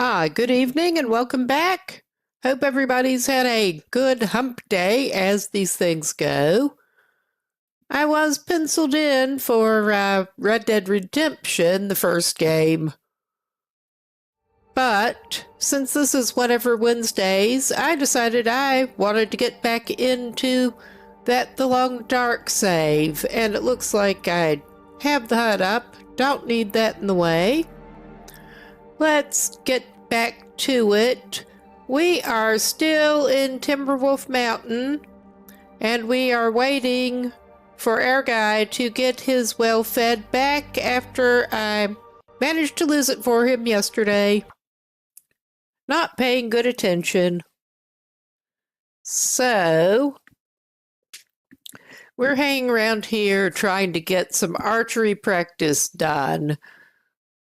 Good evening and welcome back. Hope everybody's had a good hump day as these things go. I was penciled in for Red Dead Redemption, the first game. But since this is whatever Wednesdays, I decided I wanted to get back into that The Long Dark save, and it looks like I have the HUD up. Don't need that in the way. Let's get back to it. We are still in Timberwolf Mountain, and we are waiting for our guy to get his well fed back after I managed to lose it for him yesterday. Not paying good attention. So, we're hanging around here trying to get some archery practice done,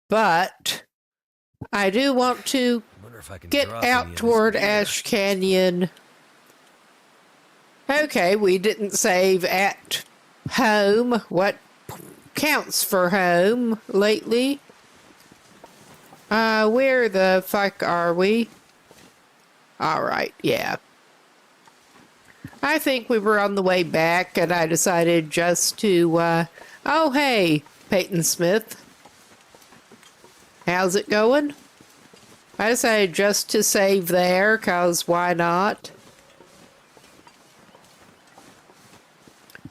but I do want to get out toward Ash Canyon. Okay, we didn't save at home. What counts for home lately? Where the fuck are we? Alright, yeah. I think we were on the way back and I decided just to, oh hey, Peyton Smith. How's it going? I decided just to save there, 'cause why not?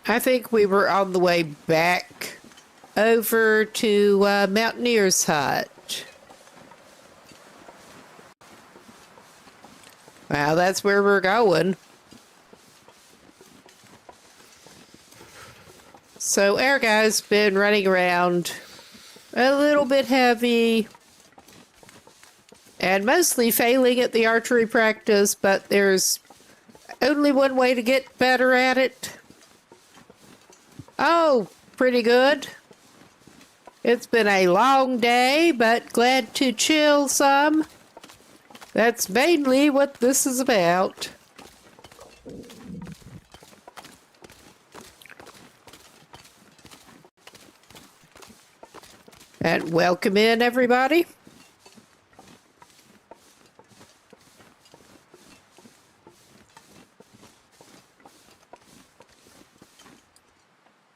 I think we were on the way back over to Mountaineer's Hut. Well, that's where we're going. So our guy's been running around a little bit heavy and mostly failing at the archery practice, but there's only one way to get better at it. Oh, pretty good. It's been a long day, but glad to chill some. That's mainly what this is about. And welcome in, everybody.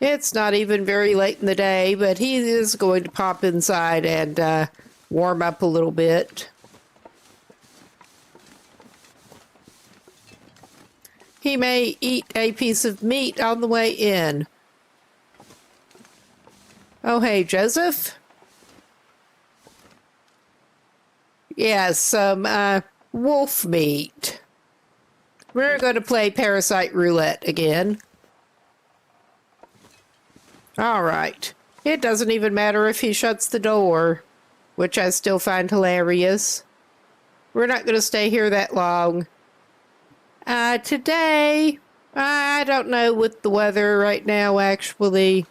It's not even very late in the day, but he is going to pop inside and warm up a little bit. He may eat a piece of meat on the way in. Oh, hey, Joseph? Yeah, some wolf meat. We're going to play Parasite Roulette again. All right. It doesn't even matter if he shuts the door, which I still find hilarious. We're not going to stay here that long. Today, I don't know with the weather right now, actually.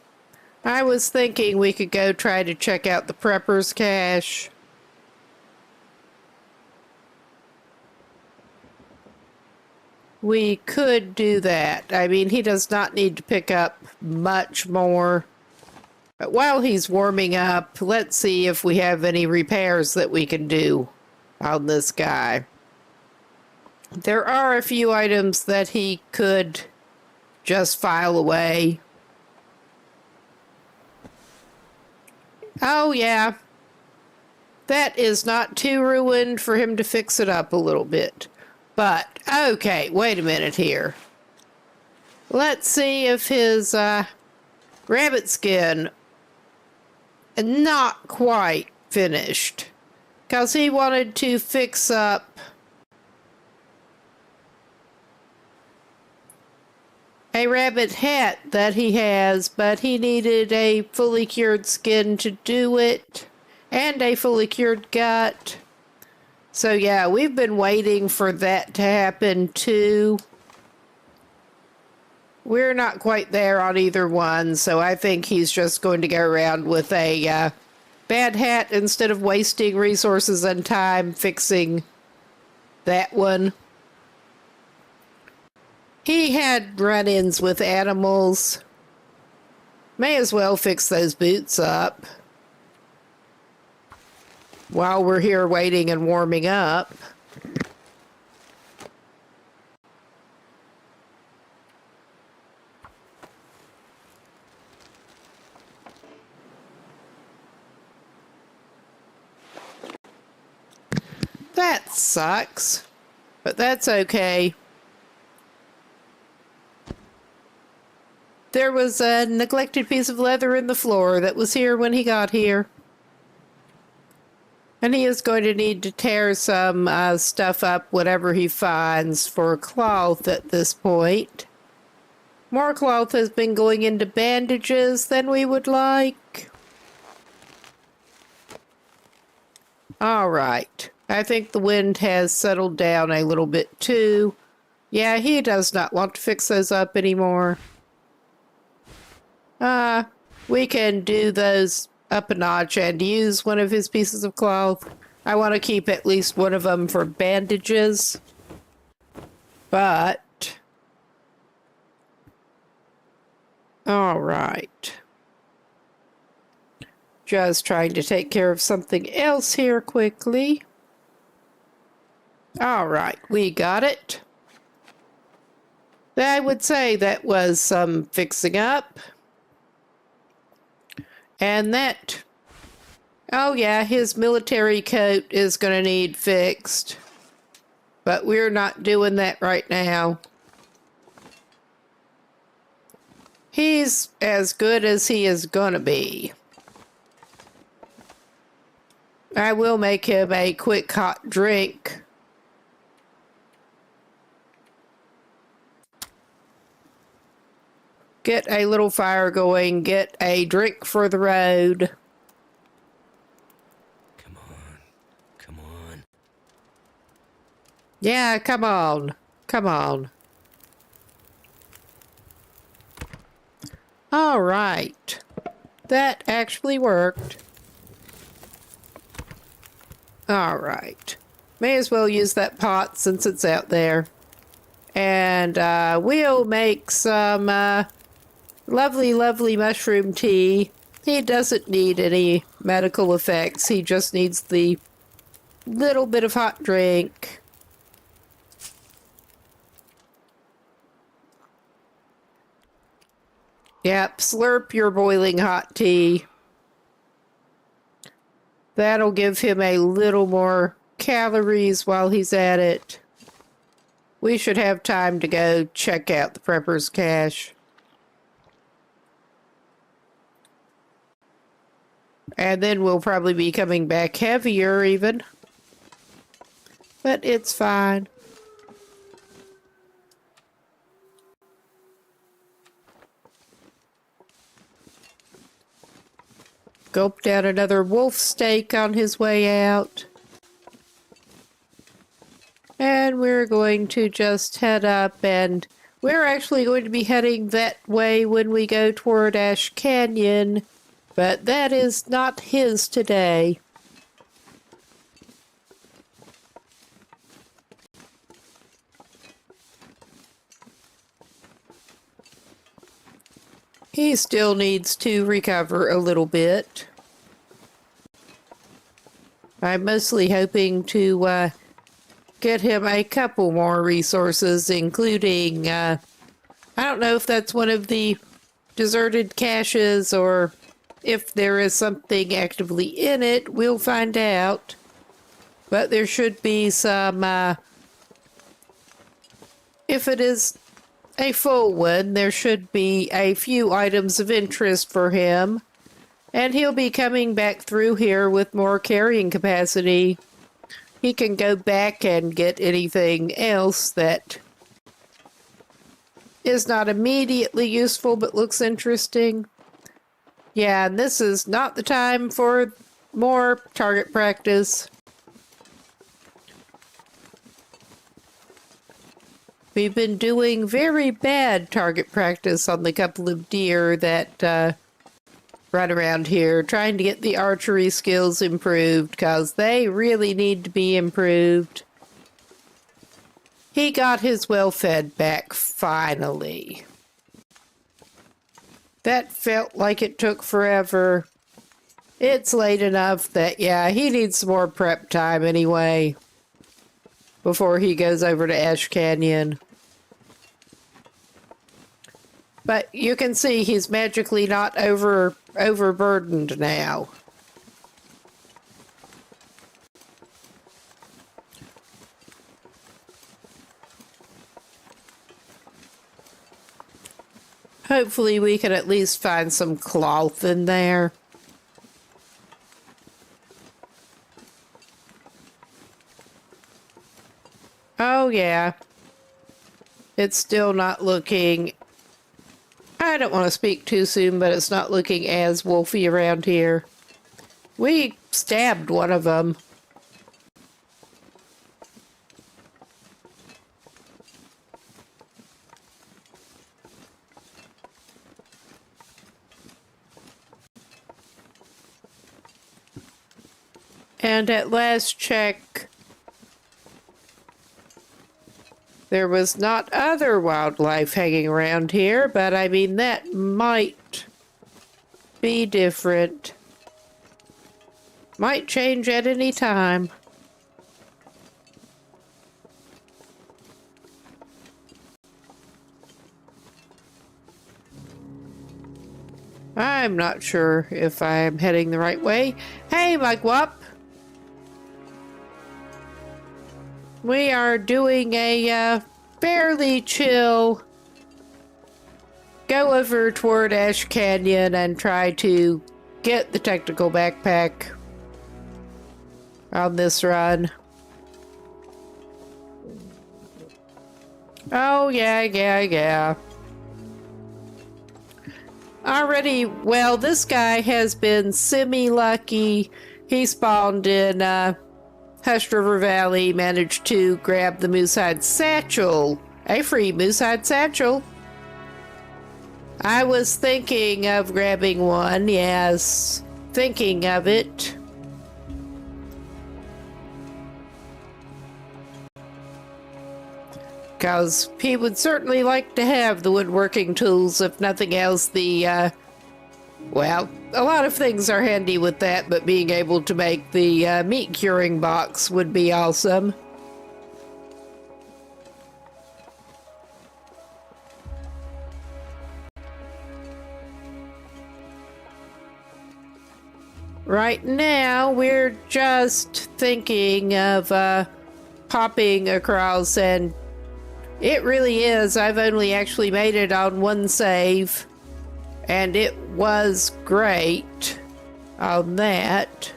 I was thinking we could go try to check out the Prepper's Cache. We could do that. I mean, he does not need to pick up much more. But while he's warming up, let's see if we have any repairs that we can do on this guy. There are a few items that he could just file away. Oh, yeah. That is not too ruined for him to fix it up a little bit. But, okay, wait a minute here. Let's see if his rabbit skin not quite finished. Because he wanted to fix up a rabbit hat that he has, but he needed a fully cured skin to do it, and a fully cured gut. So yeah, we've been waiting for that to happen too. We're not quite there on either one, so I think he's just going to go around with a bad hat instead of wasting resources and time fixing that one. He had run-ins with animals. May as well fix those boots up. while we're here waiting and warming up. That sucks, but that's okay. There was a neglected piece of leather in the floor that was here when he got here. And he is going to need to tear some stuff up, whatever he finds, for cloth at this point. More cloth has been going into bandages than we would like. All right. I think the wind has settled down a little bit too. Yeah, he does not want to fix those up anymore. We can do those up a notch and use one of his pieces of cloth. I want to keep at least one of them for bandages. But... all right. Just trying to take care of something else here quickly. All right, we got it. I would say that was some fixing up. And that, oh yeah, his military coat is going to need fixed. But we're not doing that right now. He's as good as he is going to be. I will make him a quick hot drink. Get a little fire going, get a drink for the road. Come on. Come on. Yeah, come on. Come on. All right. That actually worked. All right. May as well use that pot since it's out there. And we'll make some lovely, lovely mushroom tea. He doesn't need any medical effects. He just needs the little bit of hot drink. Yep, slurp your boiling hot tea. That'll give him a little more calories while he's at it. We should have time to go check out the prepper's cache. And then we'll probably be coming back heavier even. But it's fine. Gulp down another wolf steak on his way out. And we're going to just head up, and we're actually going to be heading that way when we go toward Ash Canyon, but that is not his today. He still needs to recover a little bit. I'm mostly hoping to get him a couple more resources, including, I don't know if that's one of the deserted caches or if there is something actively in it. We'll find out. But there should be some, if it is a full one, there should be a few items of interest for him. And he'll be coming back through here with more carrying capacity. He can go back and get anything else that is not immediately useful but looks interesting. Yeah, and this is not the time for more target practice. We've been doing very bad target practice on the couple of deer that run around here, trying to get the archery skills improved, because they really need to be improved. He got his well-fed back, finally. That felt like it took forever. It's late enough that, yeah, he needs some more prep time anyway before he goes over to Ash Canyon. But you can see he's magically not overburdened now. Hopefully we can at least find some cloth in there. Oh yeah. It's still not looking... I don't want to speak too soon, but it's not looking as wolfy around here. We stabbed one of them. And at last check, there was not other wildlife hanging around here, but I mean, that might be different. Might change at any time. I'm not sure if I'm heading the right way. Hey, Mike Wop! We are doing a fairly chill go over toward Ash Canyon and try to get the technical backpack on this run. Oh, yeah. Already, well, this guy has been semi-lucky. He spawned in Hush River Valley, managed to grab the moosehide satchel. A free moosehide satchel. I was thinking of grabbing one, yes. Thinking of it. Because he would certainly like to have the woodworking tools, if nothing else. Well, a lot of things are handy with that, but being able to make the meat curing box would be awesome. Right now, we're just thinking of popping across, and it really is. I've only actually made it on one save. And it was great on that.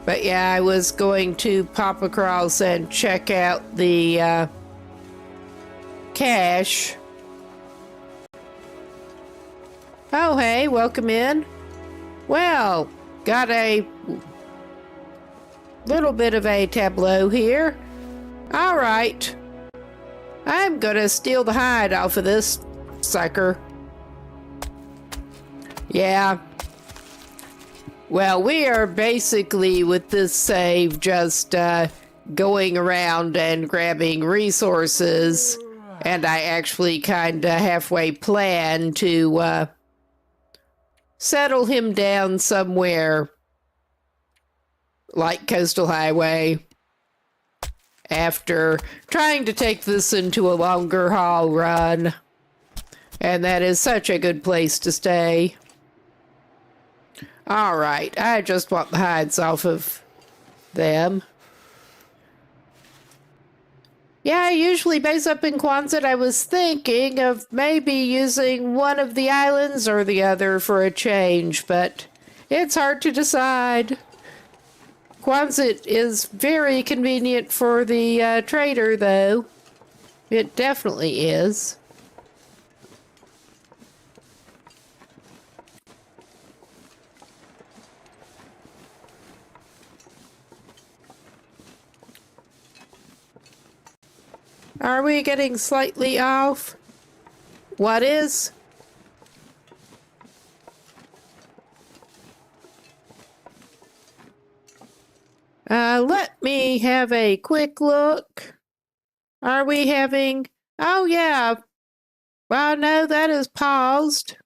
But yeah, I was going to pop across and check out the cache. Oh, hey, welcome in. Well, got a little bit of a tableau here. All right. I'm gonna steal the hide off of this sucker. Yeah. Well, we are basically, with this save, just going around and grabbing resources. And I actually kind of halfway plan to settle him down somewhere like Coastal Highway after trying to take this into a longer haul run. And that is such a good place to stay. All right, I just want the hides off of them. Yeah, I usually base up in Quonset. I was thinking of maybe using one of the islands or the other for a change, but it's hard to decide. Quonset is very convenient for the trader, though. It definitely is. Are we getting slightly off? What is? Let me have a quick look. Are we having... Oh, yeah. Well, no, that is paused.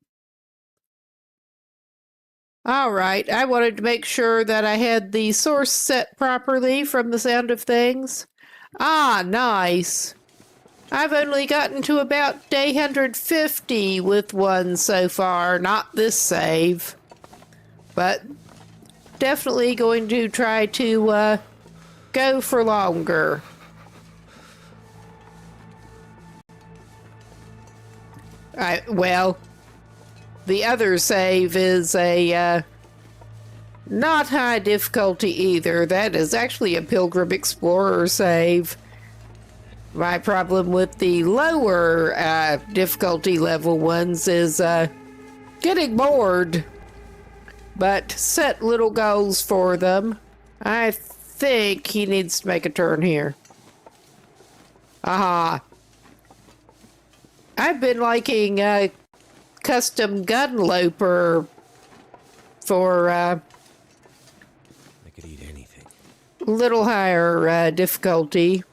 All right, I wanted to make sure that I had the source set properly from the sound of things. Ah, nice. I've only gotten to about day 150 with one so far, not this save. But definitely going to try to go for longer. Well, the other save is a not high difficulty either. That is actually a Pilgrim Explorer save. My problem with the lower difficulty level ones is getting bored. But set little goals for them. I think he needs to make a turn here. Aha. I've been liking custom gun loper for I could eat anything. little higher difficulty.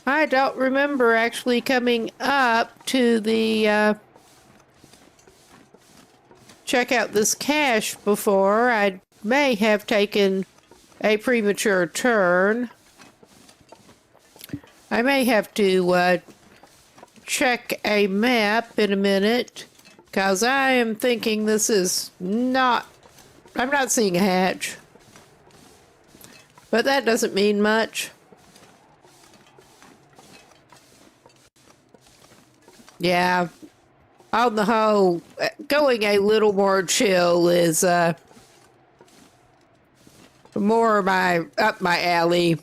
I don't remember actually coming up to the check out this cache before. I may have taken a premature turn. I may have to check a map in a minute, because I am thinking this is not... I'm not seeing a hatch. But that doesn't mean much. Yeah. On the whole, going a little more chill is more up my alley.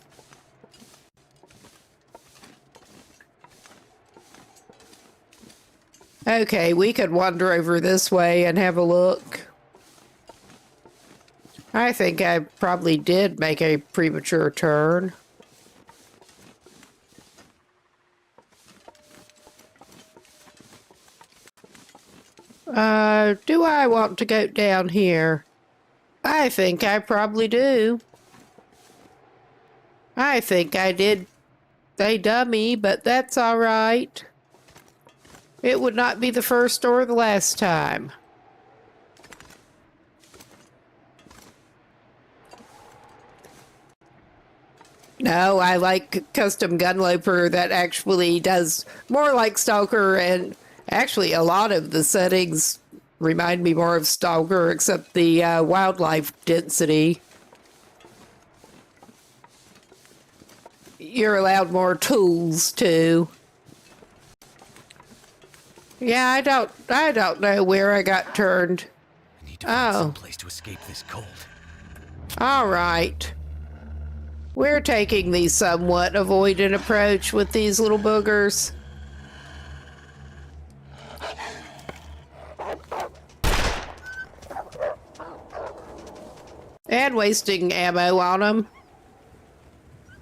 Okay, we could wander over this way and have a look. I think I probably did make a premature turn. Do I want to go down here? I think I probably do. I think I did a dummy, but that's all right. It would not be the first or the last time. No, I like custom gunloper that actually does more like Stalker, and actually a lot of the settings remind me more of Stalker, except the wildlife density. You're allowed more tools too. Yeah, I don't know where I got turned. I need to find some place to escape this cold. All right. We're taking the somewhat avoidant approach with these little boogers. And wasting ammo on them.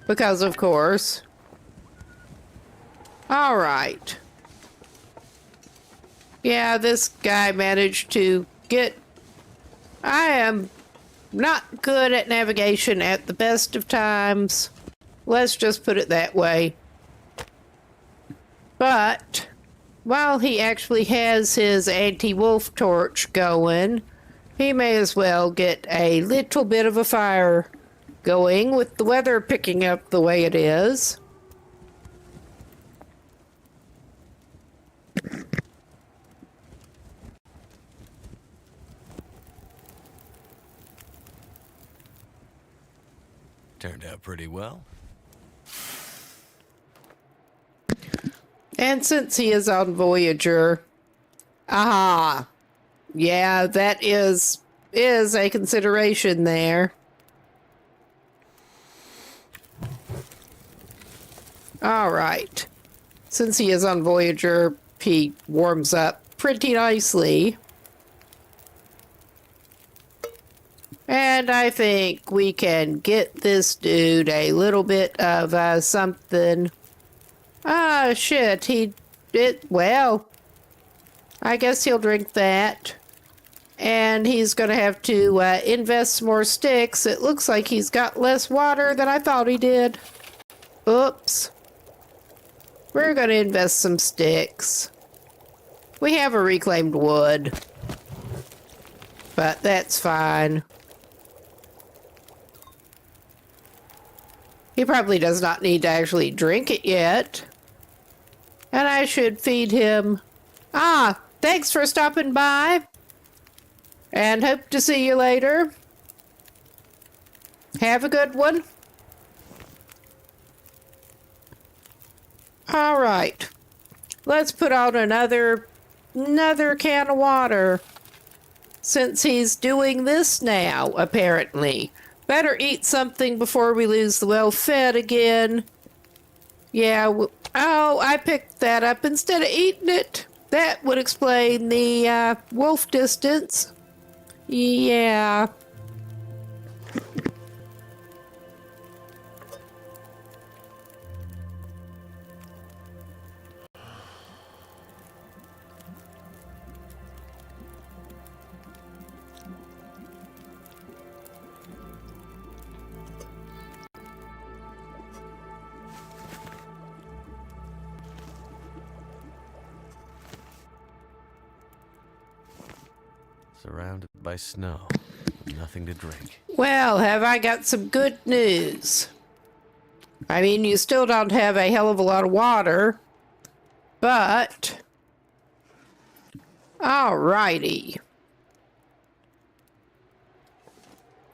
Because of course. All right. Yeah, this guy managed to get... I am not good at navigation at the best of times. Let's just put it that way. But while he actually has his anti-wolf torch going, he may as well get a little bit of a fire going with the weather picking up the way it is. Turned out pretty well. And since he is on Voyageur, aha, yeah, that is a consideration there. All right. Since he is on Voyageur, he warms up pretty nicely. And I think we can get this dude a little bit of something. Ah, shit, well, I guess he'll drink that. And he's going to have to invest some more sticks. It looks like he's got less water than I thought he did. Oops. We're going to invest some sticks. We have a reclaimed wood, but that's fine. He probably does not need to actually drink it yet. And I should feed him. Ah, thanks for stopping by. And hope to see you later. Have a good one. All right. Let's put on another can of water. Since he's doing this now, apparently. Better eat something before we lose the well-fed again. Yeah, oh, I picked that up instead of eating it. That would explain the wolf distance. Yeah. Surrounded by snow. Nothing to drink. Well, have I got some good news? I mean, you still don't have a hell of a lot of water, but... Alrighty.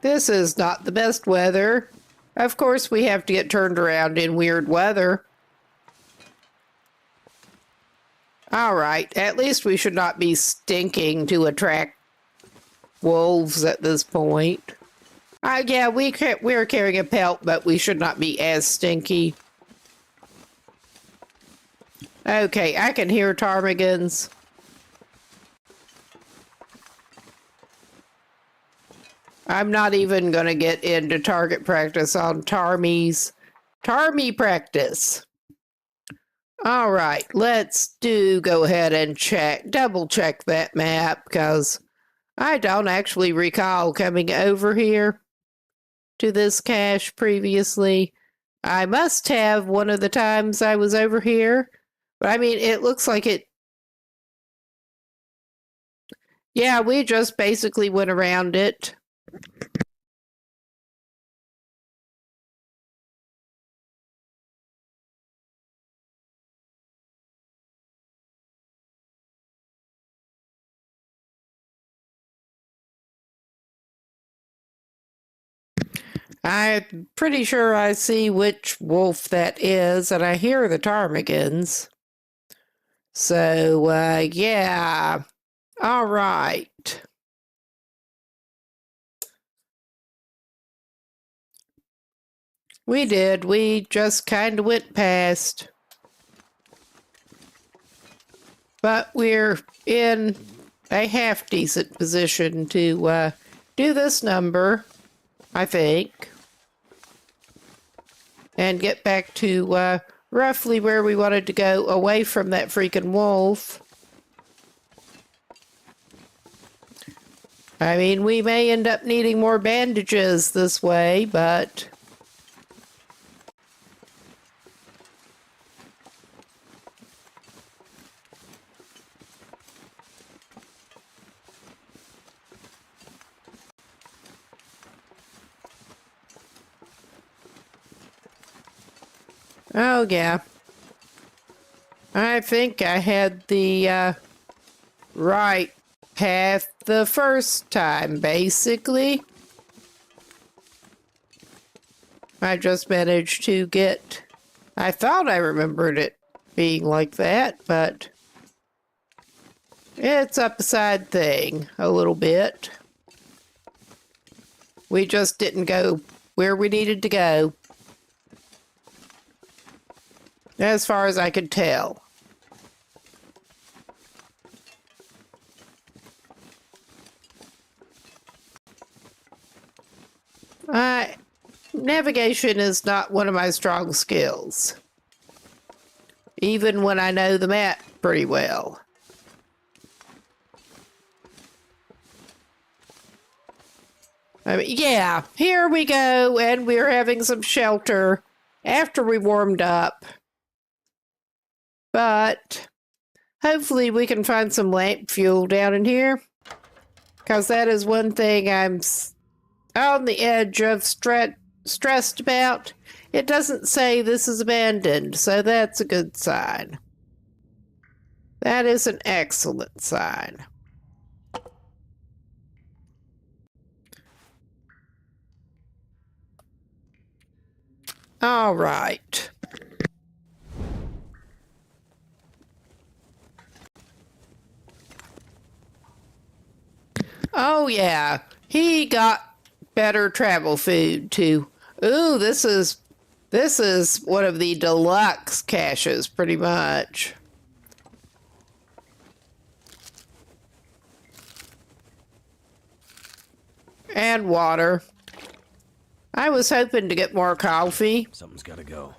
This is not the best weather. Of course, we have to get turned around in weird weather. Alright, at least we should not be stinking to attract wolves at this point. Yeah, we're carrying a pelt, but we should not be as stinky. Okay, I can hear ptarmigans. I'm not even going to get into target practice on tarmies. Tarmy practice. All right, let's go ahead and double check that map, because I don't actually recall coming over here to this cache previously. I must have one of the times I was over here, but I mean, it looks like it. Yeah, we just basically went around it. I'm pretty sure I see which wolf that is, and I hear the ptarmigans. So, yeah. All right. We did. We just kind of went past. But we're in a half-decent position to do this number, I think. And get back to roughly where we wanted to go, away from that freaking wolf. I mean, we may end up needing more bandages this way, but... Oh, yeah. I think I had the right path the first time, basically. I just managed to get... I thought I remembered it being like that, but... It's a side thing, a little bit. We just didn't go where we needed to go. As far as I could tell. Navigation is not one of my strong skills. Even when I know the map pretty well. I mean, yeah, here we go, and we're having some shelter after we warmed up. But Hopefully we can find some lamp fuel down in here. Because that is one thing I'm on the edge of stressed about. It doesn't say this is abandoned, so that's a good sign. That is an excellent sign. All right. Oh, yeah. He got better travel food, too. Ooh, this is one of the deluxe caches, pretty much. And water. I was hoping to get more coffee. Something's gotta go.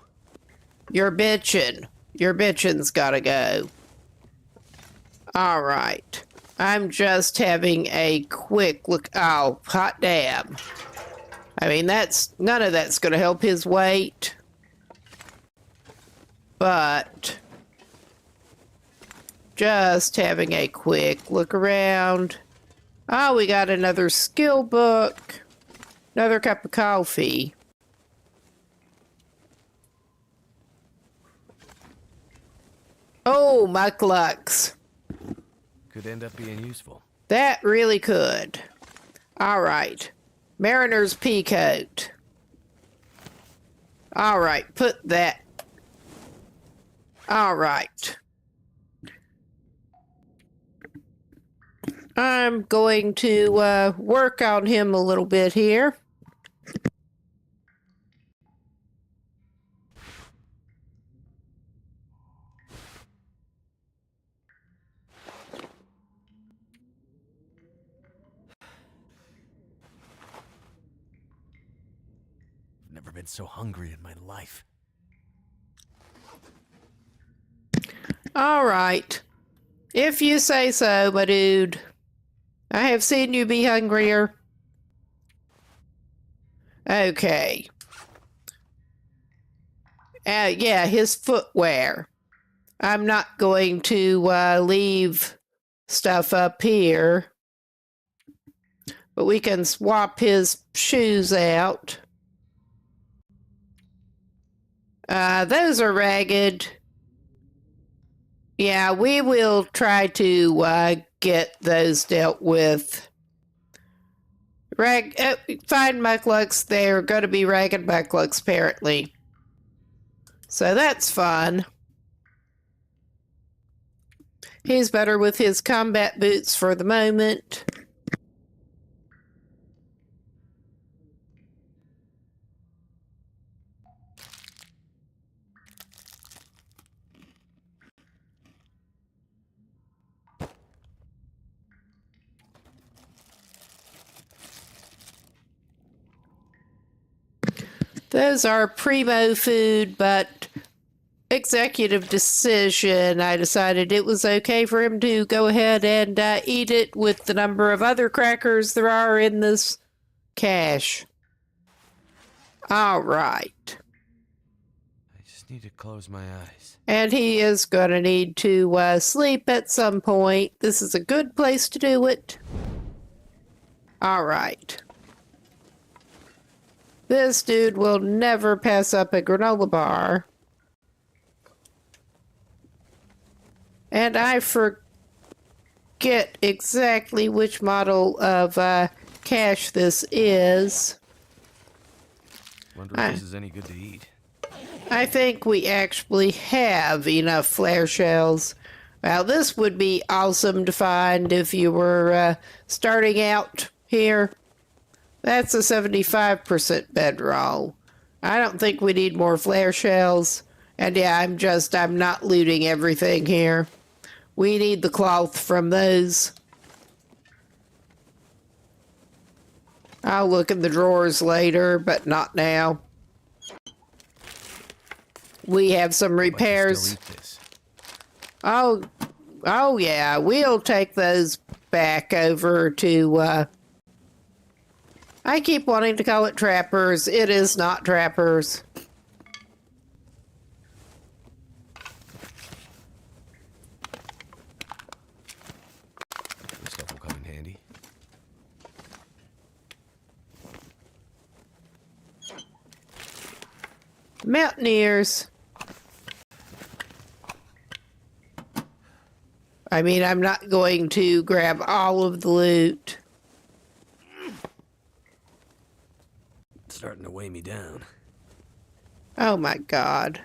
You're bitching. Your bitching's gotta go. All right. I'm just having a quick look. Oh, hot damn. I mean, none of that's going to help his weight. But just having a quick look around. Oh, we got another skill book. Another cup of coffee. Oh, mucklux. Could end up being useful. That really could. All right. Mariner's pea coat. All right, put that. All right. I'm going to work on him a little bit here. Never been so hungry in my life. All right. If you say so, my dude. I have seen you be hungrier. Okay. Yeah, his footwear. I'm not going to leave stuff up here. But we can swap his shoes out. Those are ragged. Yeah, we will try to get those dealt with. Fine mucklux. They're going to be ragged mucklux, apparently. So that's fun. He's better with his combat boots for the moment. Those are primo food, but executive decision. I decided it was okay for him to go ahead and eat it with the number of other crackers there are in this cache. All right. I just need to close my eyes. And he is going to need to sleep at some point. This is a good place to do it. All right. This dude will never pass up a granola bar. And I forget exactly which model of cache this is. Wonder if this is any good to eat. I think we actually have enough flare shells. Well, this would be awesome to find if you were starting out here. That's a 75% bedroll. I don't think we need more flare shells. And yeah, I'm not looting everything here. We need the cloth from those. I'll look in the drawers later, but not now. We have some repairs. Oh yeah, we'll take those back over to, I keep wanting to call it Trappers. It is not Trappers. Mountaineers. I mean, I'm not going to grab all of the loot. It's starting to weigh me down. Oh my God.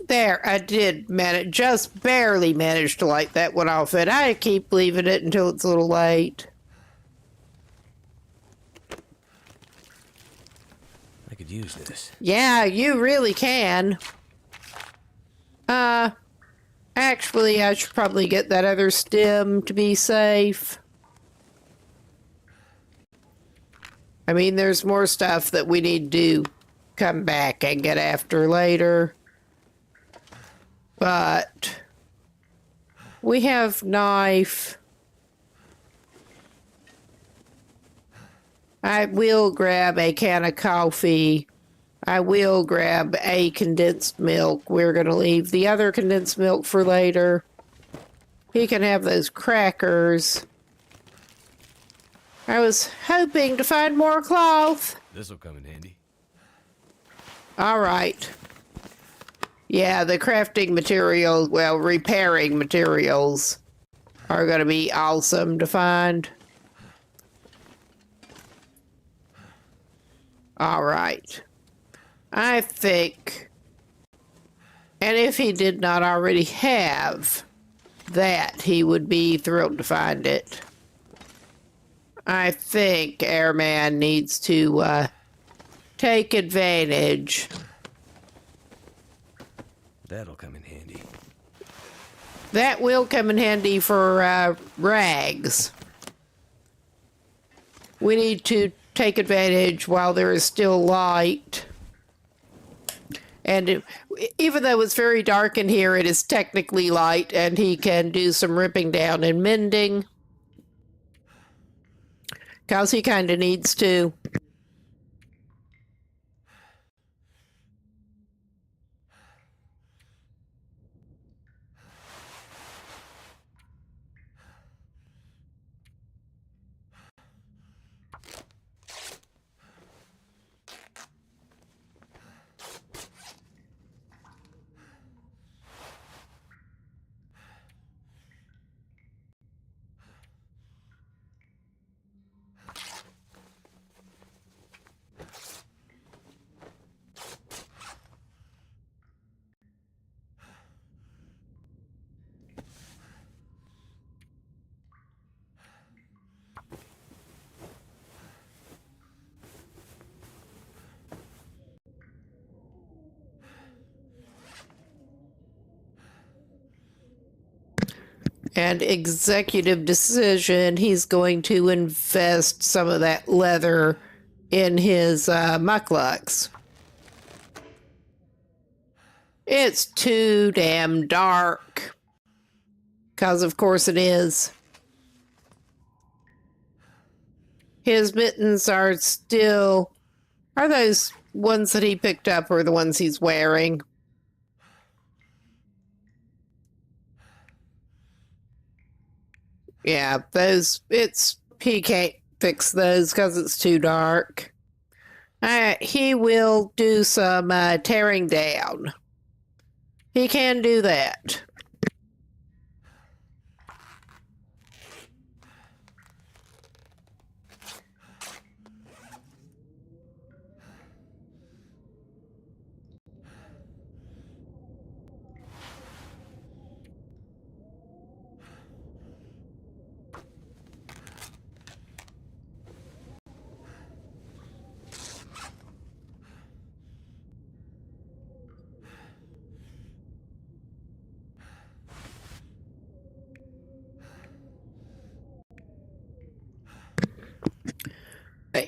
There, I did manage, just barely managed to light that one off, and I keep leaving it until it's a little late. I could use this. Yeah, you really can. Actually, I should probably get that other stem to be safe. I mean, there's more stuff that we need to come back and get after later. But we have knife. I will grab a can of coffee. I will grab a condensed milk. We're going to leave the other condensed milk for later. He can have those crackers. I was hoping to find more cloth. This'll come in handy. All right. Yeah, the crafting materials, well, repairing materials are going to be awesome to find. All right. I think, and if he did not already have that, he would be thrilled to find it. I think Airman needs to take advantage. That'll come in handy. That will come in handy for rags. We need to take advantage while there is still light. And even though it's very dark in here, it is technically light, and he can do some ripping down and mending. Because he kind of needs to. And executive decision, he's going to invest some of that leather in his mucklucks. It's too damn dark. Because of course it is. His mittens are still... Are those ones that he picked up or the ones he's wearing? Yeah, those, he can't fix those because it's too dark. He will do some tearing down. He can do that.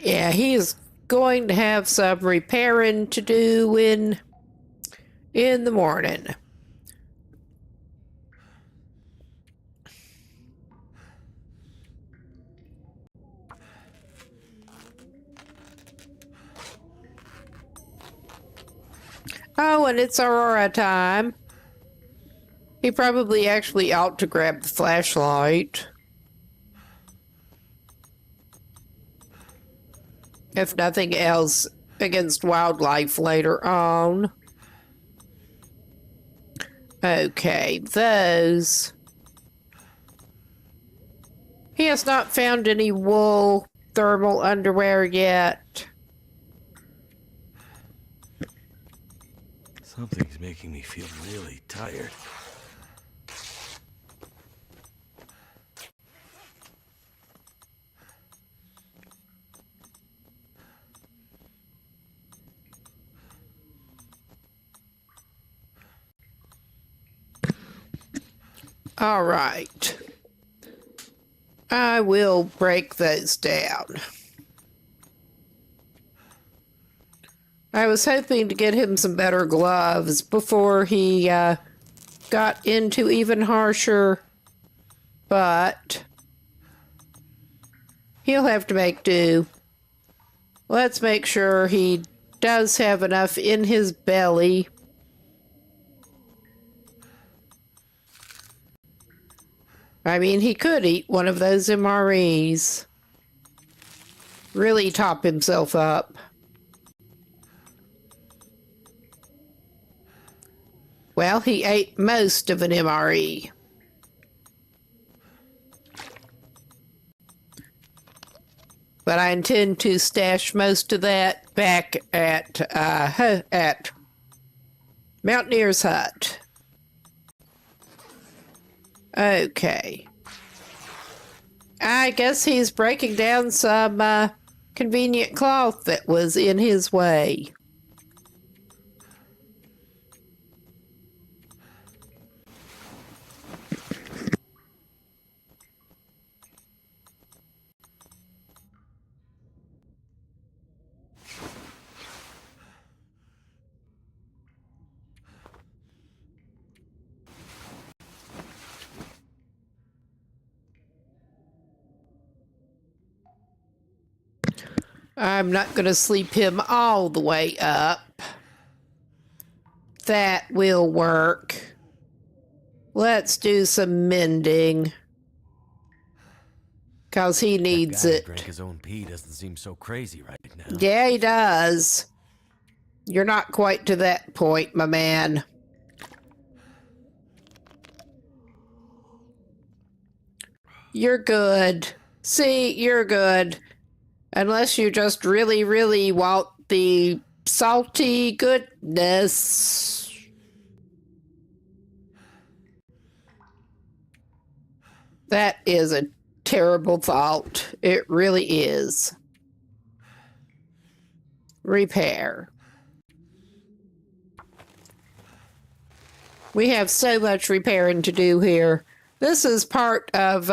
Yeah, he's going to have some repairing to do in the morning. Oh, and it's Aurora time. He probably actually ought to grab the flashlight. if nothing else, against wildlife later on. Okay, those. He has not found any wool thermal underwear yet. Something's making me feel really tired. All right. I will break those down. I was hoping to get him some better gloves before he got into even harsher, but he'll have to make do. Let's make sure he does have enough in his belly. I mean, he could eat one of those MREs. Really top himself up. Well, he ate most of an MRE. But I intend to stash most of that back at Mountaineer's Hut. Okay. I guess he's breaking down some convenient cloth that was in his way. I'm not going to sleep him all the way up. That will work. Let's do some mending. Because he needs That guy it. who drank his own pee doesn't seem so crazy right now. Yeah, he does. You're not quite to that point, my man. You're good. See, you're good. Unless you just really, really want the salty goodness. That is a terrible thought. It really is. Repair. We have so much repairing to do here. This is part of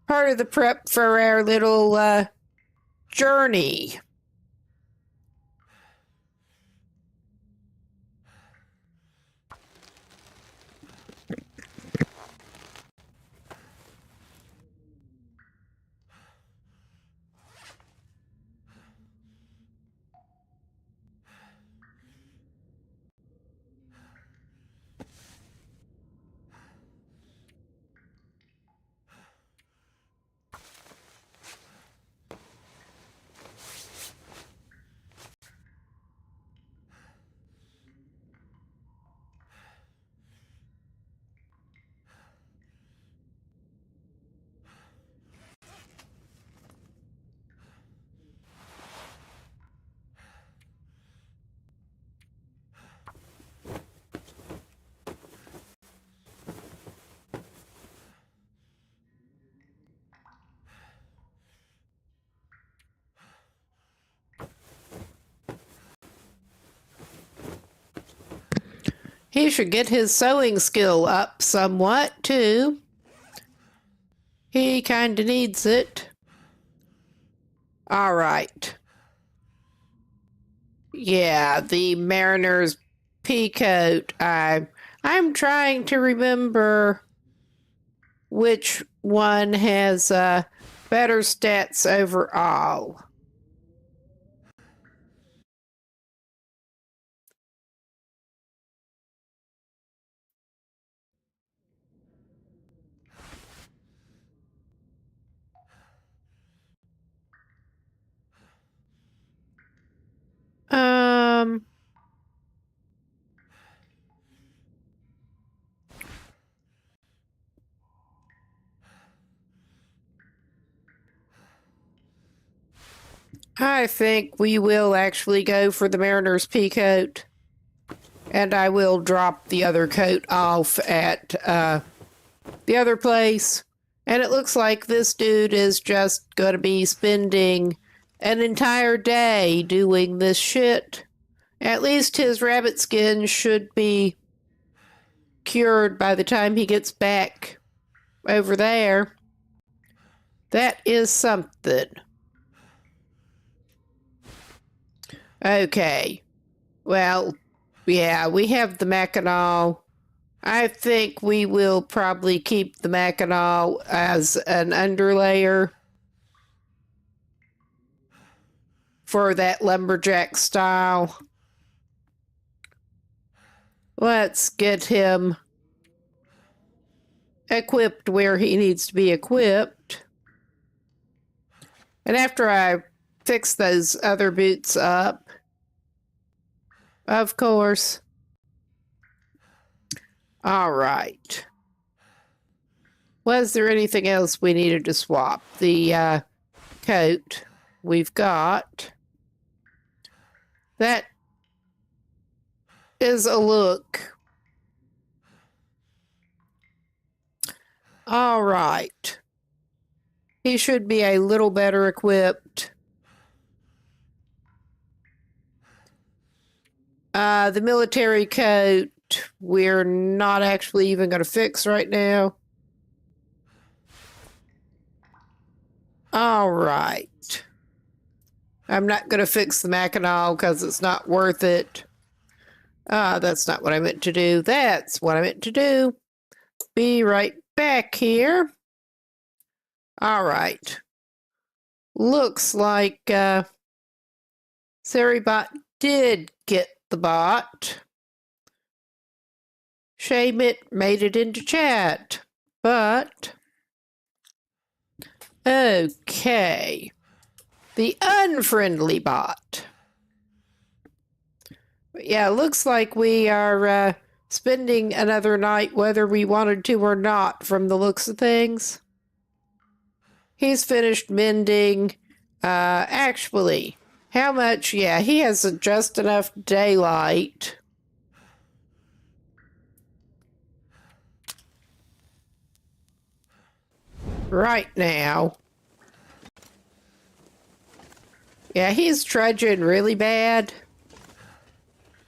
the prep for our little journey. He should get his sewing skill up somewhat, too. He kind of needs it. All right. Yeah, the Mariner's pea coat. I'm trying to remember which one has better stats overall. I think we will actually go for the Mariner's pea coat. And I will drop the other coat off at the other place. And it looks like this dude is just going to be spending an entire day doing this shit. At least his rabbit skin should be cured by the time he gets back over there. That is something. Okay. Well, yeah, we have the Mackinaw. I think we will probably keep the Mackinaw as an underlayer for that lumberjack style. Let's get him equipped where he needs to be equipped. And after I fix those other boots up, of course. All right. Was there anything else we needed to swap? The coat we've got. That is a look. All right. He should be a little better equipped. The military coat, we're not actually even going to fix right now. All right. I'm not going to fix the Mackinaw because it's not worth it. That's not what I meant to do. That's what I meant to do. Be right back here. All right. Looks like Saribot did get the bot. Shame it made it into chat, but okay. The unfriendly bot. Yeah, looks like we are spending another night whether we wanted to or not from the looks of things. He's finished mending. Actually, how much? Yeah, he has just enough daylight. Right now. Yeah, he's trudging really bad.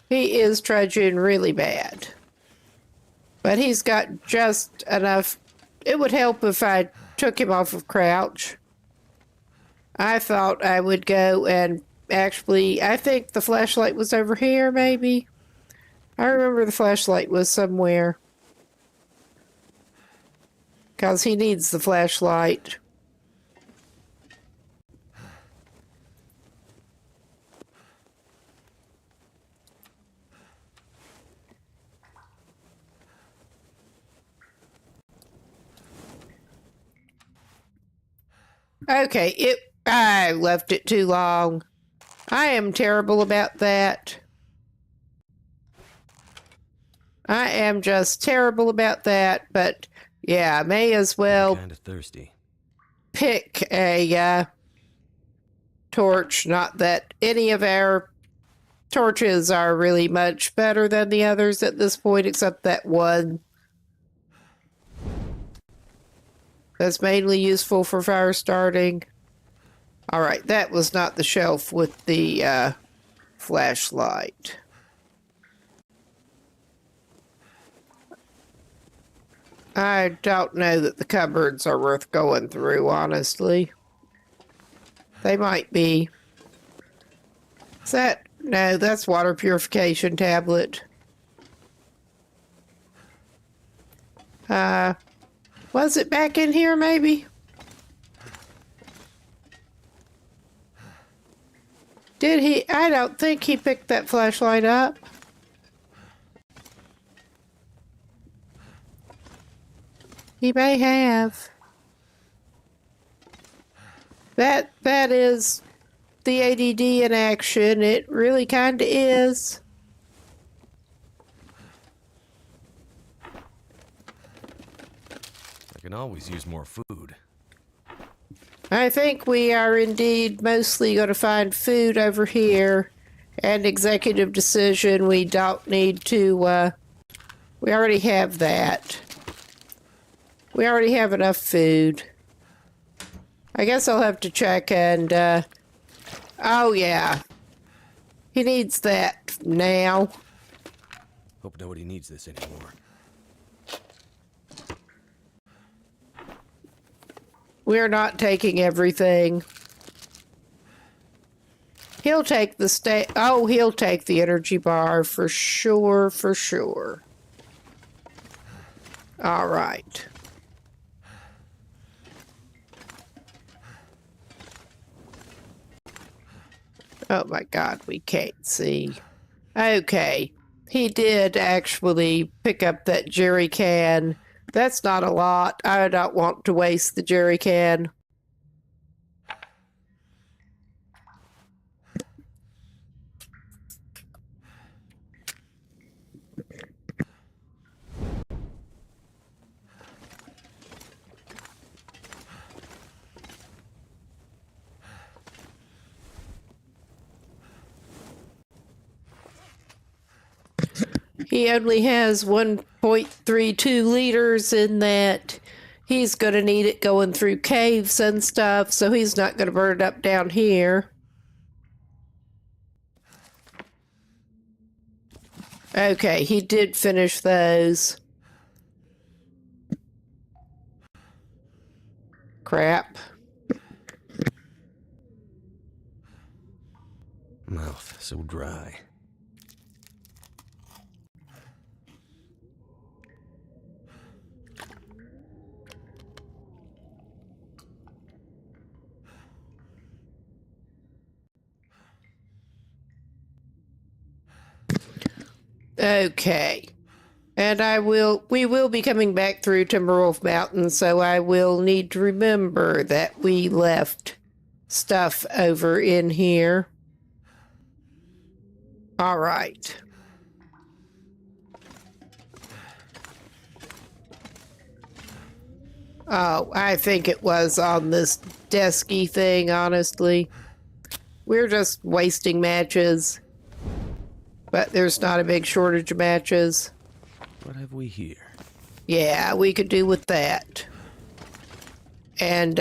He is trudging really bad. But he's got just enough. It would help if I took him off of crouch. I thought I would go and actually, I think the flashlight was over here, maybe. I remember the flashlight was somewhere. Because he needs the flashlight. Okay, I left it too long. I am terrible about that. I am just terrible about that, but yeah, may as well Kind of thirsty. pick a torch. Not that any of our torches are really much better than the others at this point, except that one. That's mainly useful for fire starting. All right, that was not the shelf with the flashlight. I don't know that the cupboards are worth going through, honestly. They might be. Is that? No, that's water purification tablet. Was it back in here, maybe? Did he? I don't think he picked that flashlight up. He may have. That is the ADD in action. It really kind of is. I can always use more food. I think we are indeed mostly going to find food over here. And executive decision, we don't need to, we already have that. We already have enough food. I guess I'll have to check and, oh yeah. He needs that now. Hope nobody needs this anymore. We're not taking everything. He'll take the he'll take the energy bar for sure, for sure. All right. Oh my God, we can't see. Okay. He did actually pick up that jerry can. That's not a lot. I don't want to waste the jerry can. He only has 1.32 liters in that. He's going to need it going through caves and stuff, so he's not going to burn it up down here. Okay, he did finish those. Crap. Mouth so dry. Okay. And we will be coming back through Timberwolf Mountain, so I will need to remember that we left stuff over in here. All right. Oh, I think it was on this desky thing, honestly. We're just wasting matches. But there's not a big shortage of matches. What have we here? Yeah, we could do with that. And,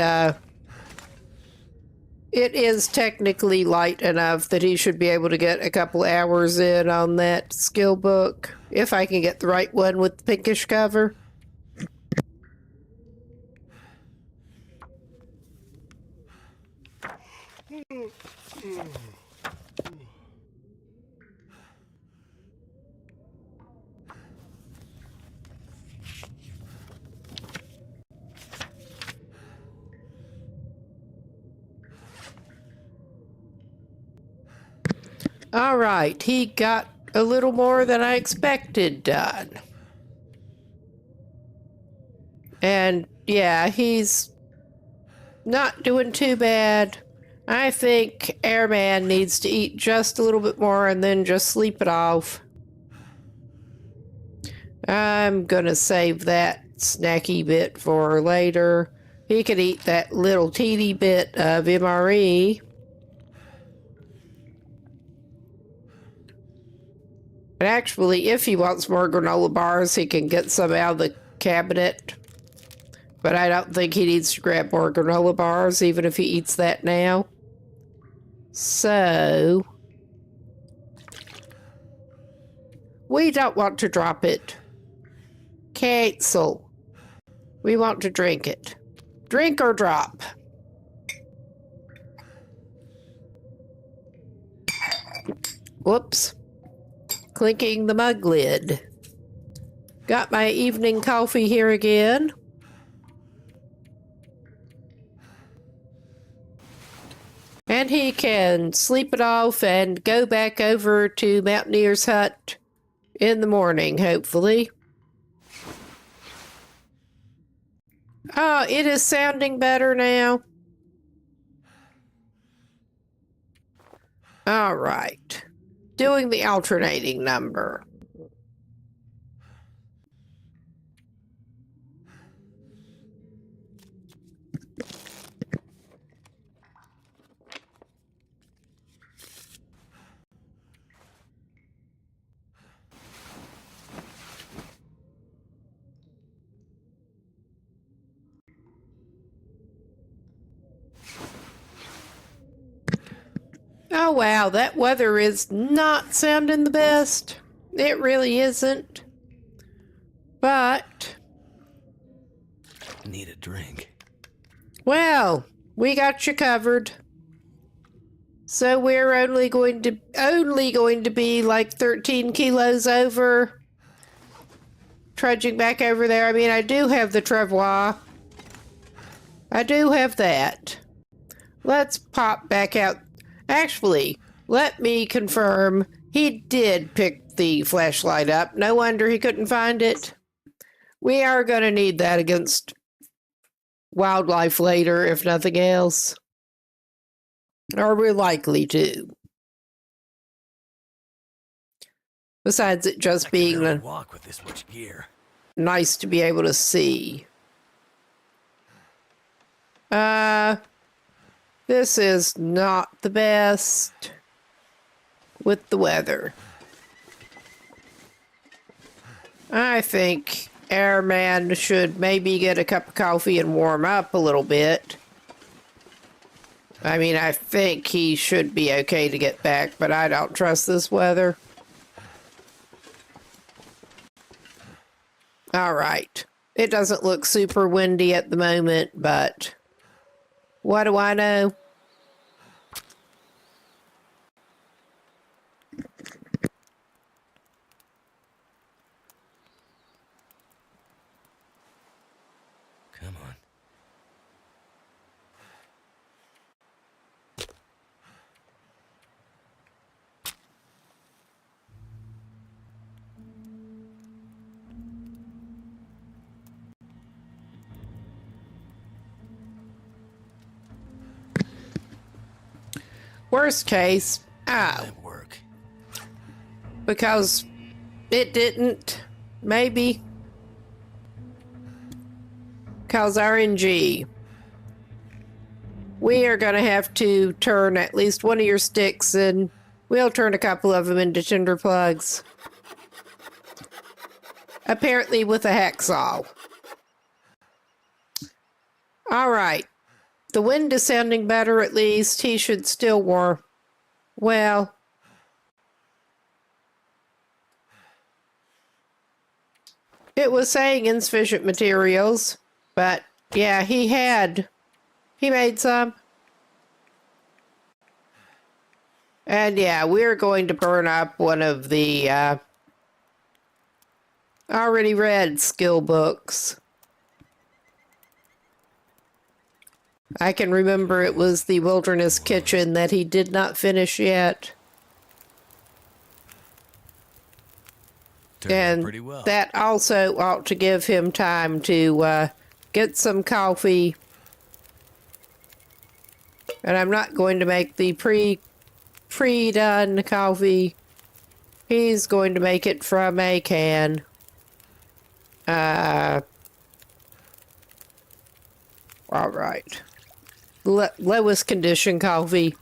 it is technically light enough that he should be able to get a couple hours in on that skill book. If I can get the right one with the pinkish cover. All right, he got a little more than I expected done. And yeah, he's not doing too bad. I think Airman needs to eat just a little bit more and then just sleep it off. I'm gonna save that snacky bit for later. He could eat that little teeny bit of MRE. And actually, if he wants more granola bars, he can get some out of the cabinet. But I don't think he needs to grab more granola bars, even if he eats that now. So, we don't want to drop it. Cancel. We want to drink it. Drink or drop. Whoops. Clinking the mug lid. Got my evening coffee here again. And he can sleep it off and go back over to Mountaineer's Hut in the morning, hopefully. Oh, it is sounding better now. All right. Doing the alternating number. Oh, wow, that weather is not sounding the best. It really isn't. But, Need a drink. well, we got you covered. So we're only going to be like 13 kilos over. Trudging back over there. I mean, I do have the travois. I do have that. Let's pop back out. Actually, let me confirm. He did pick the flashlight up. No wonder he couldn't find it. We are going to need that against wildlife later, if nothing else. Or we're likely to. Besides it just being walk with this much gear. Nice to be able to see. This is not the best with the weather. I think Airman should maybe get a cup of coffee and warm up a little bit. I mean, I think he should be okay to get back, but I don't trust this weather. All right. It doesn't look super windy at the moment, but what do I know? Come on. Worst case, That work. because it didn't. Maybe. Because RNG. We are going to have to turn at least one of your sticks, and we'll turn a couple of them into tinder plugs. Apparently with a hacksaw. All right. The wind is sounding better at least. He should still warm. Well. It was saying insufficient materials. But, yeah, he made some. And, yeah, we're going to burn up one of the already read skill books. I can remember it was the Wilderness Kitchen that he did not finish yet. Turned out And pretty well. that also ought to give him time to get some coffee. And I'm not going to make the pre-done coffee. He's going to make it from a can. All right. Lowest condition coffee.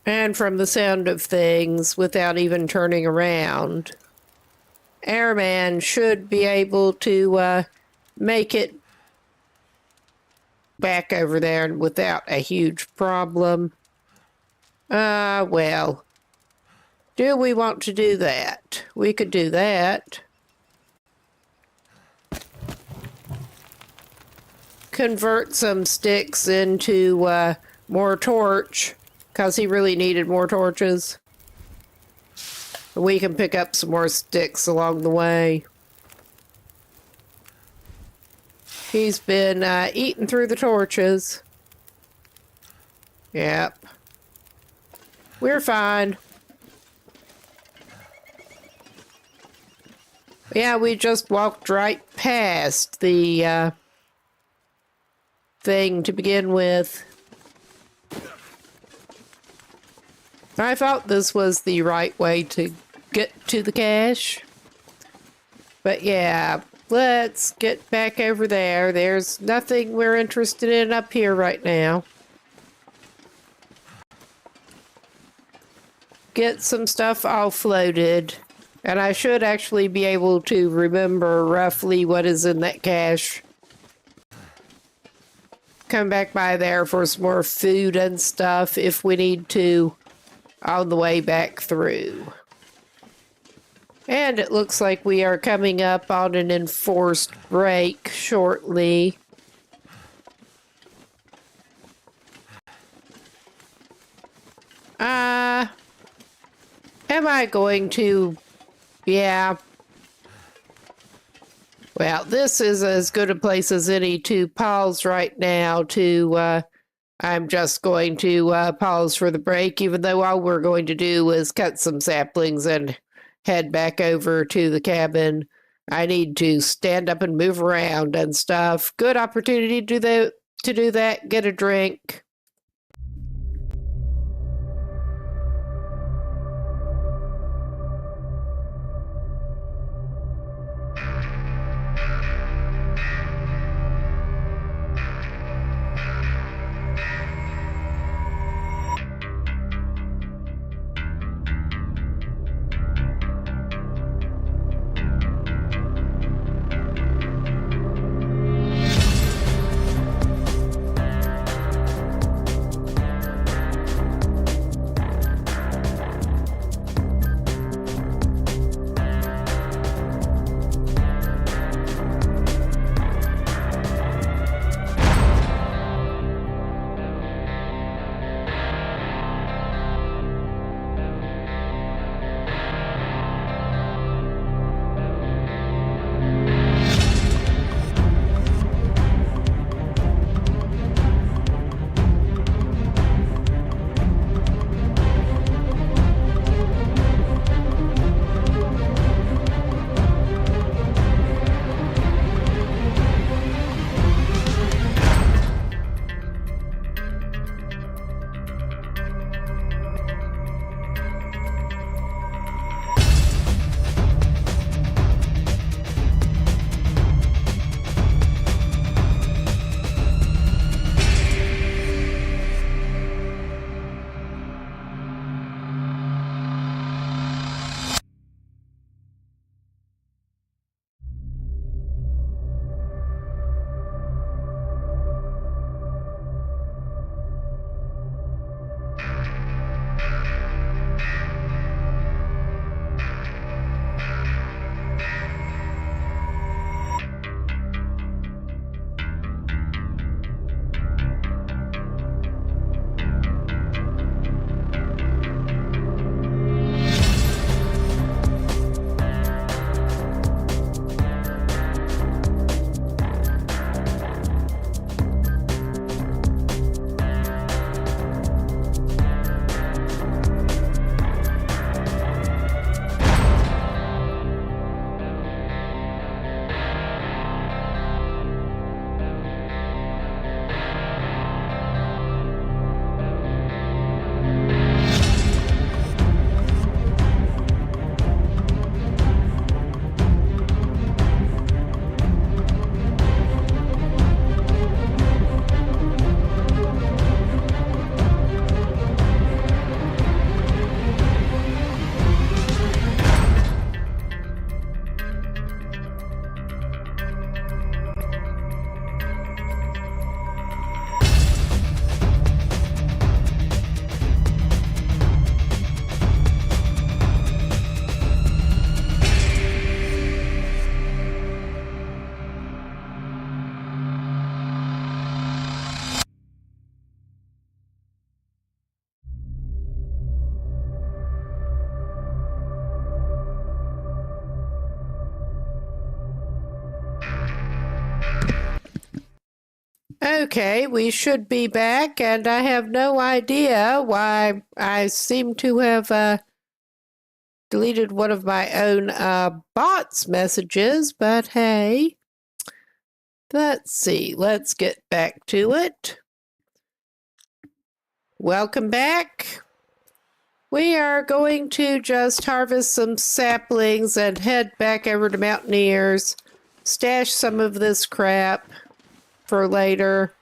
And from the sound of things, without even turning around, Airman should be able to make it back over there without a huge problem. Well, do we want to do that? We could do that. Convert some sticks into more torch, because he really needed more torches. We can pick up some more sticks along the way. He's been eating through the torches. Yep. We're fine. Yeah, we just walked right past the thing to begin with. I thought this was the right way to get to the cache. But yeah, let's get back over there. There's nothing we're interested in up here right now. Get some stuff offloaded. And I should actually be able to remember roughly what is in that cache. Come back by there for some more food and stuff if we need to on the way back through. And it looks like we are coming up on an enforced break shortly. Am I going to... Yeah. Well, this is as good a place as any to pause right now to... I'm just going to pause for the break, even though all we're going to do is cut some saplings and head back over to the cabin. I need to stand up and move around and stuff. Good opportunity to do that. Get a drink. Okay, we should be back, and I have no idea why I seem to have deleted one of my own bots messages, but hey, let's see. Let's get back to it. Welcome back. We are going to just harvest some saplings and head back over to Mountaineers. Stash some of this crap for later.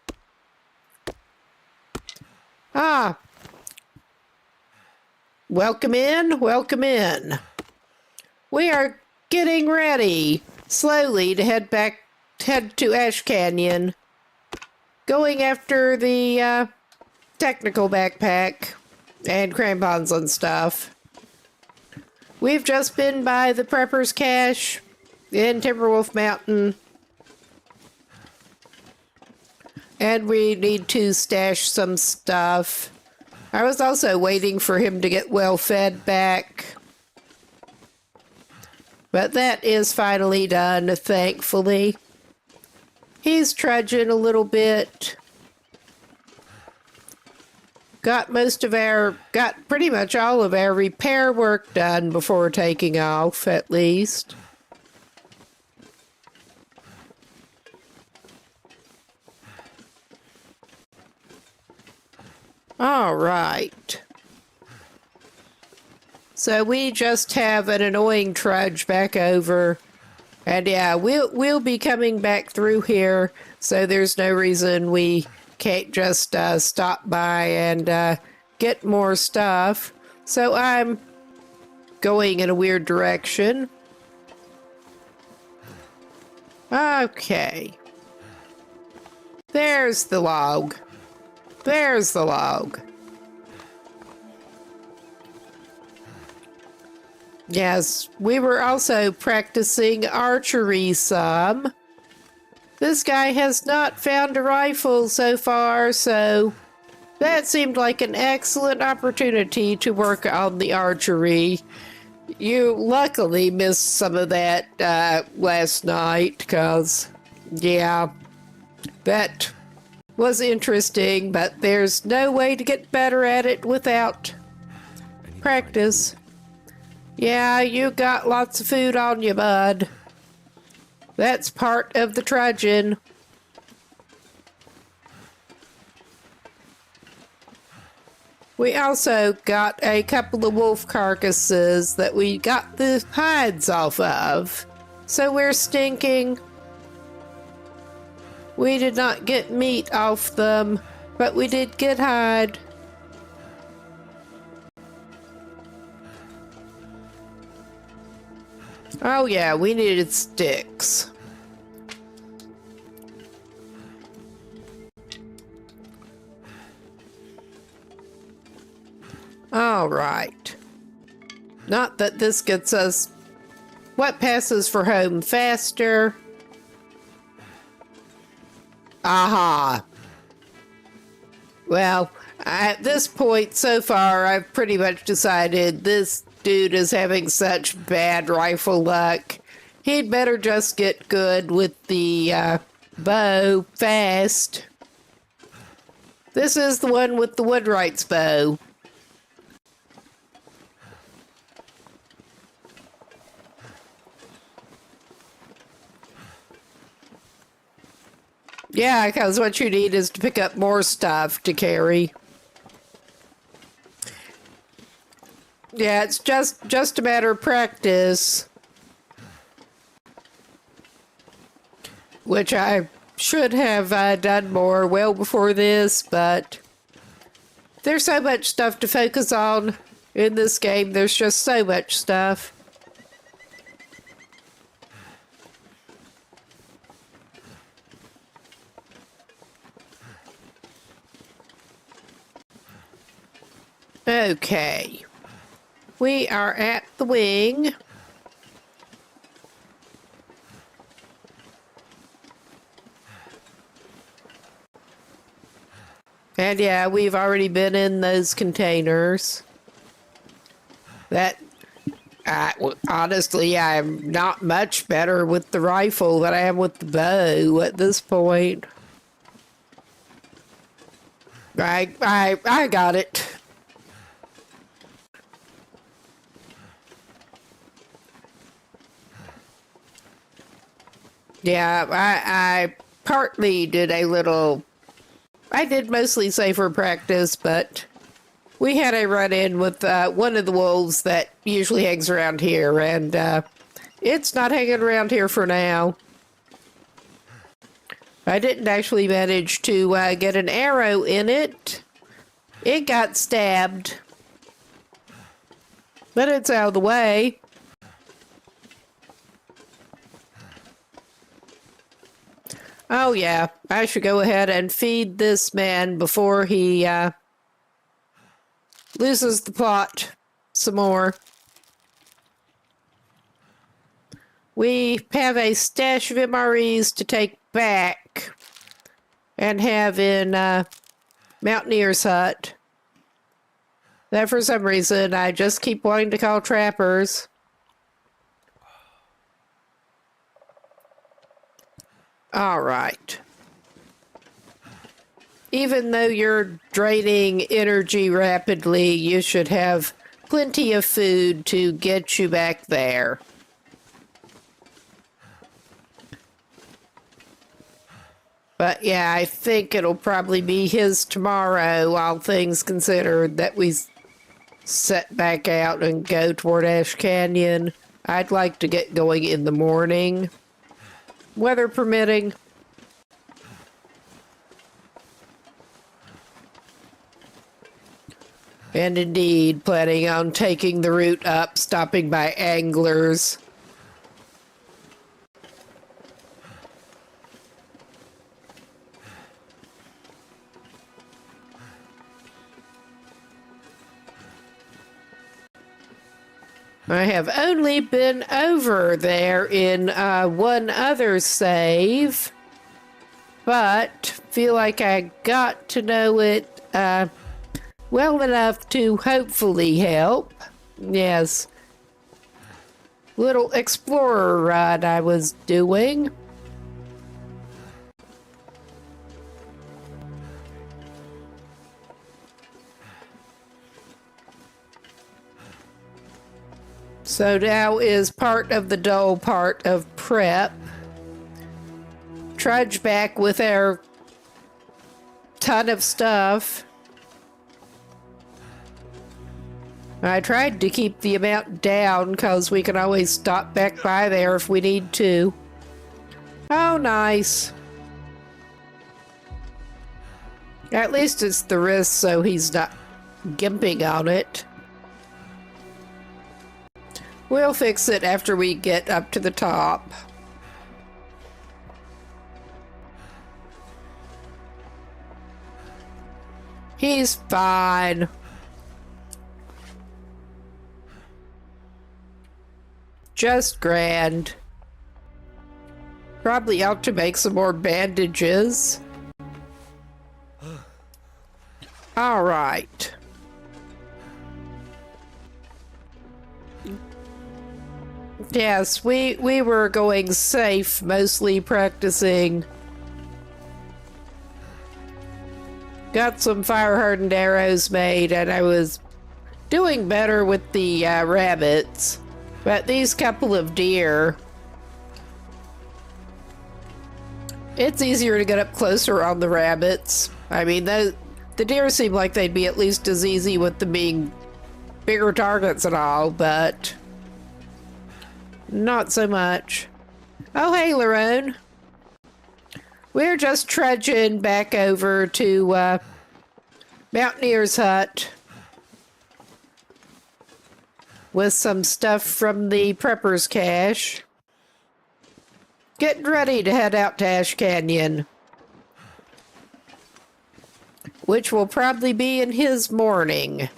Ah. Welcome in, welcome in. We are getting ready slowly to head to Ash Canyon. Going after the technical backpack and crampons and stuff. We've just been by the Prepper's Cache in Timberwolf Mountain. And we need to stash some stuff. I was also waiting for him to get well fed back. But that is finally done, thankfully. He's trudging a little bit. Got pretty much all of our repair work done before taking off, at least. All right. So we just have an annoying trudge back over. And yeah, we'll be coming back through here, so there's no reason we can't just stop by and get more stuff. So I'm going in a weird direction. Okay. There's the log. There's the log. Yes, we were also practicing archery some. This guy has not found a rifle so far, so that seemed like an excellent opportunity to work on the archery. You luckily missed some of that last night, because, yeah, that was interesting, but there's no way to get better at it without practice. Yeah, you got lots of food on you, bud. That's part of the trudging. We also got a couple of wolf carcasses that we got the hides off of. So we're stinking. We did not get meat off them, but we did get hide. Oh yeah, we needed sticks. All right. Not that this gets us what passes for home faster. Aha. Well, at this point so far, I've pretty much decided this dude is having such bad rifle luck. He'd better just get good with the bow fast. This is the one with the Woodwright's bow. Yeah, because what you need is to pick up more stuff to carry. Yeah, it's just a matter of practice. Which I should have done more well before this, but there's so much stuff to focus on in this game. There's just so much stuff. Okay. We are at the wing. And yeah, we've already been in those containers. Honestly, I'm not much better with the rifle than I am with the bow at this point. I got it. Yeah, I partly did a little. I did mostly safer practice, but we had a run-in with one of the wolves that usually hangs around here, and it's not hanging around here for now. I didn't actually manage to get an arrow in it. It got stabbed, but it's out of the way. Oh yeah, I should go ahead and feed this man before he loses the plot some more. We have a stash of MREs to take back and have in Mountaineer's Hut. That for some reason I just keep wanting to call trappers. All right. Even though you're draining energy rapidly, you should have plenty of food to get you back there. But yeah, I think it'll probably be his tomorrow, all things considered, that we set back out and go toward Ash Canyon. I'd like to get going in the morning, weather permitting. And indeed, planning on taking the route up, stopping by anglers. I have only been over there in one other save, but feel like I got to know it well enough to hopefully help. Yes. Little explorer ride I was doing. So now is part of the dull part of prep. Trudge back with our ton of stuff. I tried to keep the amount down because we can always stop back by there if we need to. Oh, nice. At least it's the wrist so he's not gimping on it. We'll fix it after we get up to the top. He's fine. Just grand. Probably ought to make some more bandages. All right. Yes, we were going safe, mostly practicing. Got some fire-hardened arrows made, and I was doing better with the rabbits. But these couple of deer, it's easier to get up closer on the rabbits. I mean, the deer seem like they'd be at least as easy with them being bigger targets and all, but not so much. Oh, hey, Larone. We're just trudging back over to Mountaineer's Hut with some stuff from the Prepper's Cache. Getting ready to head out to Ash Canyon, which will probably be in his morning.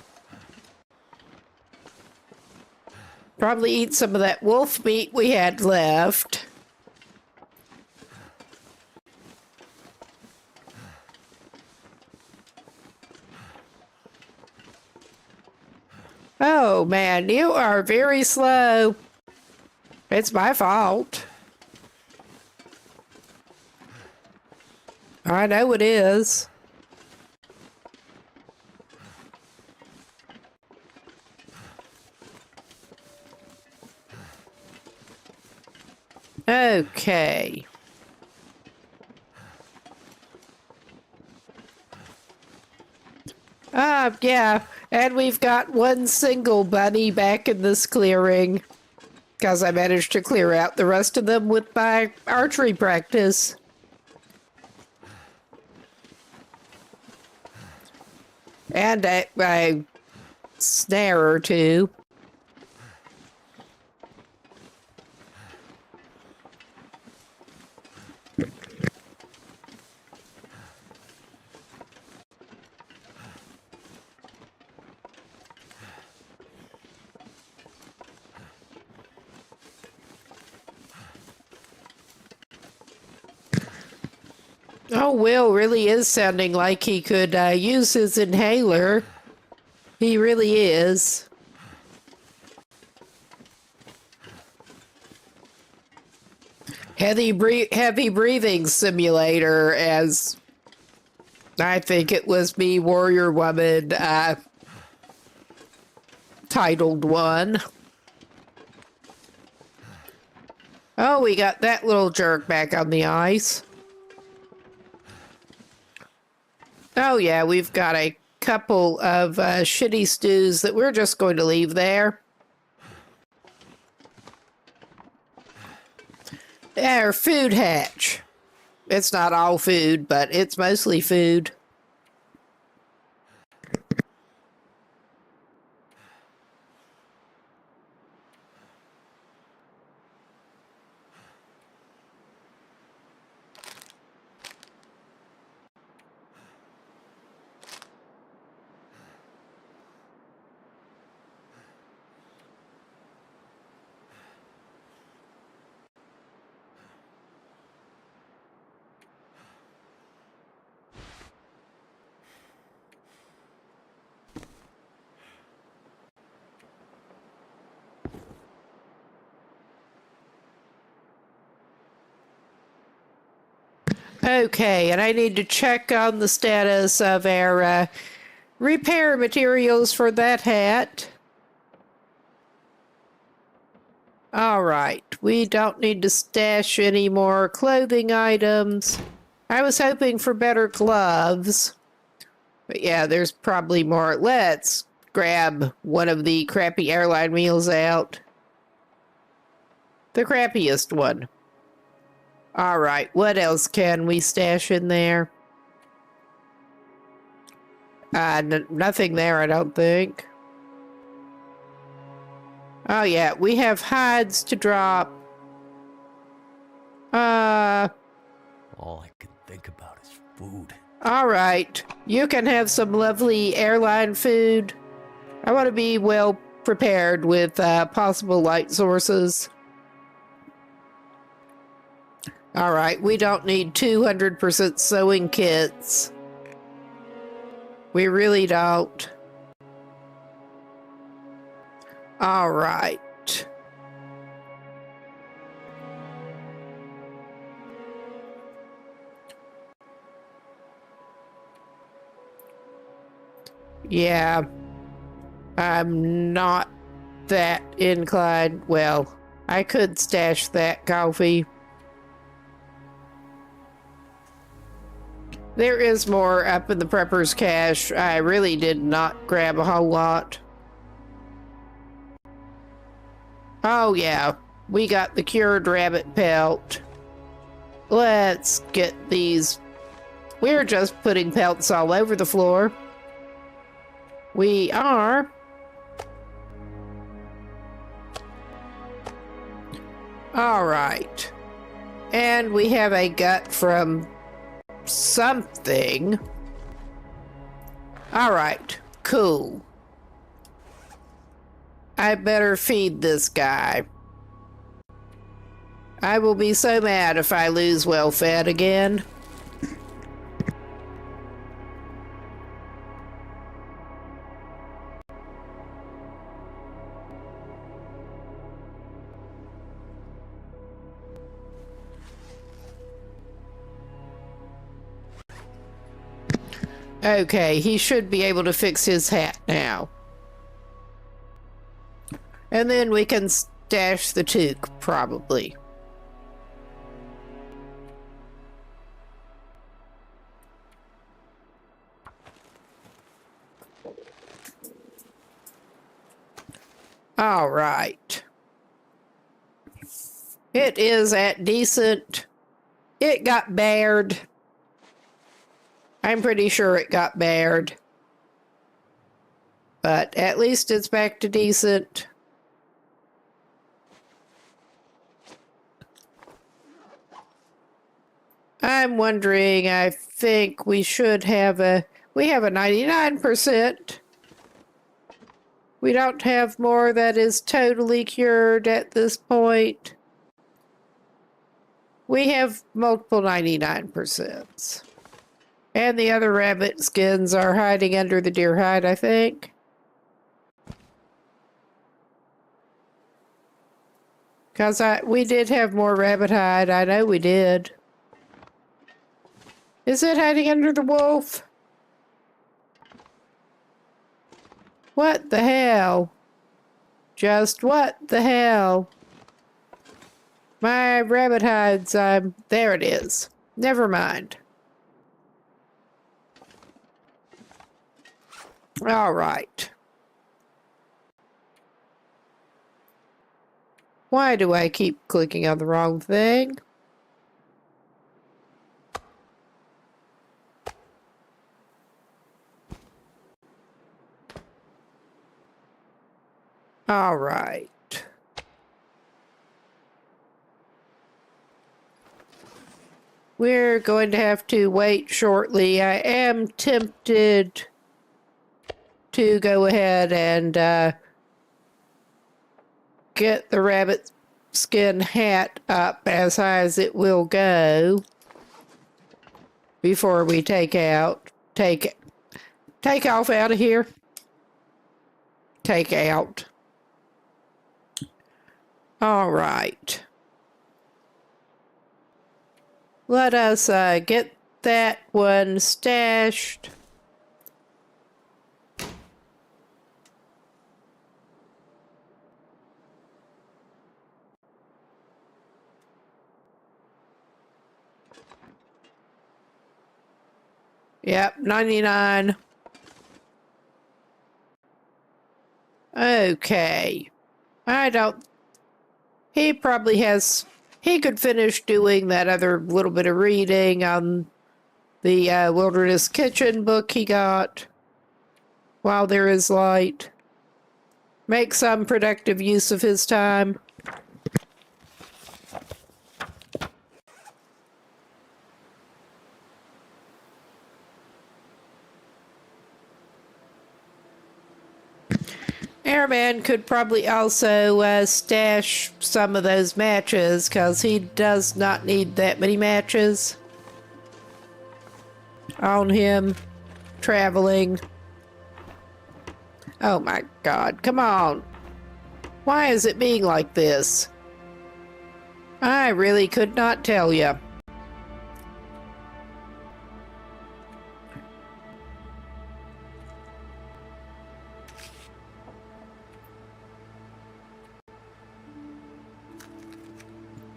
Probably eat some of that wolf meat we had left. Oh man, you are very slow. It's my fault. I know it is. Okay. Yeah, and we've got one single bunny back in this clearing because I managed to clear out the rest of them with my archery practice. And a snare or two. Oh, Will really is sounding like he could use his inhaler. He really is. Heavy breathing simulator, as I think it was me, Warrior Woman, titled one. Oh, we got that little jerk back on the ice. Oh, yeah, we've got a couple of shitty stews that we're just going to leave there. Our food hatch. It's not all food, but it's mostly food. Okay, and I need to check on the status of our repair materials for that hat. All right, we don't need to stash any more clothing items. I was hoping for better gloves. But yeah, there's probably more. Let's grab one of the crappy airline meals out. The crappiest one. All right, what else can we stash in there? Nothing there, I don't think. Oh, yeah, we have hides to drop. All I can think about is food. All right, you can have some lovely airline food. I want to be well prepared with possible light sources. All right, we don't need 200% sewing kits. We really don't. All right. Yeah, I'm not that inclined. Well, I could stash that coffee. There is more up in the prepper's cache. I really did not grab a whole lot. Oh yeah, we got the cured rabbit pelt. Let's get these. We're just putting pelts all over the floor. We are. All right. And we have a gut from something. All right, cool. I better feed this guy. I will be so mad if I lose well fed again. Okay, he should be able to fix his hat now. And then we can stash the toque, probably. All right. It is at decent. It got bared. I'm pretty sure it got bared. But at least it's back to decent. I'm wondering, I think we should have we have a 99%. We don't have more that is totally cured at this point. We have multiple 99%. And the other rabbit skins are hiding under the deer hide, I think. Because we did have more rabbit hide. I know we did. Is it hiding under the wolf? What the hell? Just what the hell? My rabbit hides, there it is. Never mind. All right. Why do I keep clicking on the wrong thing? All right. We're going to have to wait shortly. I am tempted to go ahead and get the rabbit skin hat up as high as it will go before we take off out of here. Take out. All right. Let us get that one stashed. Yep, 99. Okay. He probably has... He could finish doing that other little bit of reading on the Wilderness Kitchen book he got while there is light. Make some productive use of his time. Airman could probably also stash some of those matches, because he does not need that many matches on him traveling. Oh my God, come on. Why is it being like this? I really could not tell you.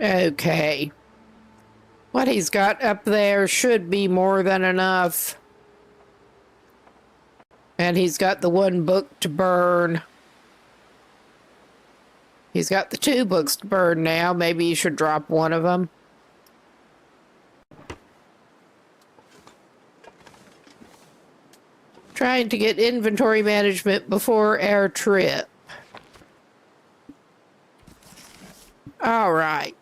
Okay. What he's got up there should be more than enough. And he's got the one book to burn. He's got the 2 books to burn now. Maybe you should drop one of them. Trying to get inventory management before our trip. All right.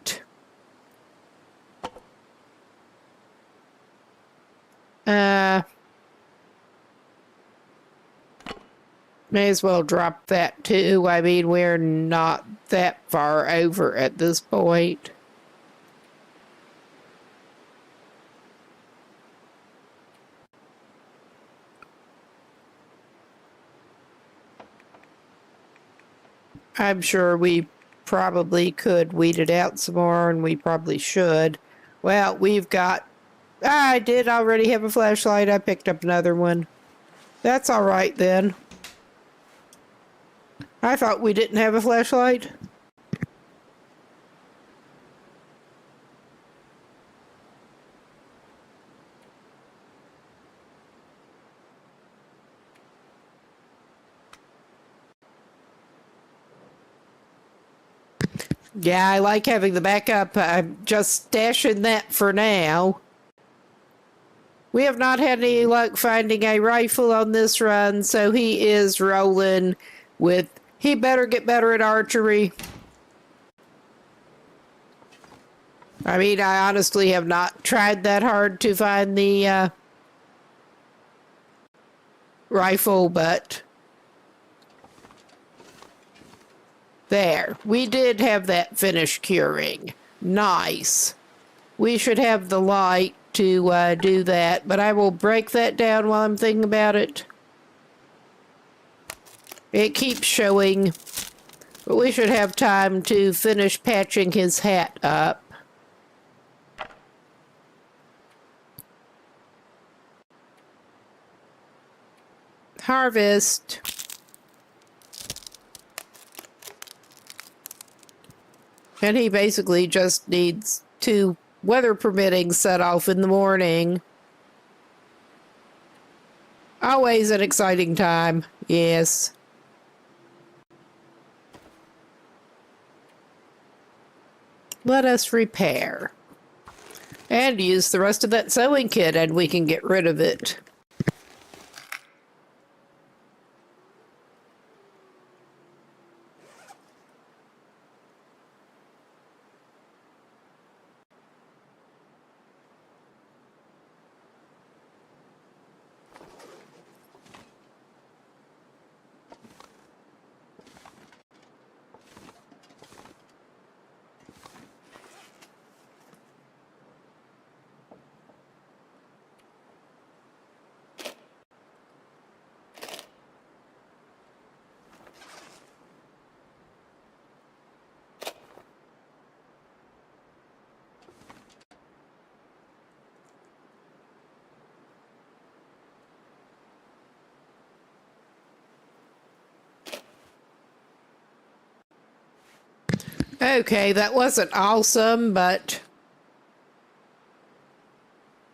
May as well drop that too. I mean, we're not that far over at this point. I'm sure we probably could weed it out some more, and we probably should. Well, we've got... I did already have a flashlight. I picked up another one. That's all right then. I thought we didn't have a flashlight. Yeah, I like having the backup. I'm just stashing that for now. We have not had any luck finding a rifle on this run, so he is rolling with, he better get better at archery. I mean, I honestly have not tried that hard to find the rifle, but there. We did have that finished curing. Nice. We should have the light to do that, but I will break that down while I'm thinking about it. It keeps showing, but we should have time to finish patching his hat up. Harvest. And he basically just needs to, weather permitting, set off in the morning. Always an exciting time, yes. Let us repair. And use the rest of that sewing kit and we can get rid of it. Okay, that wasn't awesome, but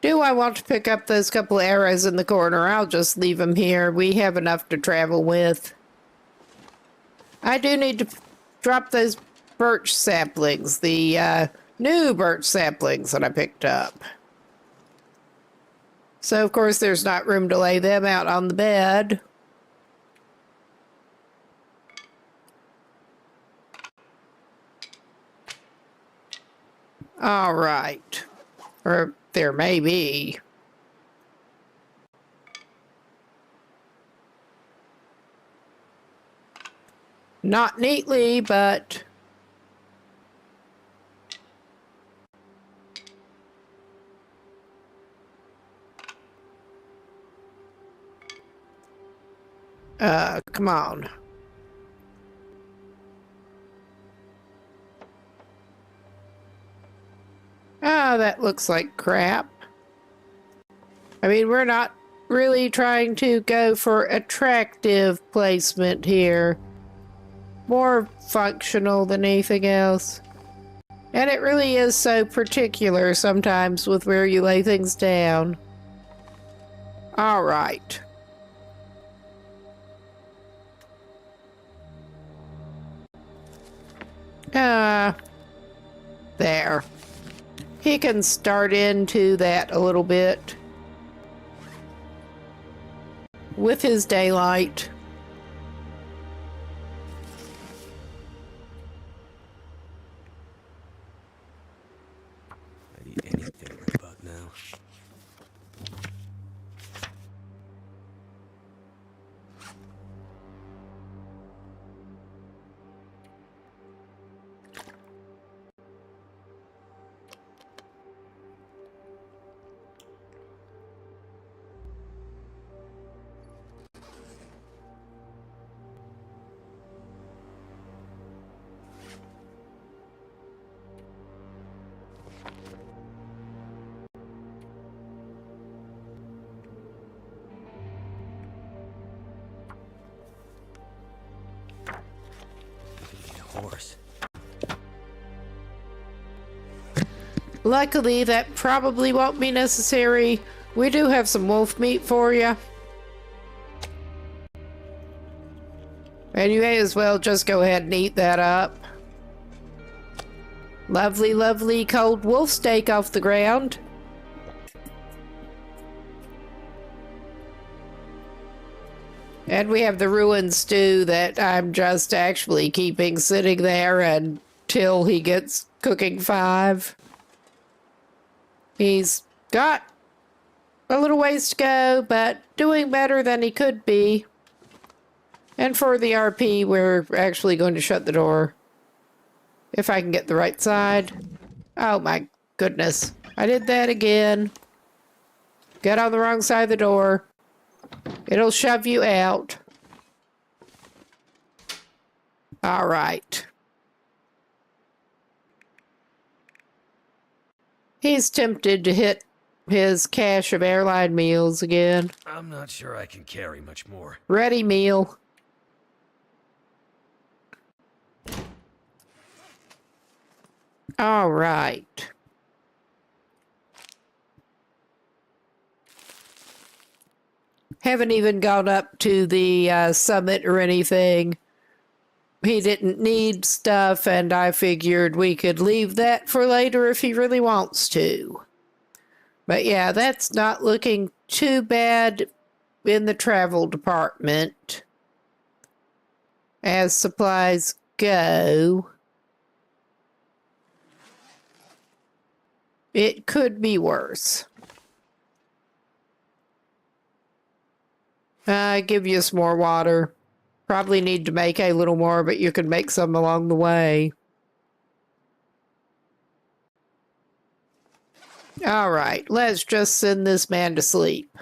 do I want to pick up those couple arrows in the corner? I'll just leave them here. We have enough to travel with. I do need to drop those birch saplings, the new birch saplings that I picked up. So, of course, there's not room to lay them out on the bed. All right. Or there may be. Not neatly, but come on. Ah, that looks like crap. I mean, we're not really trying to go for attractive placement here. More functional than anything else. And it really is so particular sometimes with where you lay things down. All right. There. He can start into that a little bit with his daylight. I'd eat anything right about now. Horse. Luckily, that probably won't be necessary. We do have some wolf meat for you. And you may as well just go ahead and eat that up. Lovely, lovely cold wolf steak off the ground. And we have the ruined stew that I'm just actually keeping sitting there until he gets cooking 5. He's got a little ways to go, but doing better than he could be. And for the RP, we're actually going to shut the door. If I can get the right side. Oh my goodness. I did that again. Get on the wrong side of the door. It'll shove you out. All right. He's tempted to hit his cache of airline meals again. I'm not sure I can carry much more. Ready meal. All right. Haven't even gone up to the summit or anything. He didn't need stuff, and I figured we could leave that for later if he really wants to. But yeah, that's not looking too bad in the travel department as supplies go. It could be worse. I give you some more water. Probably need to make a little more, but you can make some along the way. All right, let's just send this man to sleep.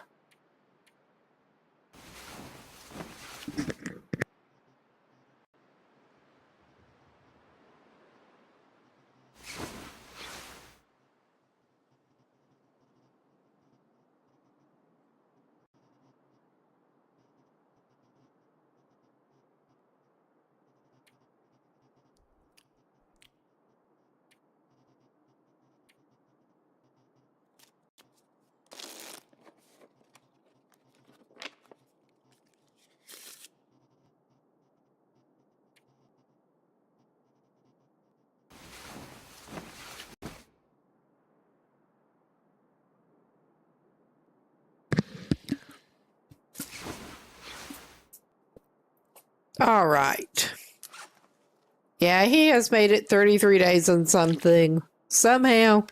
All right. Yeah, he has made it 33 days and something. Somehow.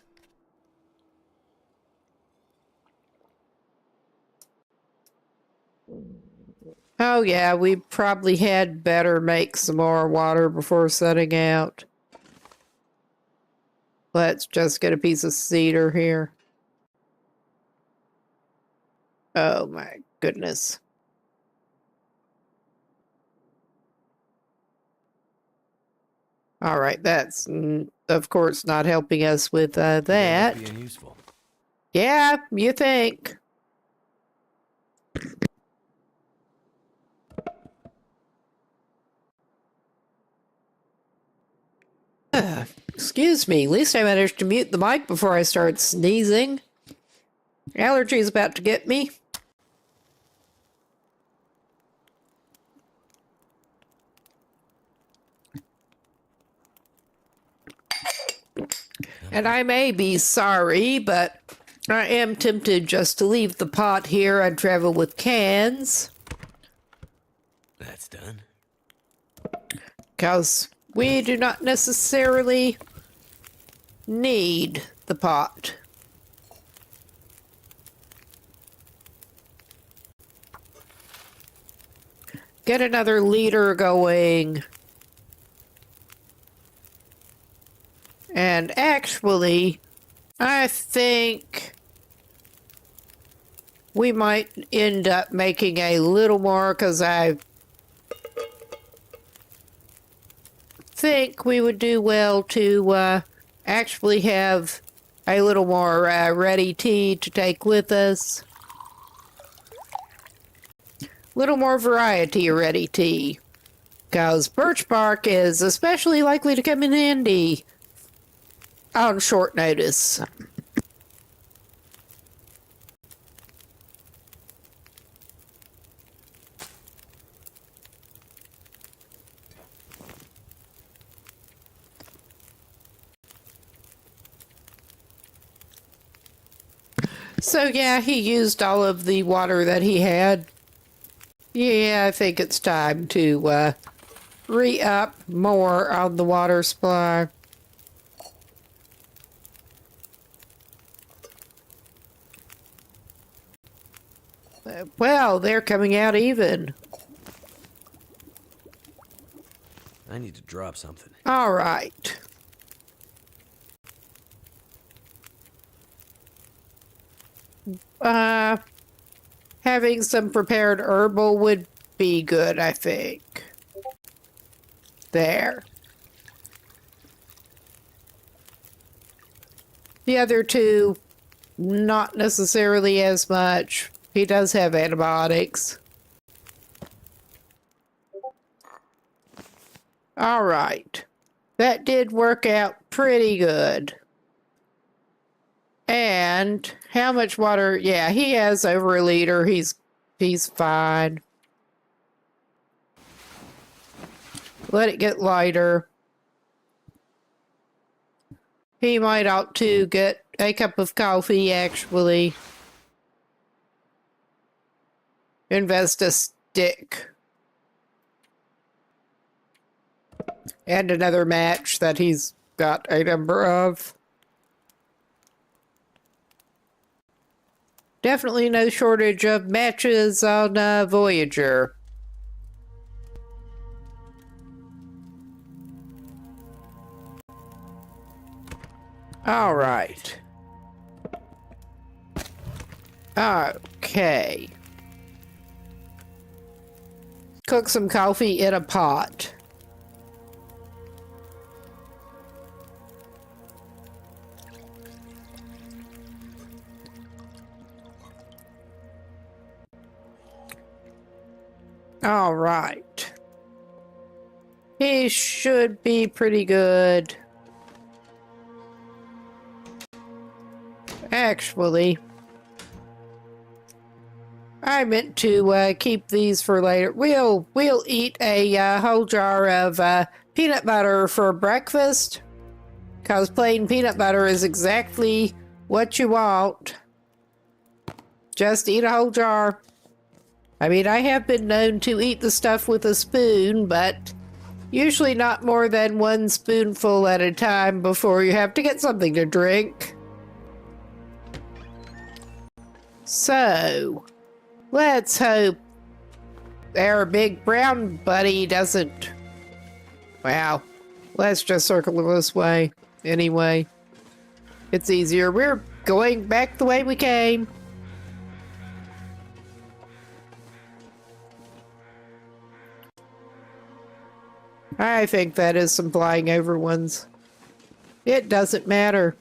Oh yeah, we probably had better make some more water before setting out. Let's just get a piece of cedar here. Oh my goodness. All right, that's, of course, not helping us with that. Being useful. Yeah, you think. Excuse me, at least I managed to mute the mic before I start sneezing. Allergy's about to get me. And I may be sorry, but I am tempted just to leave the pot here and travel with cans. That's done. Because we do not necessarily need the pot. Get another liter going. And actually, I think we might end up making a little more because I think we would do well to actually have a little more ready tea to take with us. Little more variety of ready tea. Because birch bark is especially likely to come in handy on short notice. So yeah, he used all of the water that he had. Yeah, I think it's time to re-up more on the water supply. Well, they're coming out even. I need to drop something. All right. Uh, Having some prepared herbal would be good, I think. There. The other two, not necessarily as much. He does have antibiotics. All right. That did work out pretty good. And how much water? Yeah, he has over a liter. He's fine. Let it get lighter. He might ought to get a cup of coffee, actually. Invest a stick. And another match that he's got a number of. Definitely no shortage of matches on Voyageur. All right. Okay. Cook some coffee in a pot. All right. He should be pretty good. Actually, I meant to keep these for later. We'll eat a whole jar of peanut butter for breakfast, because plain peanut butter is exactly what you want. Just eat a whole jar. I mean, I have been known to eat the stuff with a spoon, but usually not more than one spoonful at a time before you have to get something to drink. So, let's hope our big brown buddy doesn't... Well, let's just circle this way. Anyway, it's easier. We're going back the way we came. I think that is some flying over ones. It doesn't matter.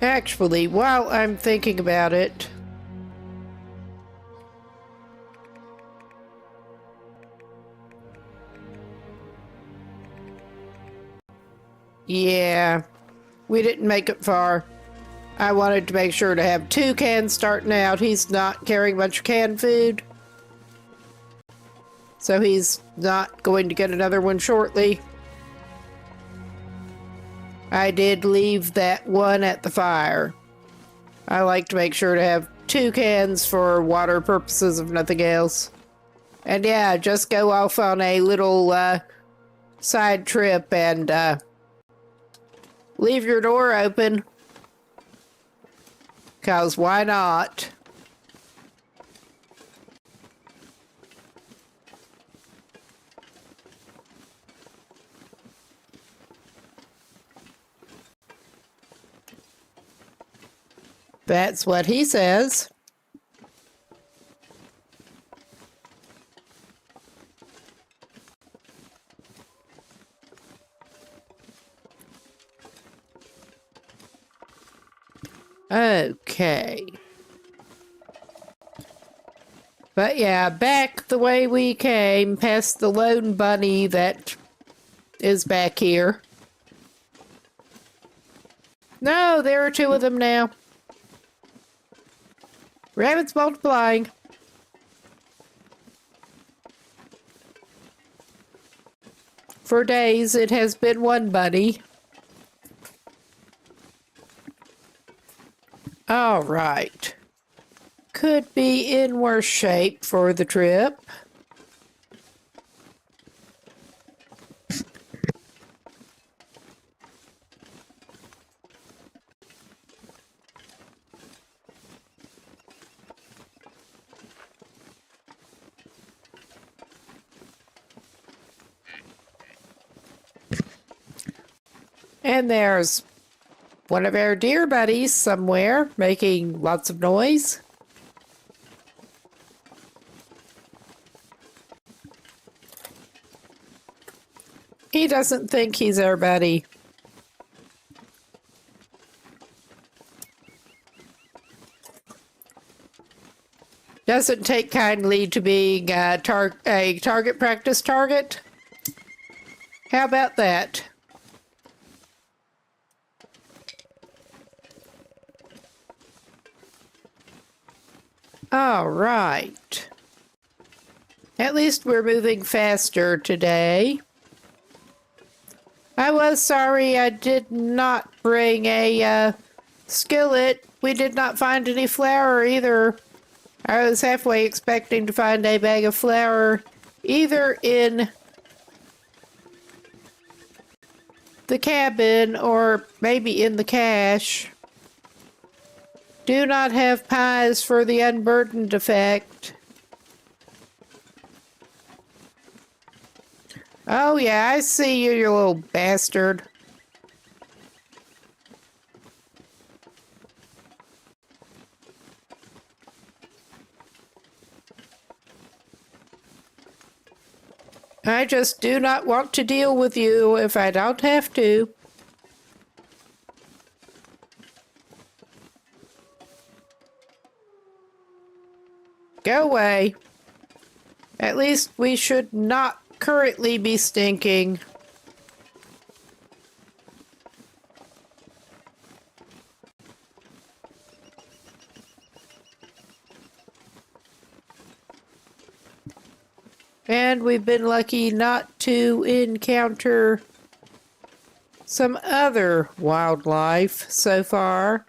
Actually, while I'm thinking about it, yeah, we didn't make it far. I wanted to make sure to have 2 cans starting out. He's not carrying much canned food, so he's not going to get another one shortly. I did leave that one at the fire. I like to make sure to have 2 cans for water purposes, if nothing else. And yeah, just go off on a little side trip and leave your door open. 'Cause why not? That's what he says. Okay. But yeah, back the way we came, past the lone bunny that is back here. No, there are 2 of them now. Rabbits multiplying. For days it has been one bunny. All right. Could be in worse shape for the trip. And there's one of our deer buddies somewhere making lots of noise. He doesn't think he's our buddy. Doesn't take kindly to being a target practice target. How about that? All right. At least we're moving faster today. I was sorry I did not bring a skillet. We did not find any flour either. I was halfway expecting to find a bag of flour either in the cabin or maybe in the cache. Do not have pies for the unburdened effect. Oh yeah, I see you, you little bastard. I just do not want to deal with you if I don't have to. Go away. At least we should not currently be stinking. And we've been lucky not to encounter some other wildlife so far.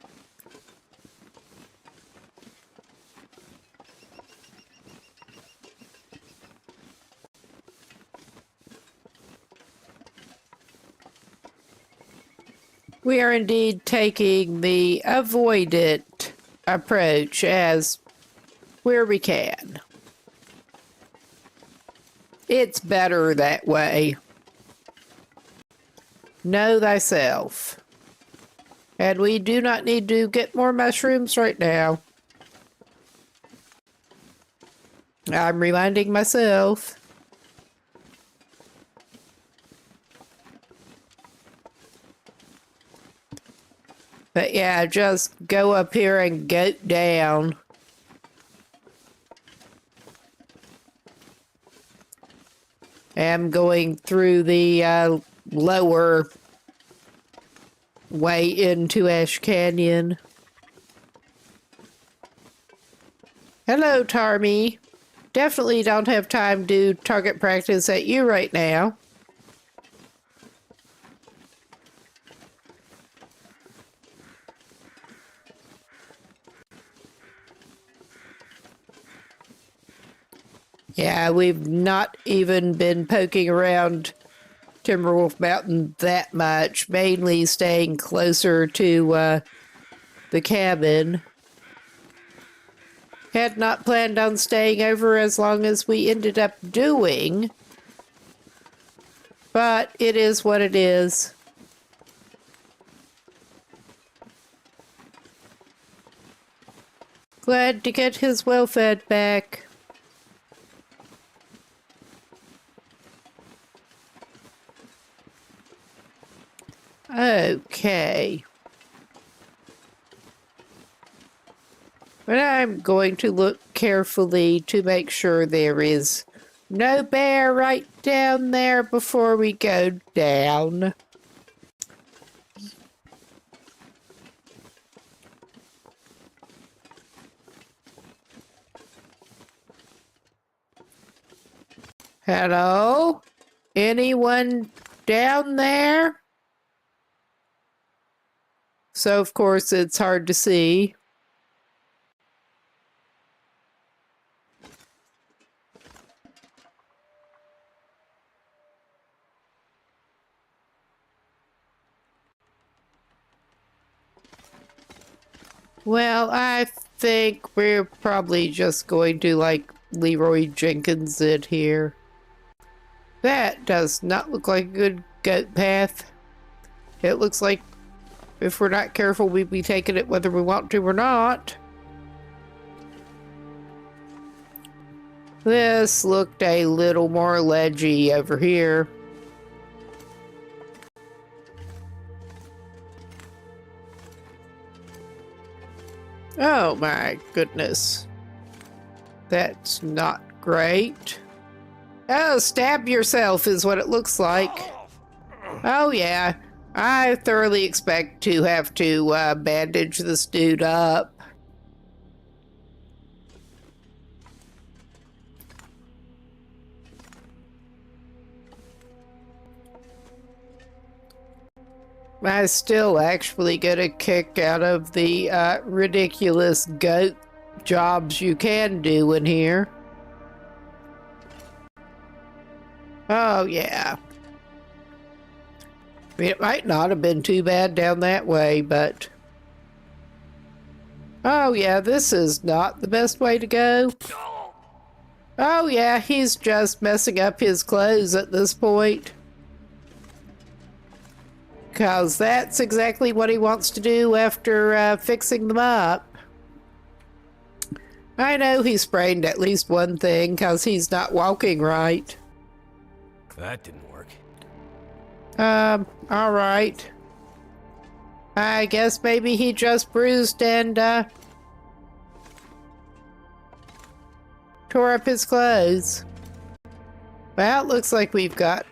We are indeed taking the avoid it approach as where we can. It's better that way. Know thyself. And we do not need to get more mushrooms right now. I'm reminding myself. But yeah, just go up here and goat down. I'm going through the lower way into Ash Canyon. Hello, Tarmy. Definitely don't have time to target practice at you right now. Yeah, we've not even been poking around Timberwolf Mountain that much, mainly staying closer to the cabin. Had not planned on staying over as long as we ended up doing, but it is what it is. Glad to get his well-fed back. Okay. But I'm going to look carefully to make sure there is no bear right down there before we go down. Hello? Anyone down there? So, of course, it's hard to see. Well, I think we're probably just going to, like, Leroy Jenkins it here. That does not look like a good goat path. It looks like if we're not careful, we'd be taking it whether we want to or not. This looked a little more ledgy over here. Oh my goodness. That's not great. Oh, stab yourself is what it looks like. Oh yeah, I thoroughly expect to have to bandage this dude up. I still actually get a kick out of the ridiculous goat jobs you can do in here. Oh, yeah. I mean, it might not have been too bad down that way, but... Oh, yeah, this is not the best way to go. Oh, yeah, he's just messing up his clothes at this point. Because that's exactly what he wants to do after fixing them up. I know he sprained at least one thing because he's not walking right. That didn't work. Alright. I guess maybe he just bruised and, tore up his clothes. Well, it looks like we've got...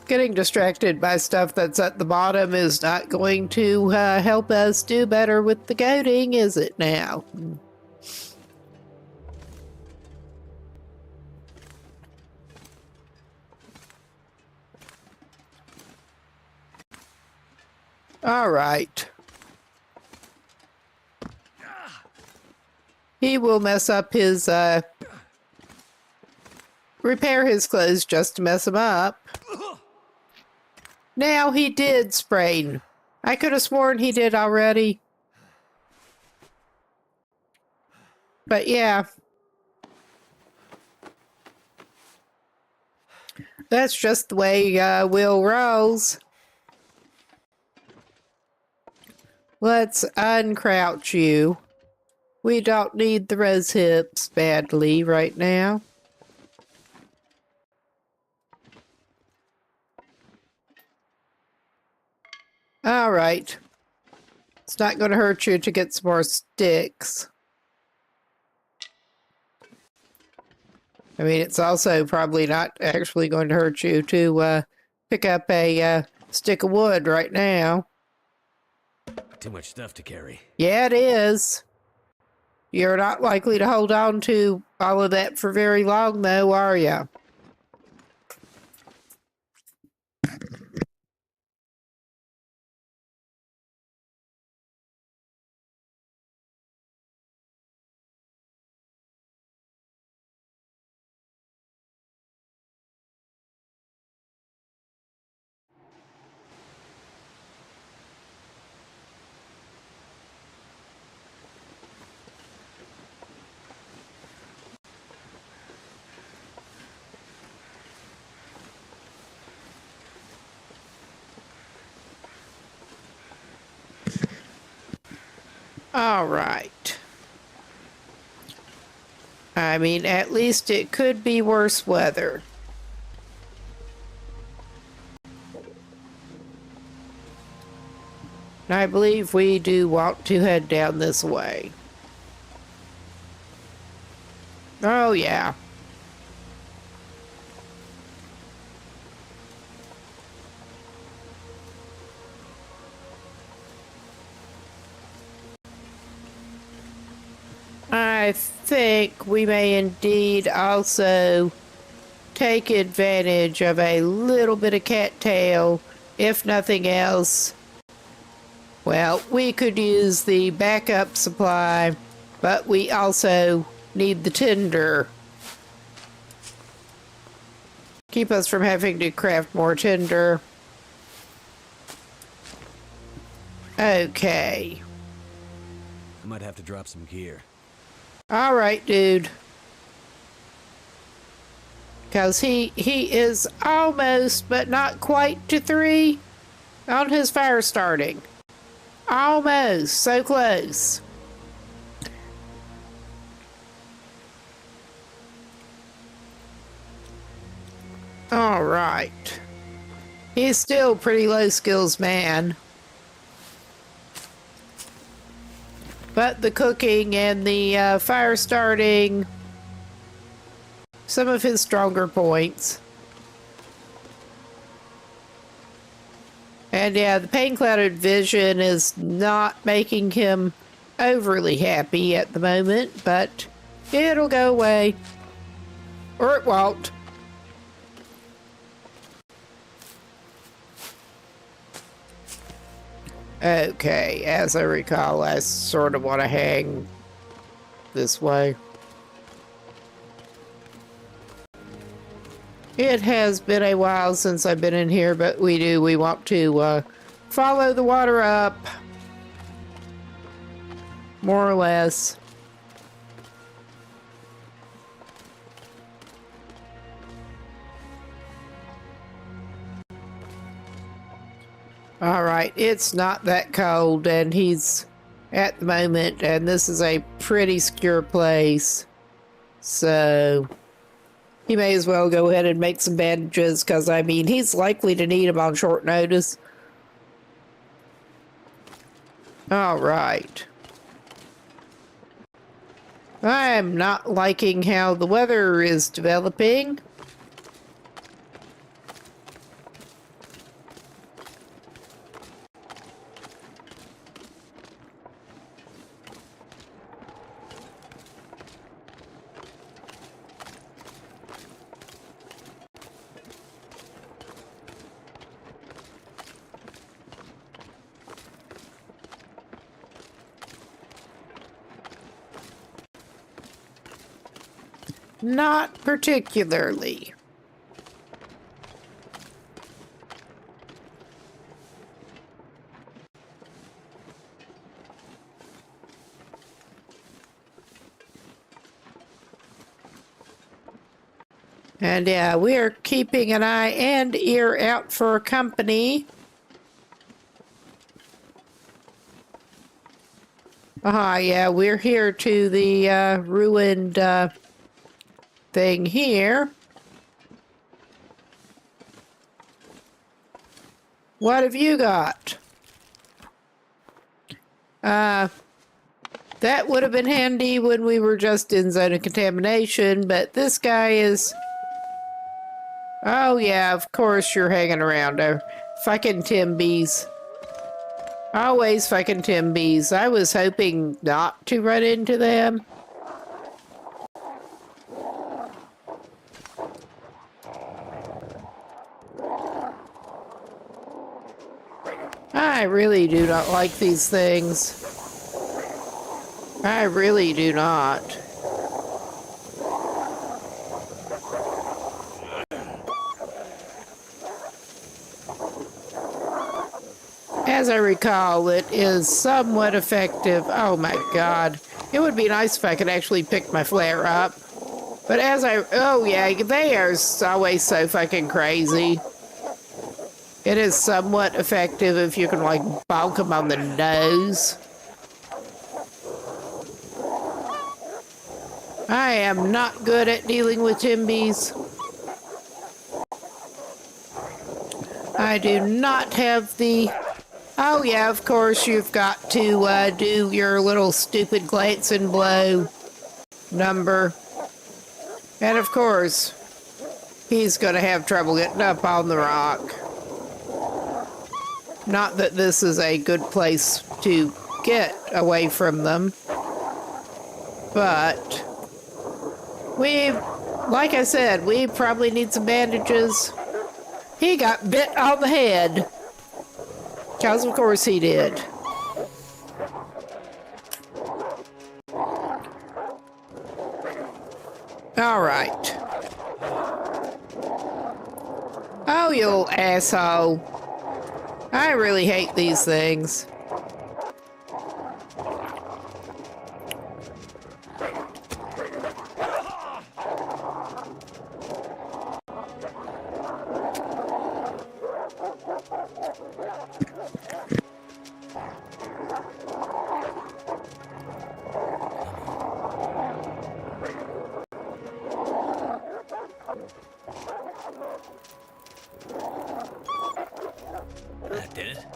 Getting distracted by stuff that's at the bottom is not going to help us do better with the goating, is it now? All right. He will mess up his, repair his clothes just to mess them up. Now he did sprain. I could have sworn he did already. But yeah. That's just the way Will rolls. Let's uncrouch you. We don't need the rose hips badly right now. All right. It's not going to hurt you to get some more sticks. I mean, it's also probably not actually going to hurt you to pick up a stick of wood right now. Too much stuff to carry. Yeah, it is. You're not likely to hold on to all of that for very long, though, are you? All right. I mean, at least it could be worse weather. I believe we do want to head down this way. Oh, yeah. I think we may indeed also take advantage of a little bit of cattail, if nothing else. Well, we could use the backup supply, but we also need the tinder. Keep us from having to craft more tinder. Okay. I might have to drop some gear. All right, dude. Because he is almost, but not quite to 3 on his fire starting. Almost. So close. All right. He's still pretty low skills man. But the cooking and the fire starting, some of his stronger points. And yeah, the pain-clouded vision is not making him overly happy at the moment, but it'll go away. Or it won't. Okay, as I recall, I sort of want to hang this way. It has been a while since I've been in here, but we want to follow the water up, more or less. All right, it's not that cold, and he's at the moment, and this is a pretty secure place, so he may as well go ahead and make some bandages, because, I mean, he's likely to need them on short notice. All right. I am not liking how the weather is developing. Not particularly. And yeah, we are keeping an eye and ear out for company. Yeah, we're here to the ruined thing here. What have you got? That would have been handy when we were just in zone of contamination, but this guy is... Oh yeah, of course you're hanging around there. Fucking Timbies. Always fucking Timbies. I was hoping not to run into them. I really do not like these things. I really do not. As I recall, it is somewhat effective. Oh my god. It would be nice if I could actually pick my flare up. But as I... Oh yeah, they are always so fucking crazy. It is somewhat effective if you can, like, bonk them on the nose. I am not good at dealing with Timbies. I do not have the... Oh yeah, of course you've got to do your little stupid glance and blow number. And of course, he's going to have trouble getting up on the rock. Not that this is a good place to get away from them. But like I said, we probably need some bandages. He got bit on the head. Because of course he did. All right. Oh, you little asshole. I really hate these things. That did it.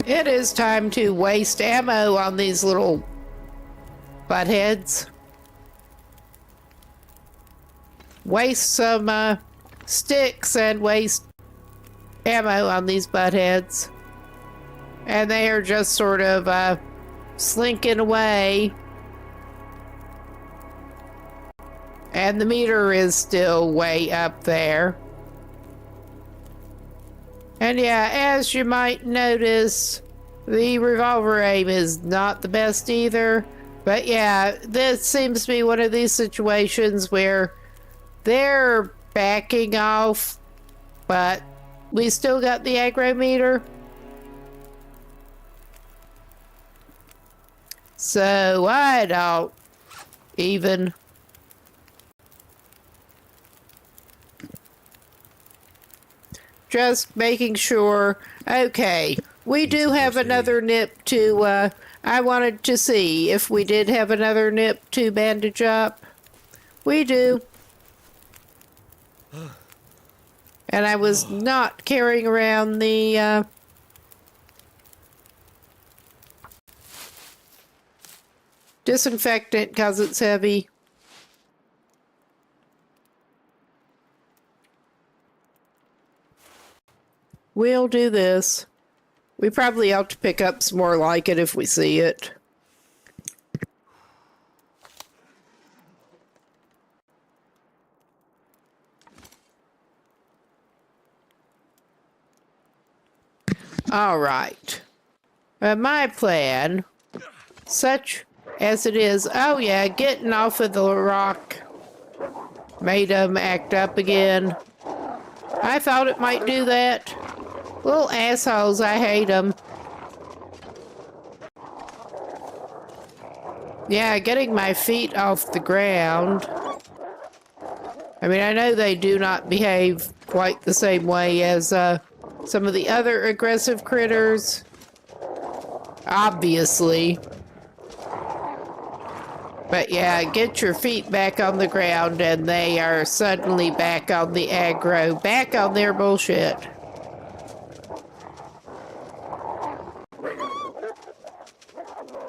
It is time to waste ammo on these little buttheads. Waste some sticks and waste ammo on these buttheads. And they are just sort of slinking away. And the meter is still way up there. And yeah, as you might notice, the revolver aim is not the best either. But yeah, this seems to be one of these situations where they're backing off, but we still got the aggro meter. So I don't even... Just making sure. Okay, we do have another nip to, I wanted to see if we did have another nip to bandage up. We do. And I was not carrying around the, disinfectant because it's heavy. We'll do this. We probably ought to pick up some more like it if we see it. All right. My plan, such as it is, oh yeah, getting off of the rock made them act up again. I thought it might do that. Little assholes, I hate them. Yeah, getting my feet off the ground. I mean, I know they do not behave quite the same way as some of the other aggressive critters. Obviously. But yeah, get your feet back on the ground and they are suddenly back on the aggro, back on their bullshit.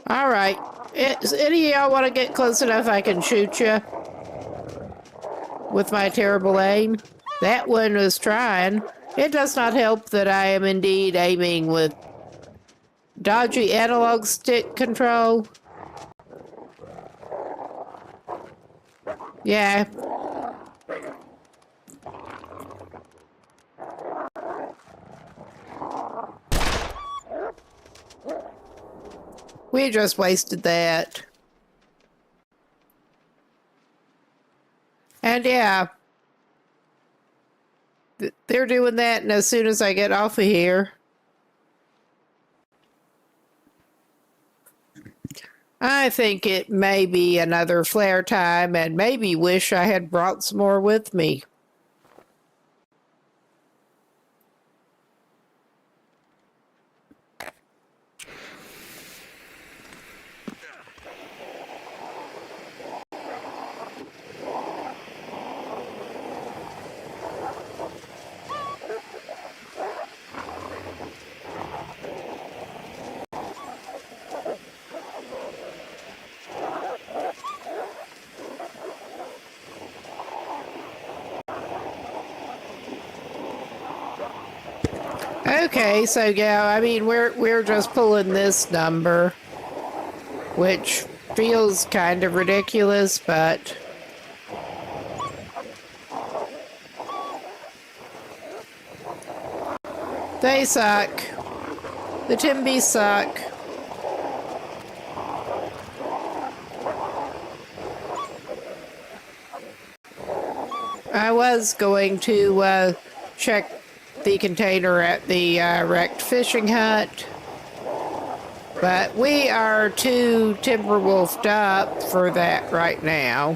All right. Any of y'all want to get close enough I can shoot you with my terrible aim? That one was trying. It does not help that I am indeed aiming with dodgy analog stick control. Yeah. We just wasted that. And yeah, they're doing that, and as soon as I get off of here, I think it may be another flare time, and maybe wish I had brought some more with me. Okay, so yeah, I mean we're just pulling this number, which feels kind of ridiculous, but they suck. The Timbies suck. I was going to check the container at the wrecked fishing hut, but we are too timber-wolfed up for that right now.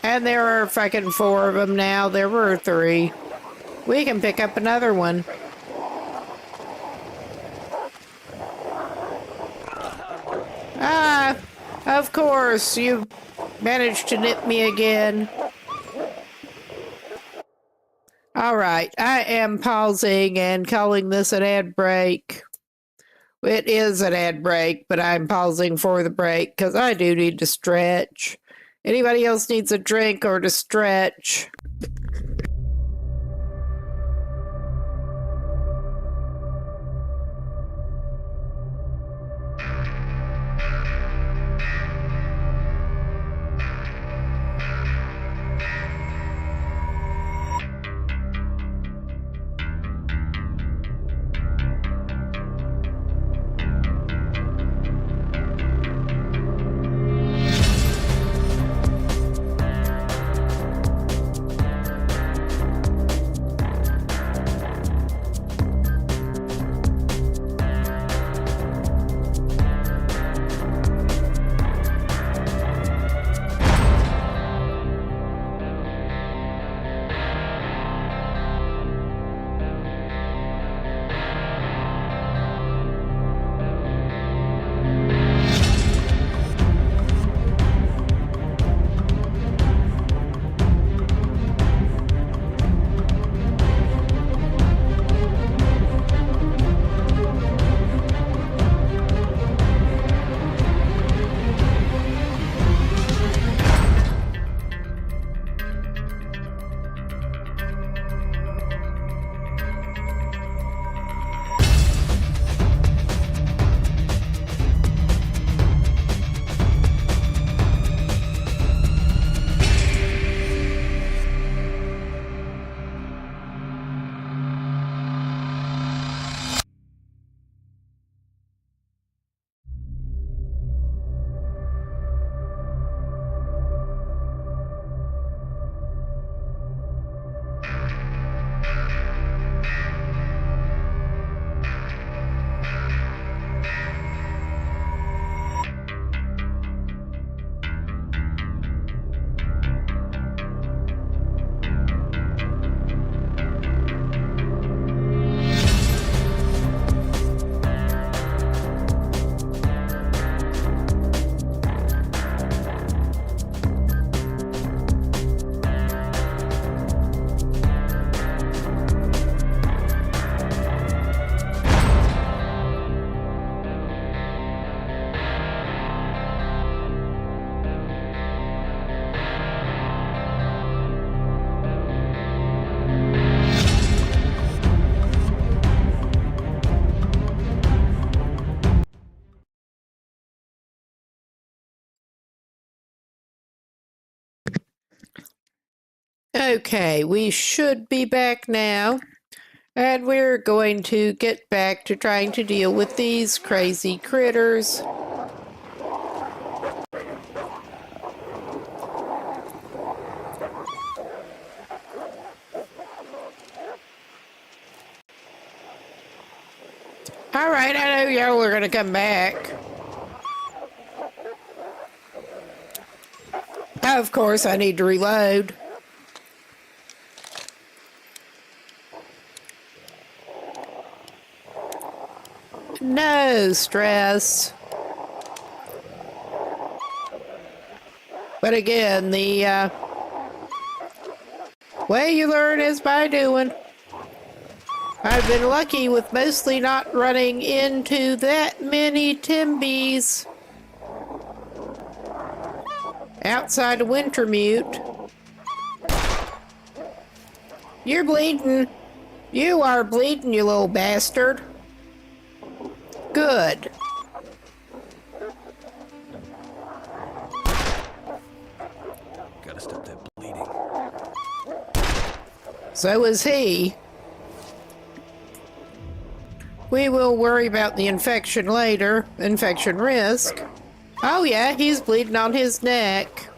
And there are fucking 4 of them now. There were 3. We can pick up another one. Ah, of course, you managed to nip me again. Alright, I am pausing and calling this an ad break. It is an ad break, but I'm pausing for the break because I do need to stretch. Anybody else needs a drink or to stretch? Okay, we should be back now. And we're going to get back to trying to deal with these crazy critters. Alright, I know y'all are gonna come back. Of course, I need to reload. No stress. But again, the way you learn is by doing. I've been lucky with mostly not running into that many Timbies outside of Wintermute. You're bleeding. You are bleeding, you little bastard. Good. Gotta stop that bleeding. So is he. We will worry about the infection later. Infection risk. Oh yeah, he's bleeding on his neck.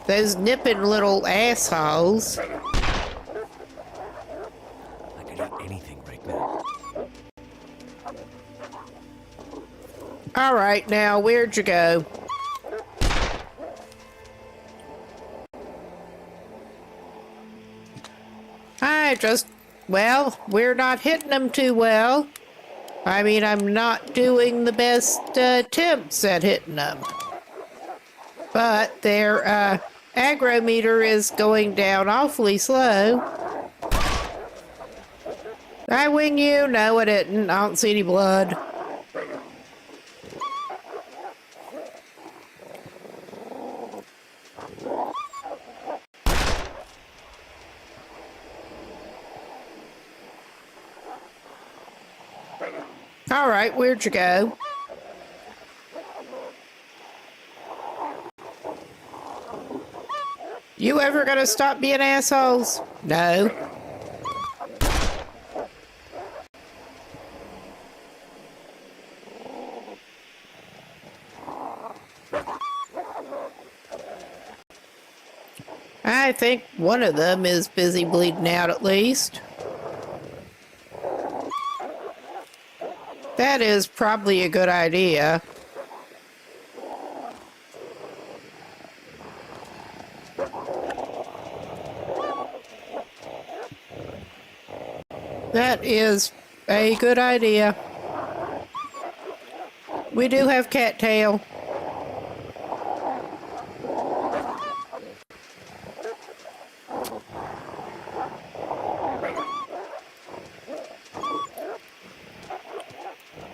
Those nipping little assholes. I could eat anything right now. All right, now, where'd you go? Well, we're not hitting them too well. I mean, I'm not doing the best attempts at hitting them. But their aggro meter is going down awfully slow. Did I wing you? No, I didn't. I don't see any blood. All right, where'd you go? You ever gonna stop being assholes? No. I think one of them is busy bleeding out at least. That is probably a good idea. That is a good idea. We do have cattail.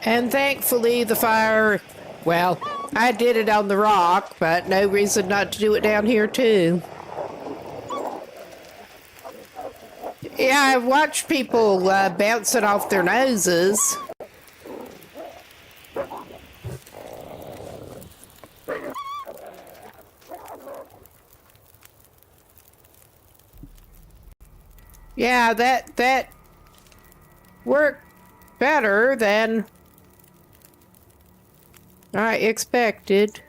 And thankfully the fire, well, I did it on the rock, but no reason not to do it down here too. Yeah, I've watched people bounce it off their noses. Yeah, that worked better than I expected.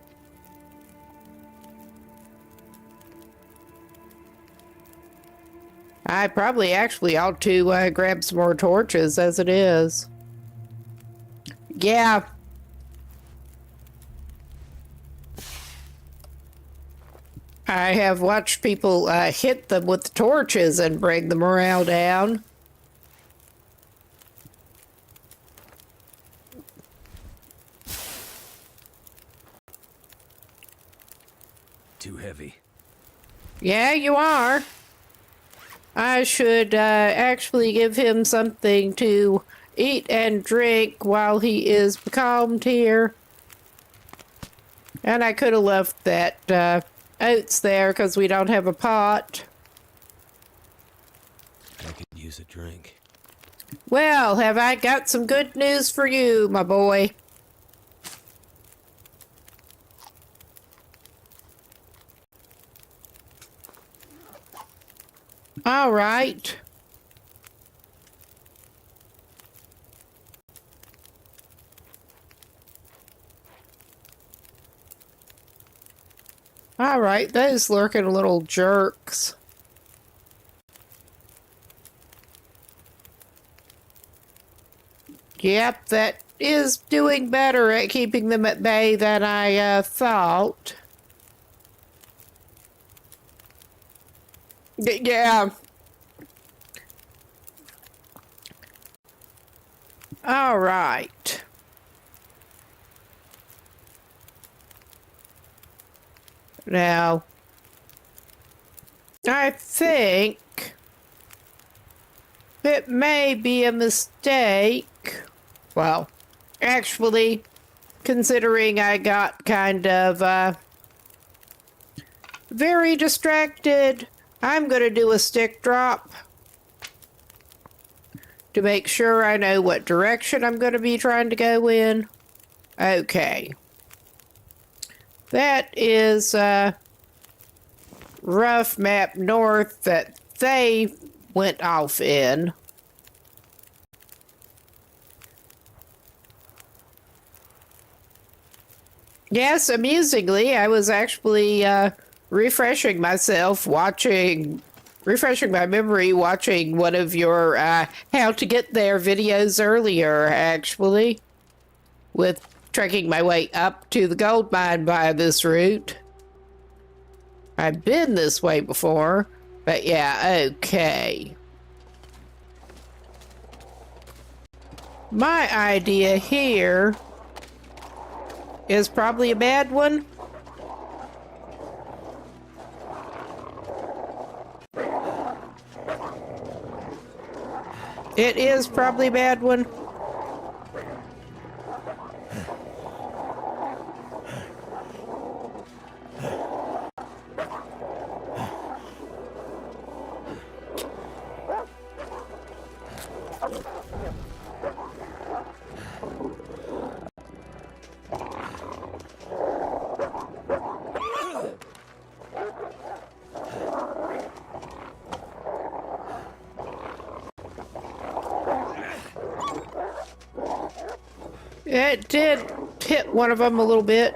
I probably actually ought to grab some more torches as it is. Yeah. I have watched people hit them with the torches and bring the morale down. Too heavy. Yeah, you are. I should actually give him something to eat and drink while he is becalmed here. And I could have left that oats there because we don't have a pot. I could use a drink. Well, have I got some good news for you, my boy. All right. All right, those lurking little jerks. Yep, that is doing better at keeping them at bay than I thought. Yeah. All right. Now, I think it may be a mistake. Well, actually, considering I got kind of very distracted I'm going to do a stick drop to make sure I know what direction I'm going to be trying to go in. Okay. That is a rough map north that they went off in. Yes, amusingly, I was actually refreshing myself, refreshing my memory, watching one of your how to get there videos earlier, actually, with trekking my way up to the gold mine by this route. I've been this way before, but yeah, okay. My idea here is probably a bad one. It is probably a bad one. It did hit one of them a little bit.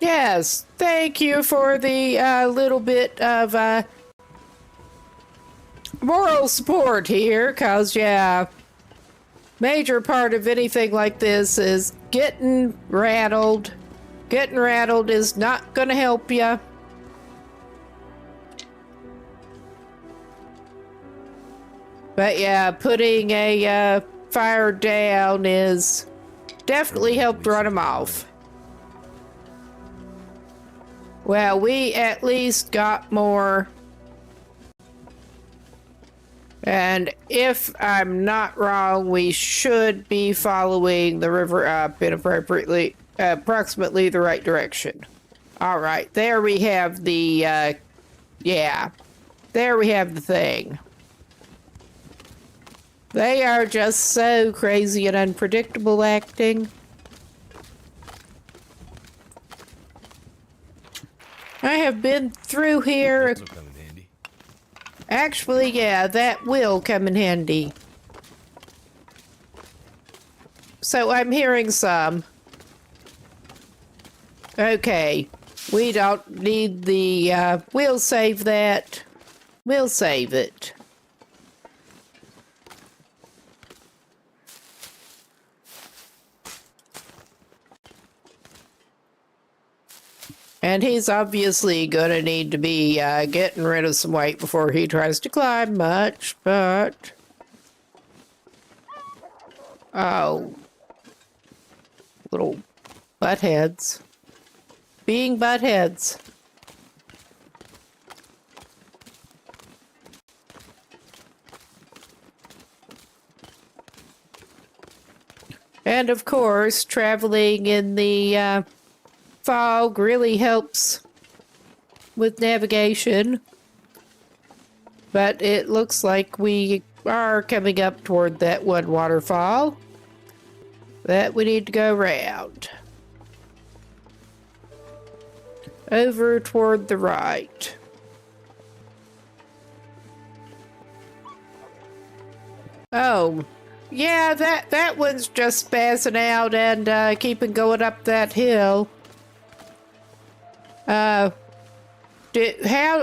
Yes, thank you for the little bit of moral support here, cause yeah, major part of anything like this is getting rattled. Getting rattled is not gonna help you. But yeah, putting a fire down is definitely helped run them off. Well, we at least got more. And if I'm not wrong, we should be following the river up in approximately the right direction. All right, there we have the, yeah, there we have the thing. They are just so crazy and unpredictable acting. I have been through here. Actually, yeah, that will come in handy. So I'm hearing some. Okay, we don't need the, we'll save that. We'll save it. And he's obviously gonna need to be getting rid of some weight before he tries to climb much, but... Oh. Little buttheads. Being buttheads. And of course, traveling in the fog really helps with navigation. But it looks like we are coming up toward that one waterfall that we need to go around. Over toward the right. Oh, yeah, that one's just spazzing out and keeping going up that hill.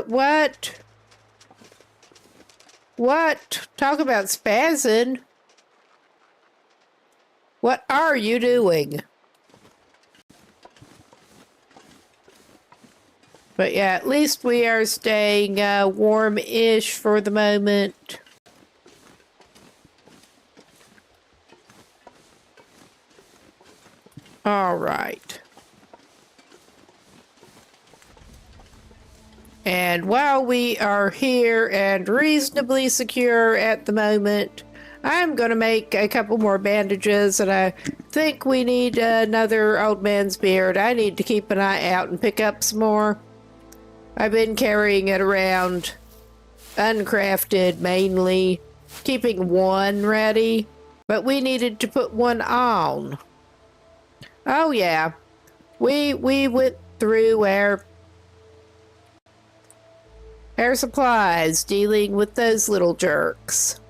What? What? Talk about spazzing. What are you doing? But yeah, at least we are staying warm-ish for the moment. All right. And while we are here and reasonably secure at the moment, I'm going to make a couple more bandages, and I think we need another old man's beard. I need to keep an eye out and pick up some more. I've been carrying it around uncrafted mainly, keeping one ready, but we needed to put one on. Oh yeah, we went through our supplies dealing with those little jerks.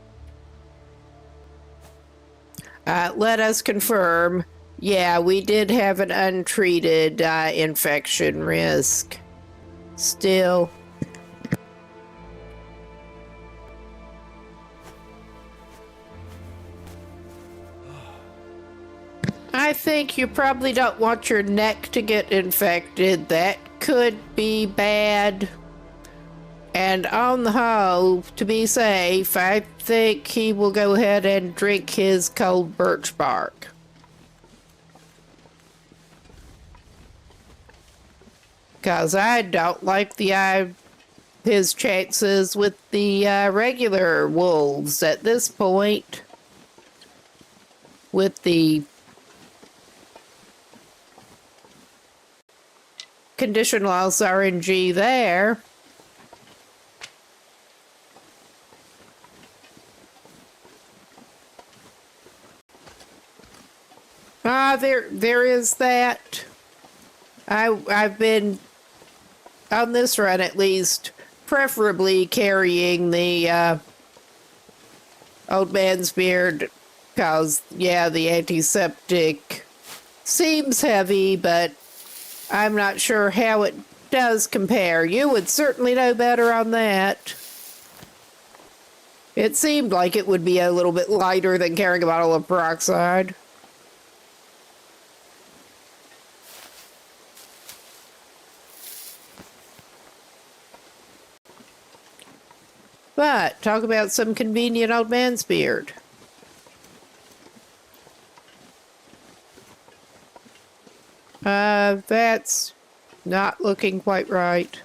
Let us confirm, yeah, we did have an untreated infection risk. Still. I think you probably don't want your neck to get infected. That could be bad. And on the whole, to be safe, I think he will go ahead and drink his cold birch bark. Because I don't like his chances with the regular wolves at this point. With the condition loss RNG there. There is that. I've been, on this run at least, preferably carrying the old man's beard, because, yeah, the antiseptic seems heavy, but I'm not sure how it does compare. You would certainly know better on that. It seemed like it would be a little bit lighter than carrying a bottle of peroxide. But, talk about some convenient old man's beard. That's not looking quite right.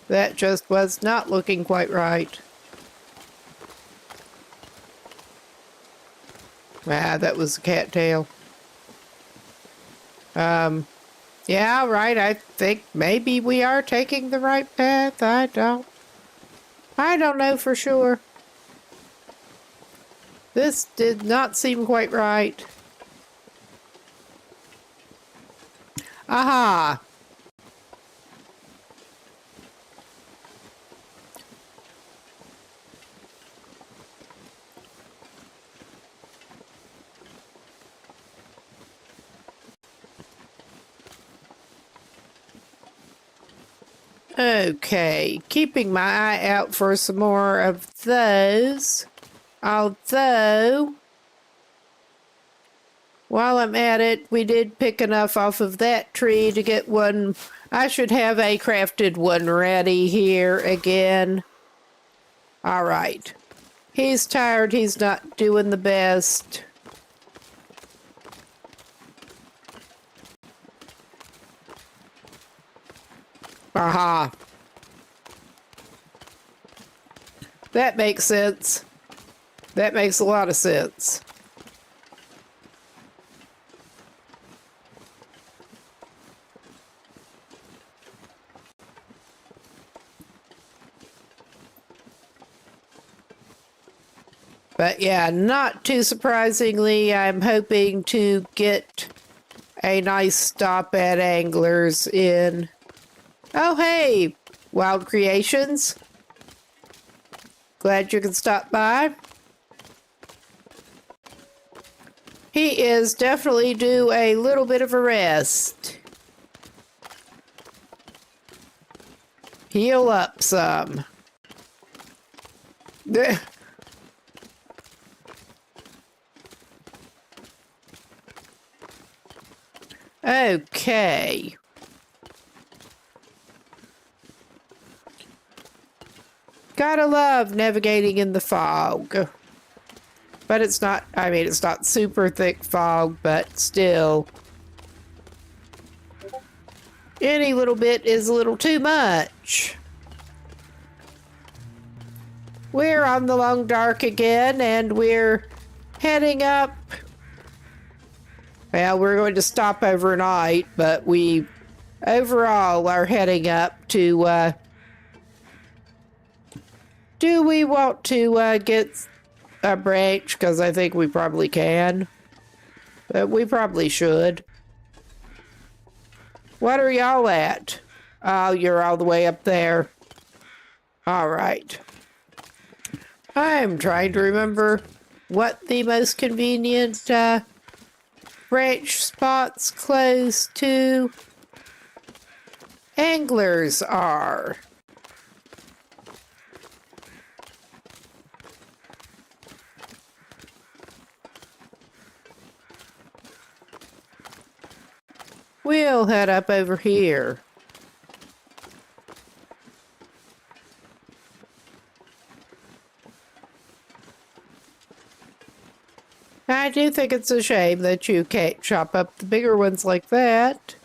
That just was not looking quite right. That was a cattail. Yeah, right, I think maybe we are taking the right path. I don't know for sure. This did not seem quite right. Aha! Okay, keeping my eye out for some more of those. Although, while I'm at it, we did pick enough off of that tree to get one. I should have a crafted one ready here again. All right. He's tired. He's not doing the best. Aha. That makes sense. That makes a lot of sense. But yeah, not too surprisingly, I'm hoping to get a nice stop at Anglers in. Oh, hey, Wild Creations. Glad you can stop by. He is definitely due a little bit of a rest. Heal up some. Okay. Gotta love navigating in the fog. But it's not, I mean, it's not super thick fog, but still. Any little bit is a little too much. We're on the long dark again, and we're heading up. Well, we're going to stop overnight, but we overall are heading up to, do we want to get a branch? Because I think we probably can. But we probably should. What are y'all at? Oh, you're all the way up there. All right. I'm trying to remember what the most convenient branch spots close to anglers are. We'll head up over here. I do think it's a shame that you can't chop up the bigger ones like that.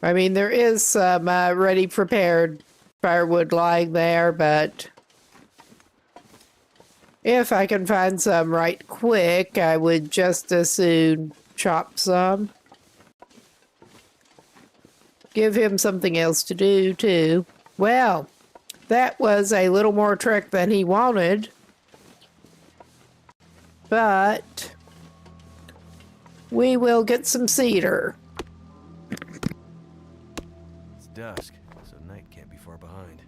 I mean, there is some ready prepared firewood lying there, but if I can find some right quick, I would just as soon chop some. Give him something else to do, too. Well, that was a little more trick than he wanted. But we will get some cedar. It's dusk, so night can't be far behind.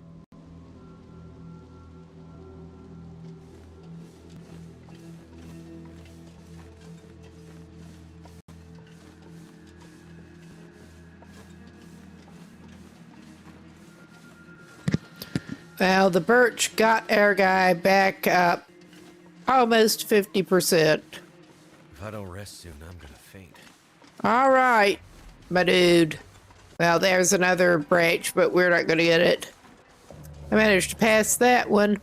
Well, the birch got our guy back up almost 50%. If I don't rest soon, I'm gonna faint. All right, my dude. Well, there's another branch, but we're not going to get it. I managed to pass that one.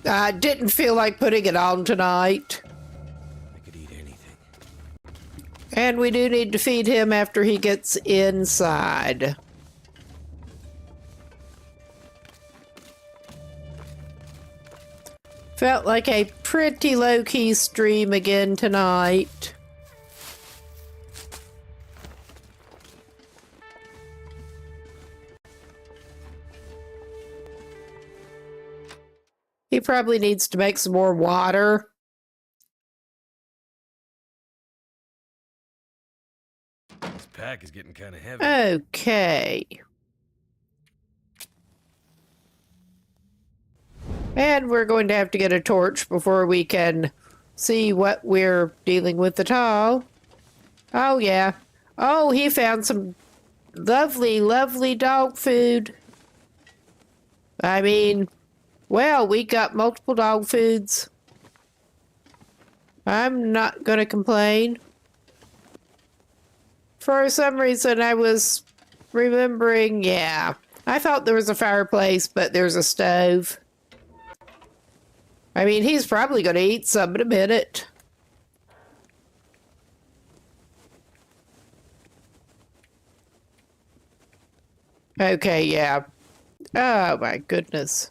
I didn't feel like putting it on tonight. I could eat anything. And we do need to feed him after he gets inside. Felt like a pretty low-key stream again tonight. He probably needs to make some more water. This pack is getting kind of heavy. Okay. And we're going to have to get a torch before we can see what we're dealing with at all. Oh, yeah. Oh, he found some lovely, lovely dog food. I mean, well, we got multiple dog foods. I'm not going to complain. For some reason, I was remembering, yeah. I thought there was a fireplace, but there's a stove. I mean, he's probably going to eat some in a minute. Okay, yeah. Oh, my goodness.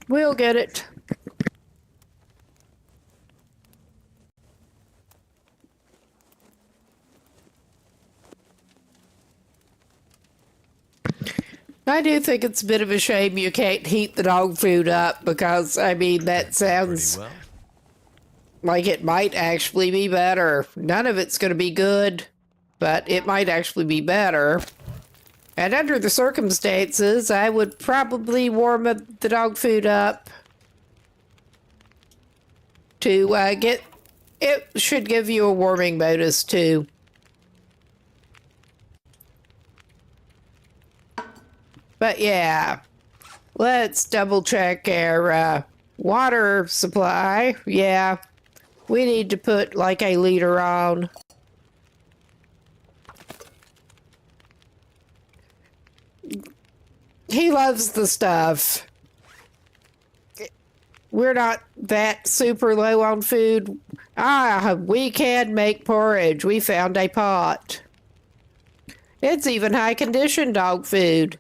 We'll get it. I do think it's a bit of a shame you can't heat the dog food up because, I mean, that sounds Pretty well. like it might actually be better. None of it's going to be good, but it might actually be better. And under the circumstances, I would probably warm the dog food up to get... It should give you a warming bonus, too. But yeah, let's double check our water supply. Yeah, we need to put like a liter on. He loves the stuff. We're not that super low on food. We can make porridge. We found a pot. It's even high condition dog food.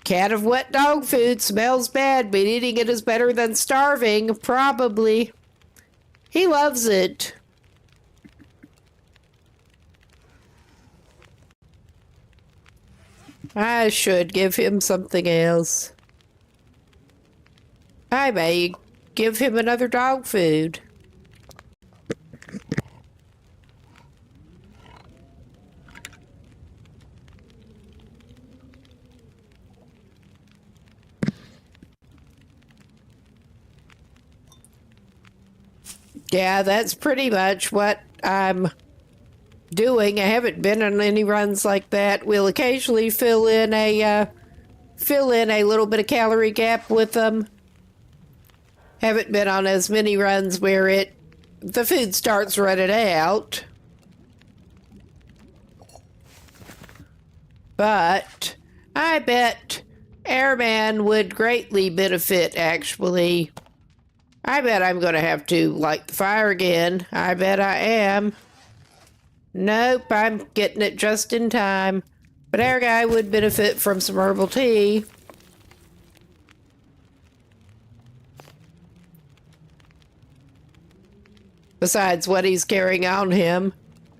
Can of wet dog food smells bad, but eating it is better than starving, probably. He loves it. I should give him something else. I may give him another dog food. Yeah, that's pretty much what I'm doing. I haven't been on any runs like that. We'll occasionally fill in a little bit of calorie gap with them. Haven't been on as many runs where the food starts running out. But I bet Airman would greatly benefit, actually. I bet I'm going to have to light the fire again. I bet I am. Nope, I'm getting it just in time. But our guy would benefit from some herbal tea. Besides what he's carrying on him.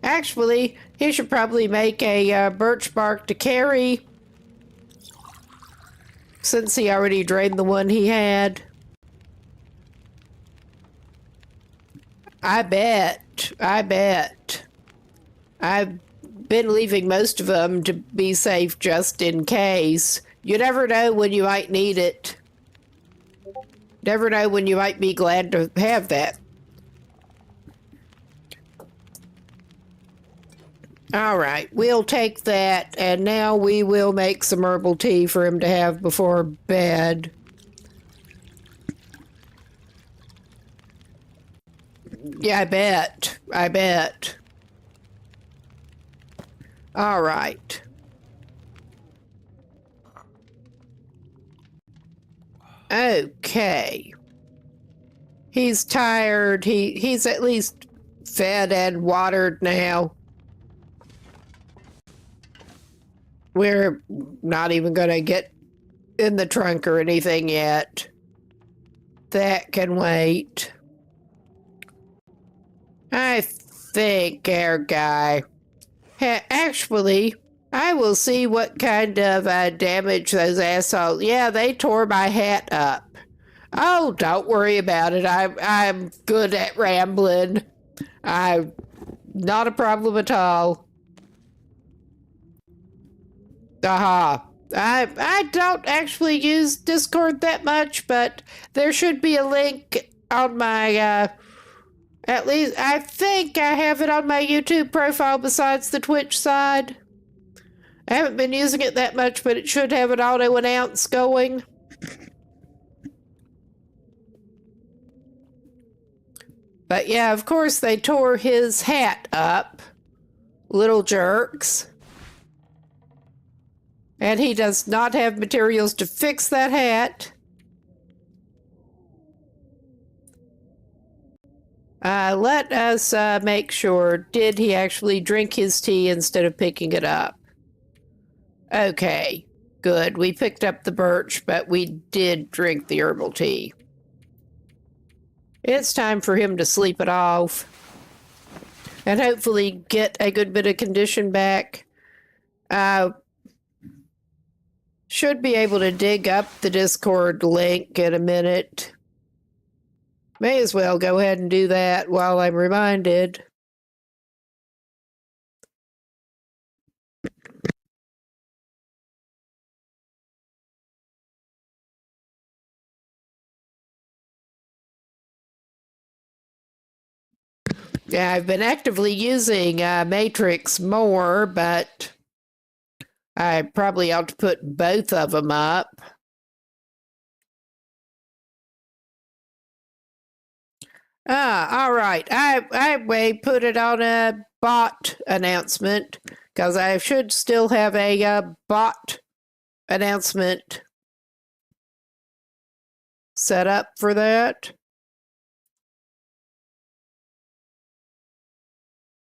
Actually, he should probably make a birch bark to carry, since he already drained the one he had. I bet. I've been leaving most of them to be safe just in case. You never know when you might need it. Never know when you might be glad to have that. All right, we'll take that, and now we will make some herbal tea for him to have before bed. Yeah, I bet. All right. Okay. He's tired. He's at least fed and watered now. We're not even going to get in the trunk or anything yet. That can wait. I think our guy... Actually, I will see what kind of damage those assholes... Yeah, they tore my hat up. Oh, don't worry about it. I'm good at rambling. Not a problem at all. Aha. I don't actually use Discord that much, but there should be a link on my, at least, I think I have it on my YouTube profile besides the Twitch side. I haven't been using it that much, but it should have an auto-announce going. But yeah, of course, they tore his hat up. Little jerks. And he does not have materials to fix that hat. Let us make sure. Did he actually drink his tea instead of picking it up? Okay, good. We picked up the birch, but we did drink the herbal tea. It's time for him to sleep it off. And hopefully get a good bit of condition back. Should be able to dig up the Discord link in a minute. May as well go ahead and do that while I'm reminded. Yeah, I've been actively using Matrix more, but I probably ought to put both of them up. All right. I may put it on a bot announcement because I should still have a bot announcement set up for that.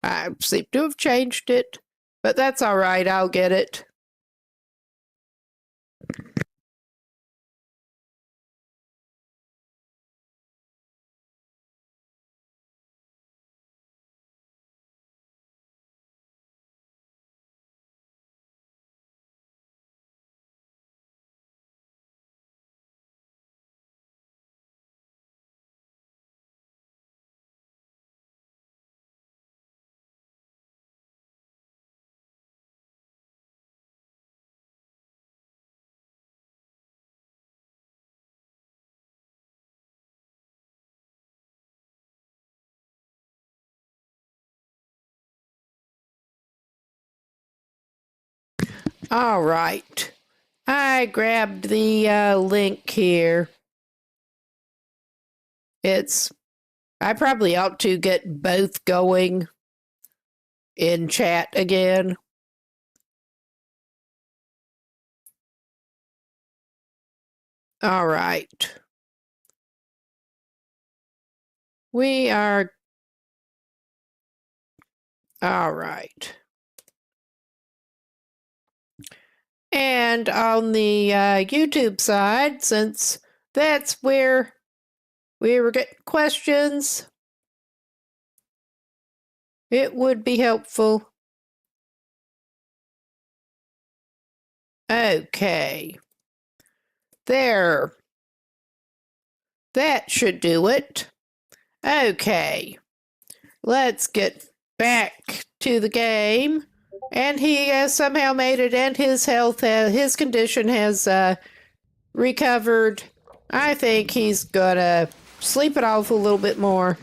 I seem to have changed it, but that's all right. I'll get it. All right. I grabbed the link here. I probably ought to get both going in chat again. All right. We are. All right. And on the YouTube side, since that's where we were getting questions, it would be helpful. Okay. There. That should do it. Okay. Let's get back to the game. And he has somehow made it, and his health, his condition has recovered. I think he's gonna sleep it off a little bit more.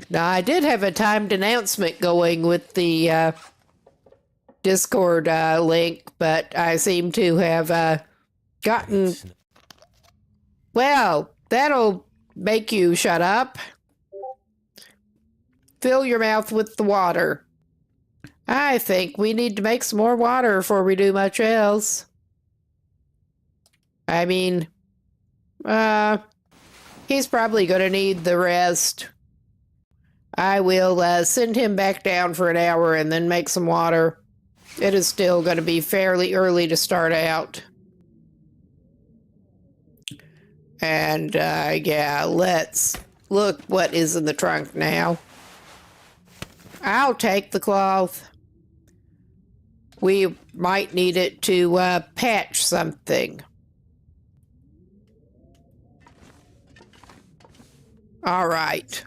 Now, I did have a timed announcement going with the Discord link, but I seem to have gotten... Well, that'll make you shut up. Fill your mouth with the water. I think we need to make some more water before we do much else. I mean, he's probably going to need the rest. I will send him back down for an hour and then make some water. It is still going to be fairly early to start out. And, yeah, let's look what is in the trunk now. I'll take the cloth. We might need it to patch something. All right.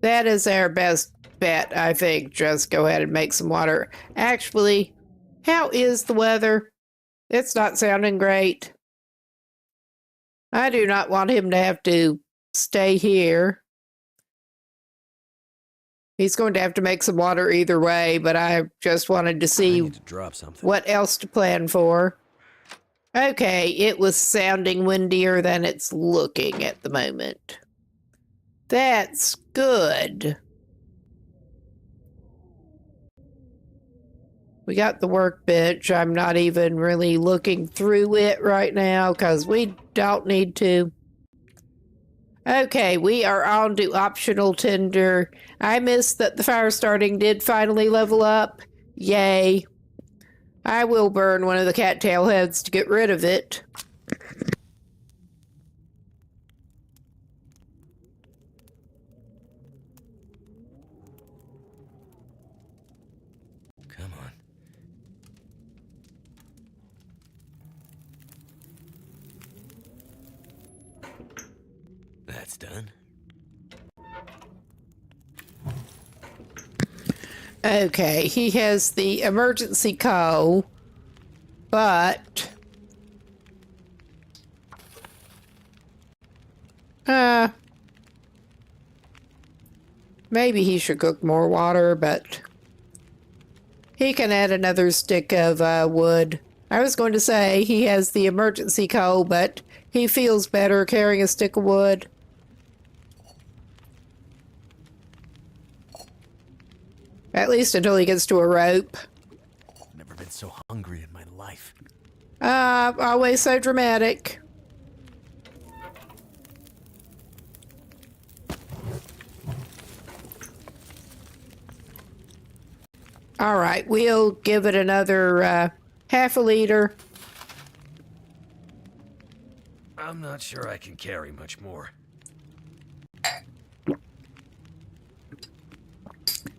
That is our best bet, I think. Just go ahead and make some water. Actually, how is the weather? It's not sounding great. I do not want him to have to stay here. He's going to have to make some water either way, but I just wanted to see what else to plan for. Okay, it was sounding windier than it's looking at the moment. That's good. We got the workbench. I'm not even really looking through it right now because we don't need to. Okay, we are on to optional tinder. I missed that the fire starting did finally level up. Yay. I will burn one of the cattail heads to get rid of it. Come on. That's done. Okay, he has the emergency call, but maybe he should cook more water, but he can add another stick of wood. I was going to say he has the emergency call, but he feels better carrying a stick of wood. At least until he gets to a rope. Never been so hungry in my life. Always so dramatic. All right, we'll give it another half a liter. I'm not sure I can carry much more.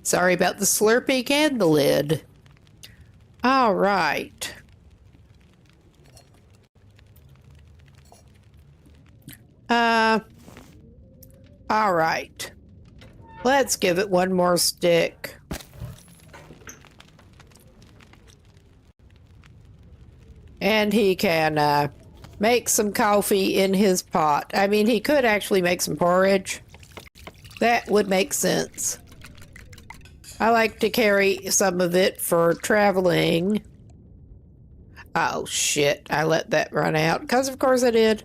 Sorry about the Slurpee and the lid. All right. All right. Let's give it one more stick. And he can make some coffee in his pot. I mean, he could actually make some porridge. That would make sense. I like to carry some of it for traveling. Oh, shit. I let that run out. Because, of course, I did.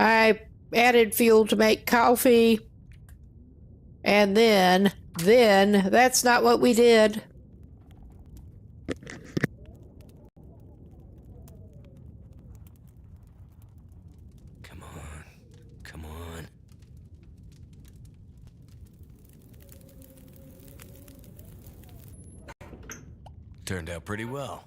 I added fuel to make coffee. And then, that's not what we did. Come on. Come on. Turned out pretty well.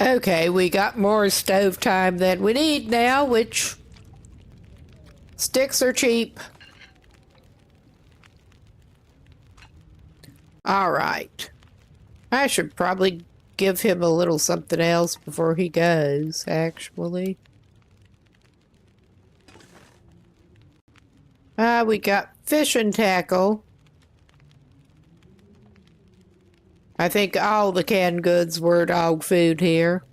Okay, we got more stove time than we need now, which sticks are cheap. All right. I should probably give him a little something else before he goes, actually. We got fishing tackle. I think all the canned goods were dog food here.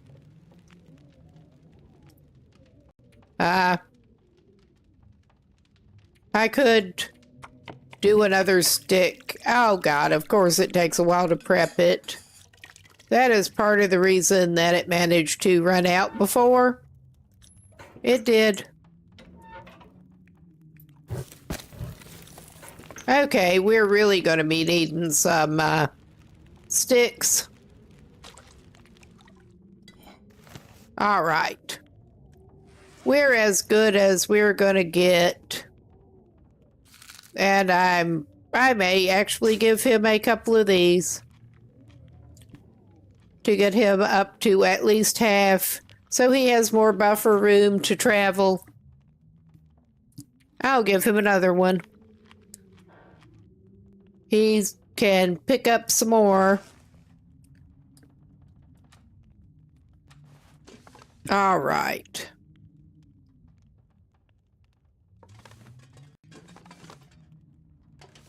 I could do another stick. Oh God, of course it takes a while to prep it. That is part of the reason that it managed to run out before. It did. Okay, we're really going to be needing some sticks. All right. We're as good as we're going to get. And I may actually give him a couple of these to get him up to at least half, so he has more buffer room to travel. I'll give him another one. He can pick up some more. All right.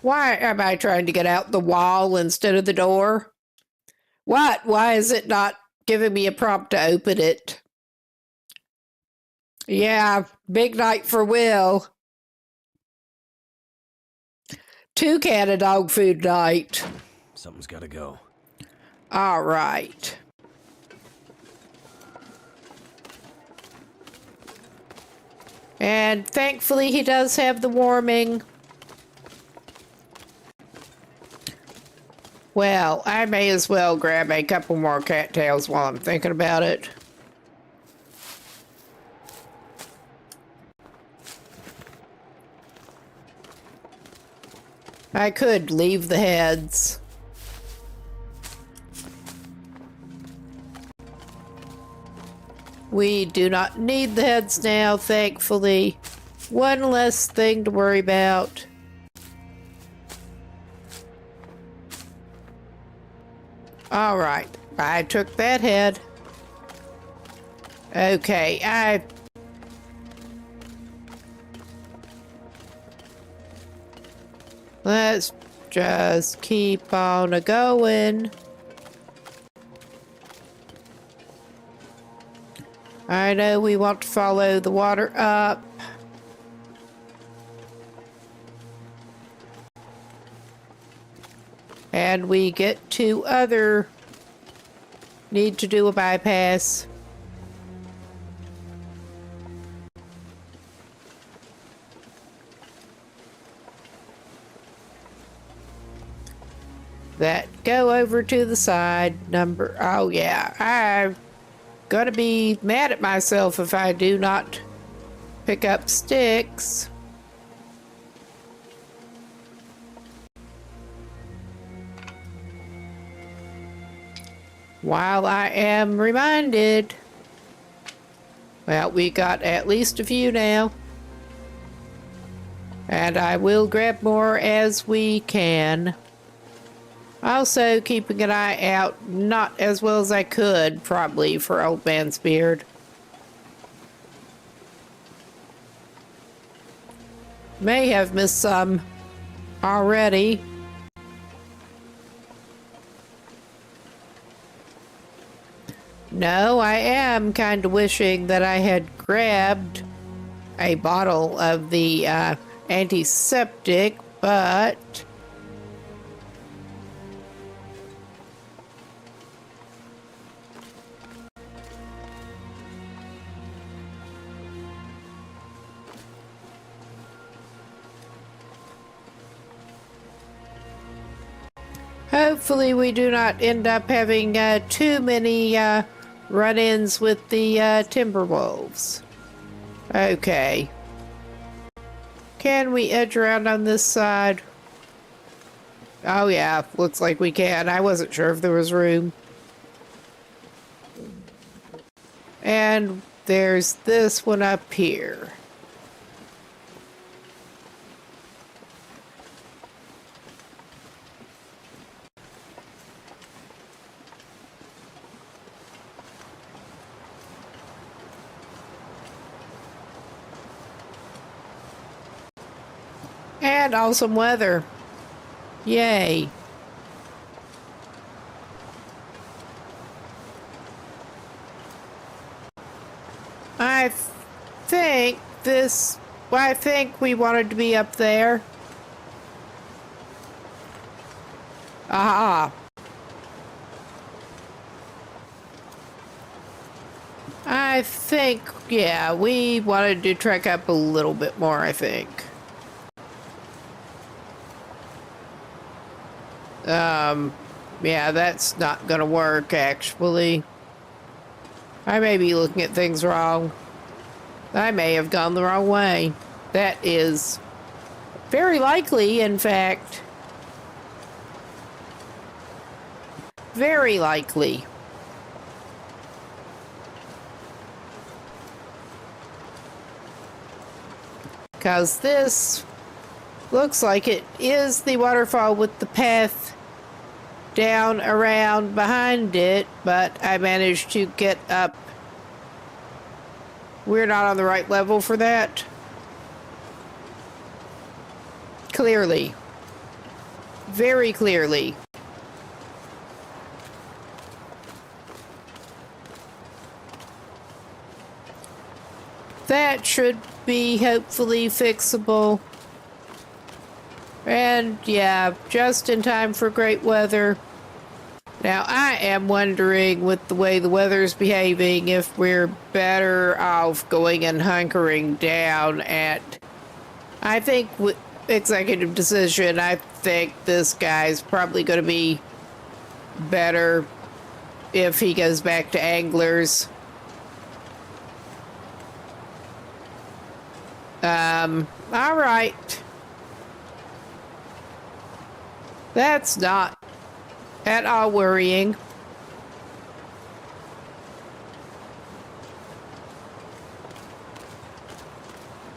Why am I trying to get out the wall instead of the door? What? Why is it not giving me a prompt to open it? Yeah, big night for Will. 2 can of dog food night. Something's gotta go. All right. And thankfully he does have the warming. Well, I may as well grab a couple more cattails while I'm thinking about it. I could leave the heads. We do not need the heads now, thankfully. One less thing to worry about. All right, I took that head. Okay, let's just keep on a-going. I know we want to follow the water up. And we get to other... Need to do a bypass. that go over to the side. Number, oh yeah, I'm gonna be mad at myself if I do not pick up sticks. While I am reminded. Well, we got at least a few now. And I will grab more as we can. Also keeping an eye out, not as well as I could, probably, for Old Man's beard. May have missed some already. No, I am kind of wishing that I had grabbed a bottle of the antiseptic, but hopefully we do not end up having too many run-ins with the Timberwolves. Okay. Can we edge around on this side? Oh yeah, looks like we can. I wasn't sure if there was room. And there's this one up here. And awesome weather. Yay. I think we wanted to be up there. Aha. I think, yeah, we wanted to trek up a little bit more, I think. Yeah, that's not gonna work, actually. I may be looking at things wrong. I may have gone the wrong way. That is very likely, in fact. Very likely. Because this looks like it is the waterfall with the path down around behind it, but I managed to get up. We're not on the right level for that. Clearly. Very clearly. That should be hopefully fixable. And yeah, just in time for great weather. Now, I am wondering, with the way the weather's behaving, if we're better off going and hunkering down at... I think, with executive decision, I think this guy's probably going to be better if he goes back to anglers. Alright. That's not at all worrying.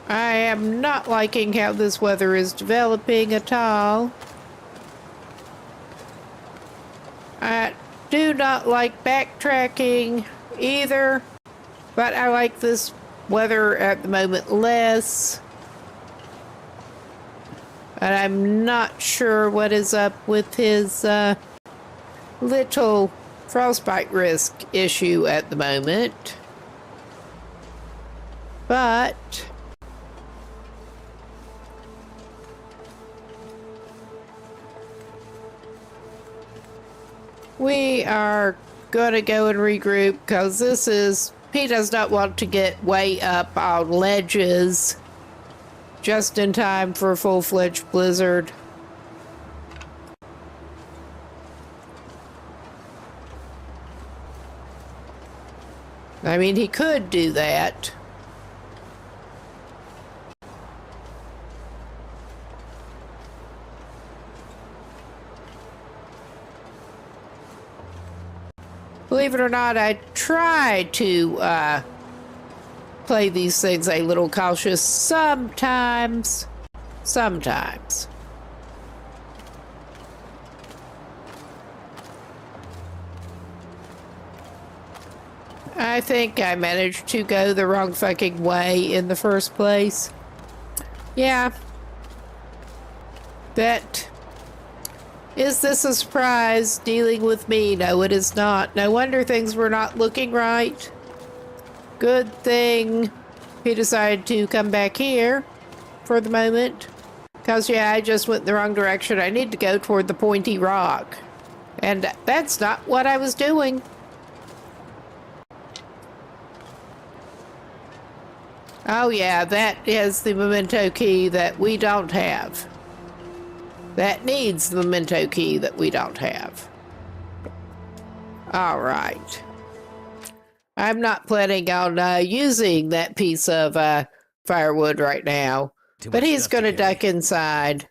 I am not liking how this weather is developing at all. I do not like backtracking either, but I like this weather at the moment less. And I'm not sure what is up with his little frostbite risk issue at the moment. But we are gonna go and regroup, because he does not want to get way up on ledges just in time for a full-fledged blizzard. I mean, he could do that. Believe it or not, I try to play these things a little cautious sometimes. Sometimes. I think I managed to go the wrong fucking way in the first place. Yeah. Is this a surprise dealing with me? No, it is not. No wonder things were not looking right. Good thing he decided to come back here for the moment. Because, yeah, I just went the wrong direction. I need to go toward the pointy rock. And that's not what I was doing. Oh, yeah, that is the memento key that we don't have. That needs the memento key that we don't have. All right. I'm not planning on using that piece of firewood right now, but he's going to duck inside.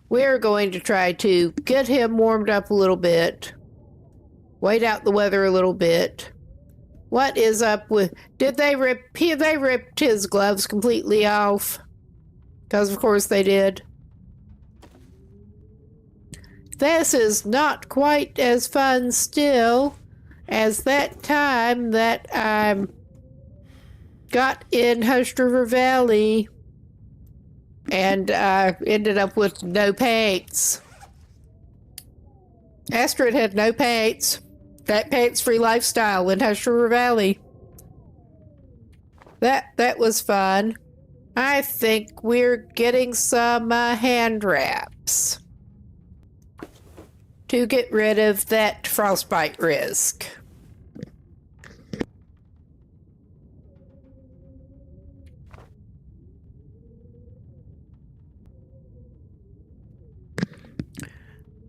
We're going to try to get him warmed up a little bit, wait out the weather a little bit. What is up with... They ripped his gloves completely off? Because, of course, they did. This is not quite as fun still as that time that I got in Hush River Valley and ended up with no paints. Astrid had no paints. That paints-free lifestyle in Hush River Valley. That was fun. I think we're getting some hand wraps to get rid of that frostbite risk.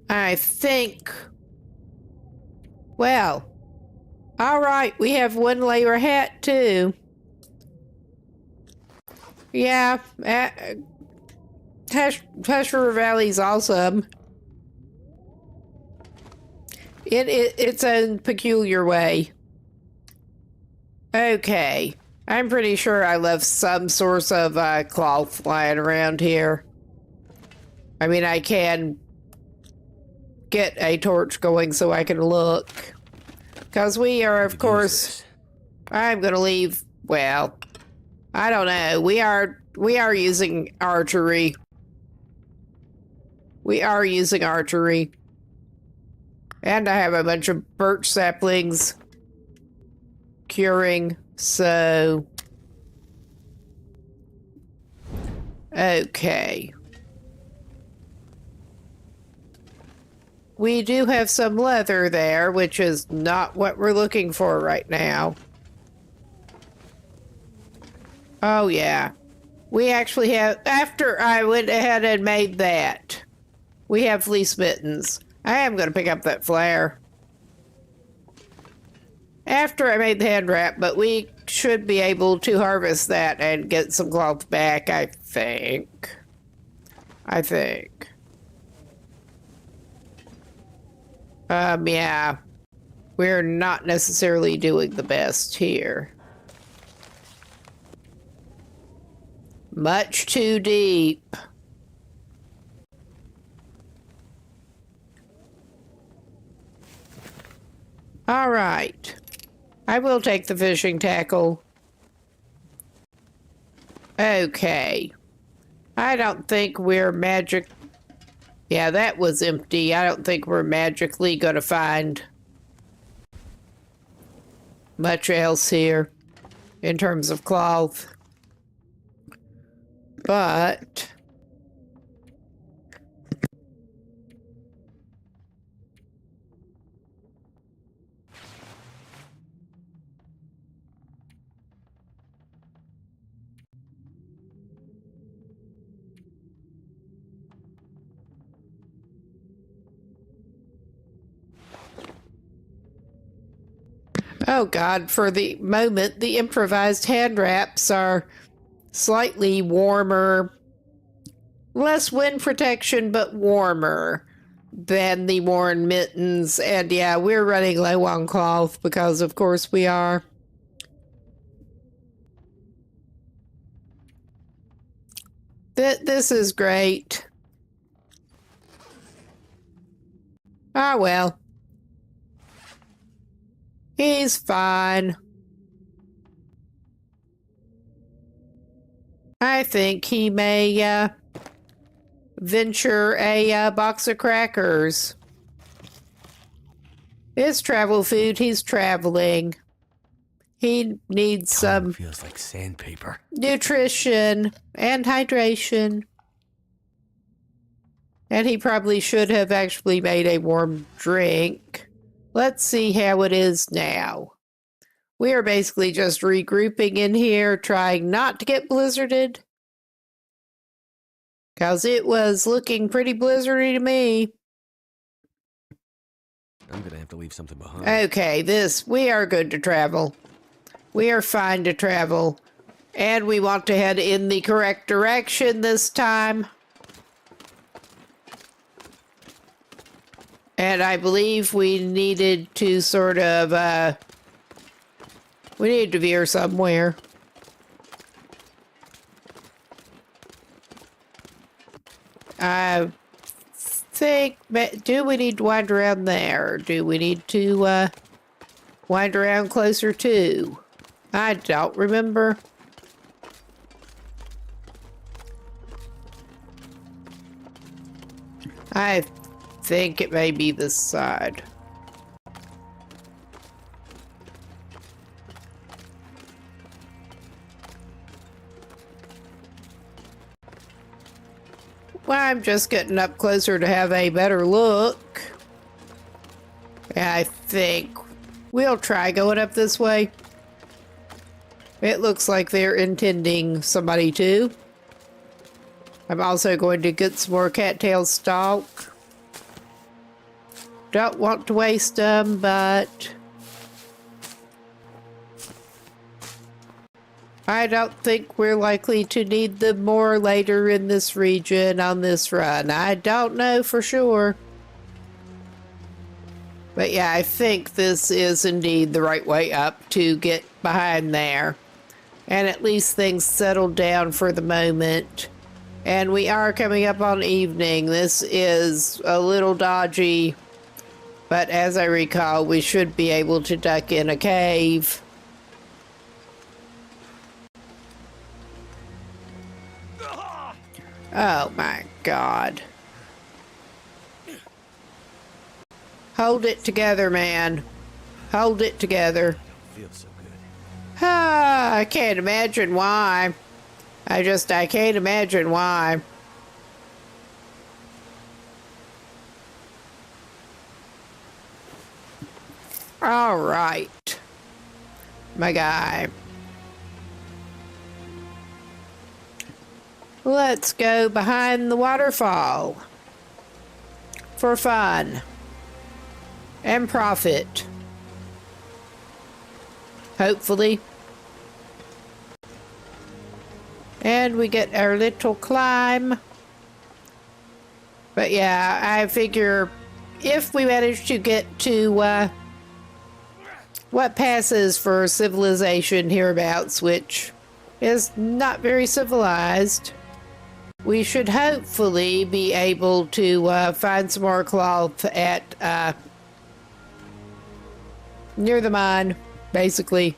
I think... Well, all right, we have one layer hat too. Yeah, Hush River Valley's awesome. In its own peculiar way. Okay, I'm pretty sure I left some source of cloth lying around here. I mean, I can get a torch going so I can look. Because we are, of course... I'm going to leave... Well, I don't know. We are using archery. We are using archery. And I have a bunch of birch saplings curing, so... Okay. We do have some leather there, which is not what we're looking for right now. Oh, yeah. We actually have... After I went ahead and made that, we have fleece mittens. I am going to pick up that flare. After I made the hand wrap, but we should be able to harvest that and get some cloth back, I think. Yeah. We're not necessarily doing the best here. Much too deep. All right. I will take the fishing tackle. Okay. I don't think we're magic... Yeah, that was empty. I don't think we're magically going to find much else here in terms of cloth. But... Oh God, for the moment, the improvised hand wraps are slightly warmer, less wind protection, but warmer than the worn mittens. And yeah, we're running low on cloth because, of course, we are. This is great. Ah, well. He's fine. I think he may venture a box of crackers. It's travel food. He's traveling. He needs some feels like sandpaper. nutrition and hydration. And he probably should have actually made a warm drink. Let's see how it is now. We are basically just regrouping in here, trying not to get blizzarded. Because it was looking pretty blizzardy to me. I'm going to have to leave something behind. Okay, we are good to travel. We are fine to travel. And we want to head in the correct direction this time. And I believe we needed to sort of, we needed to veer somewhere. I think, do we need to wind around there? Do we need to, wind around closer to? I don't remember. I think it may be this side. Well, I'm just getting up closer to have a better look. I think we'll try going up this way. It looks like they're intending somebody to. I'm also going to get some more cattail stalk. Don't want to waste them, but I don't think we're likely to need them more later in this region on this run. I don't know for sure. But yeah, I think this is indeed the right way up to get behind there. And at least things settled down for the moment. And we are coming up on evening. This is a little dodgy. But as I recall, we should be able to duck in a cave. Oh my God. Hold it together, man. Hold it together. Feels so good. Ah, I can't imagine why. I can't imagine why. All right. My guy. Let's go behind the waterfall. For fun. And profit. Hopefully. And we get our little climb. But yeah, I figure if we manage to get to what passes for civilization hereabouts, which is not very civilized, we should hopefully be able to find some more cloth at near the mine, basically.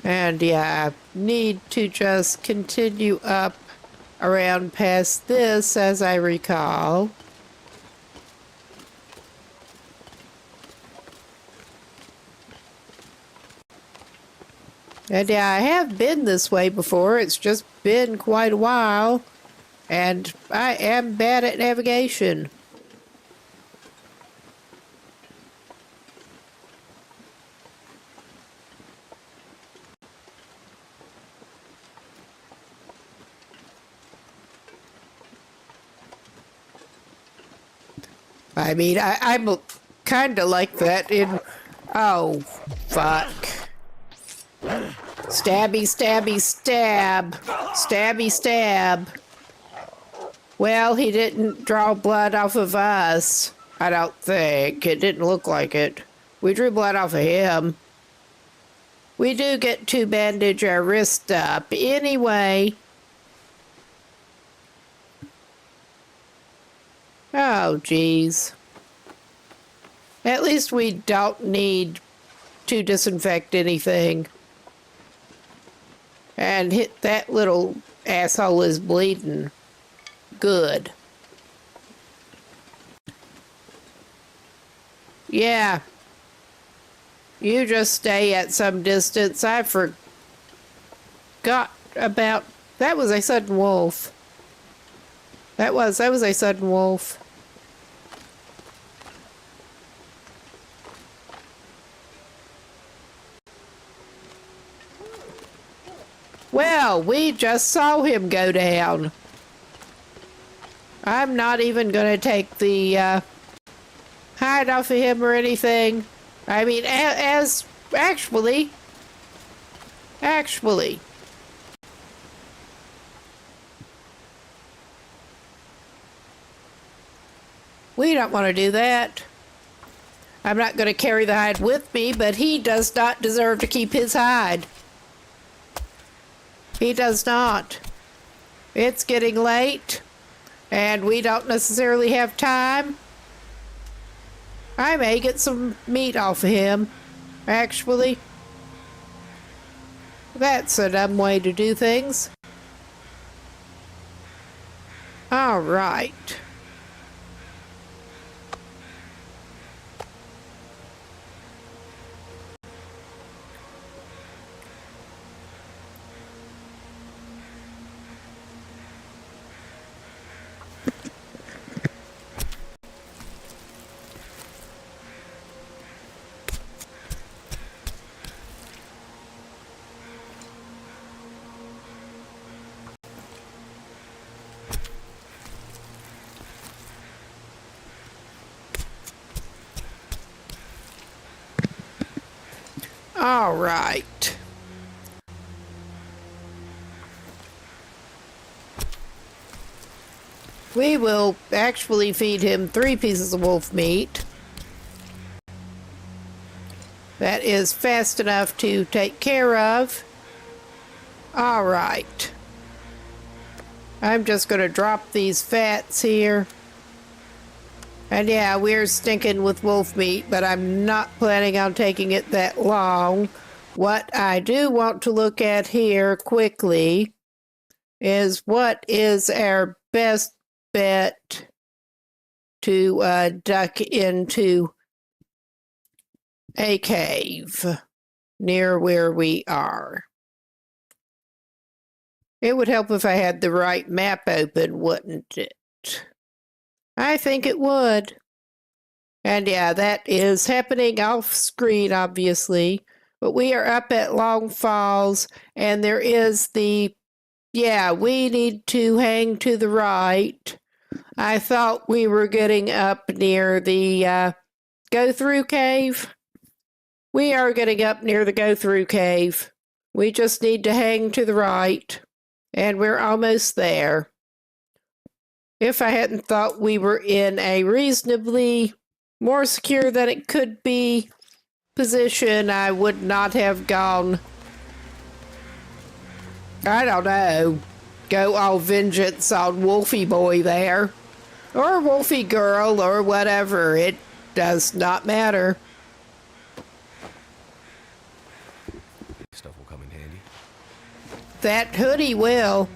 And yeah, need to just continue up around past this, as I recall. And yeah, I have been this way before. It's just been quite a while. And I am bad at navigation. I mean, I'm kind of like that in... Oh, fuck. Stabby, stabby, stab. Stabby, stab. Well, he didn't draw blood off of us. I don't think. It didn't look like it. We drew blood off of him. We do get to bandage our wrist up. Anyway. Oh, geez. At least we don't need to disinfect anything. And that little asshole is bleeding. Good. Yeah. You just stay at some distance. I forgot about... That was a sudden wolf. That was a sudden wolf. Well, we just saw him go down. I'm not even going to take the hide off of him or anything. I mean, actually, we don't want to do that. I'm not going to carry the hide with me, but he does not deserve to keep his hide. He does not. It's getting late, and we don't necessarily have time. I may get some meat off of him, actually. That's a dumb way to do things. All right. All right. We will actually feed him 3 pieces of wolf meat. That is fast enough to take care of. All right. I'm just going to drop these fats here. And yeah, we're stinking with wolf meat, but I'm not planning on taking it that long. What I do want to look at here quickly is what is our best bet to duck into a cave near where we are. It would help if I had the right map open, wouldn't it? I think it would. And yeah, that is happening off screen, obviously. But we are up at Long Falls, and there is the... Yeah, we need to hang to the right. I thought we were getting up near the go-through cave. We are getting up near the go-through cave. We just need to hang to the right, and we're almost there. If I hadn't thought we were in a reasonably more secure than it could be position, I would not have gone, I don't know, go all vengeance on Wolfie Boy there. Or Wolfie Girl, or whatever. It does not matter. Stuff will come in handy. That hoodie will.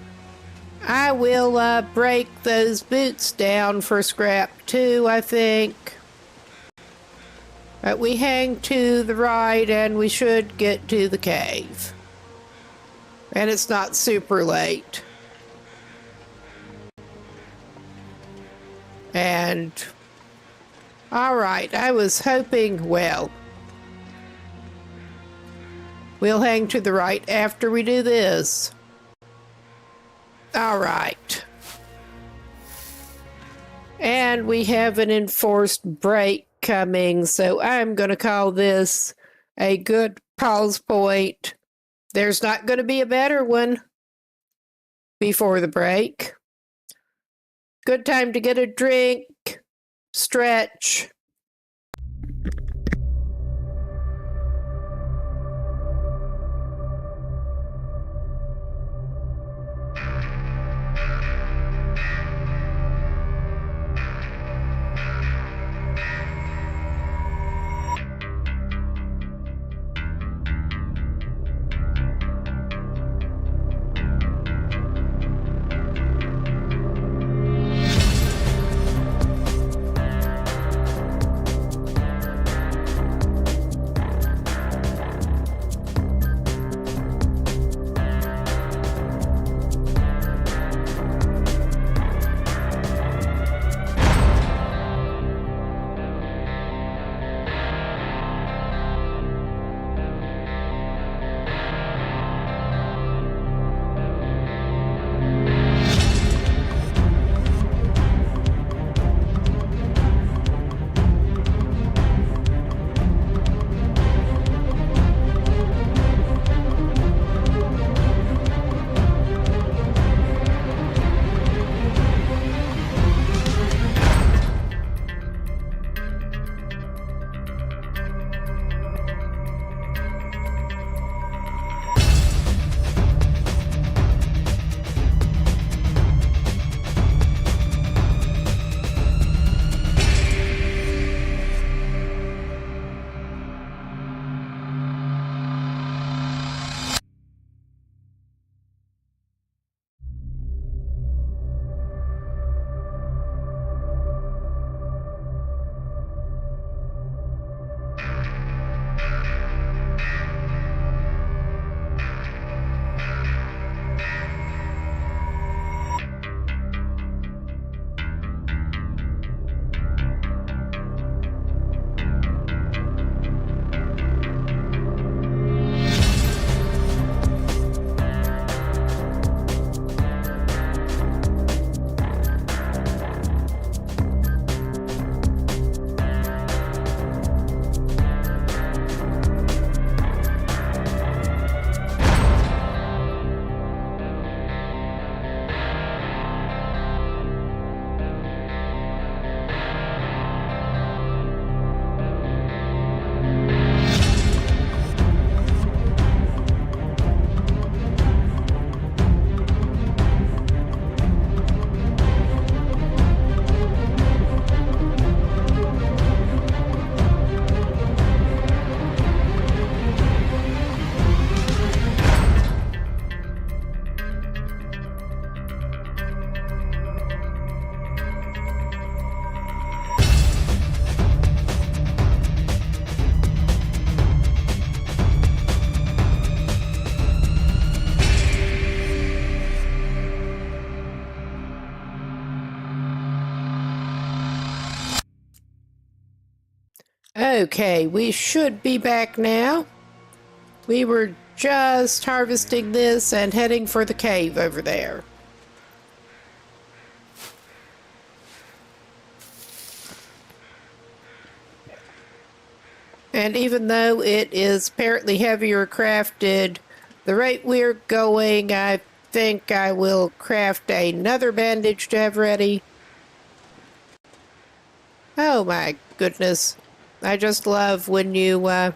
I will break those boots down for scrap too, I think. But we hang to the right and we should get to the cave. And it's not super late. And... Alright, I was hoping, well... We'll hang to the right after we do this. All right. And we have an enforced break coming, so I'm going to call this a good pause point. There's not going to be a better one before the break. Good time to get a drink, stretch. Okay, we should be back now. We were just harvesting this and heading for the cave over there. And even though it is apparently heavier crafted, the rate we're going, I think I will craft another bandage to have ready. Oh my goodness. I just love when you,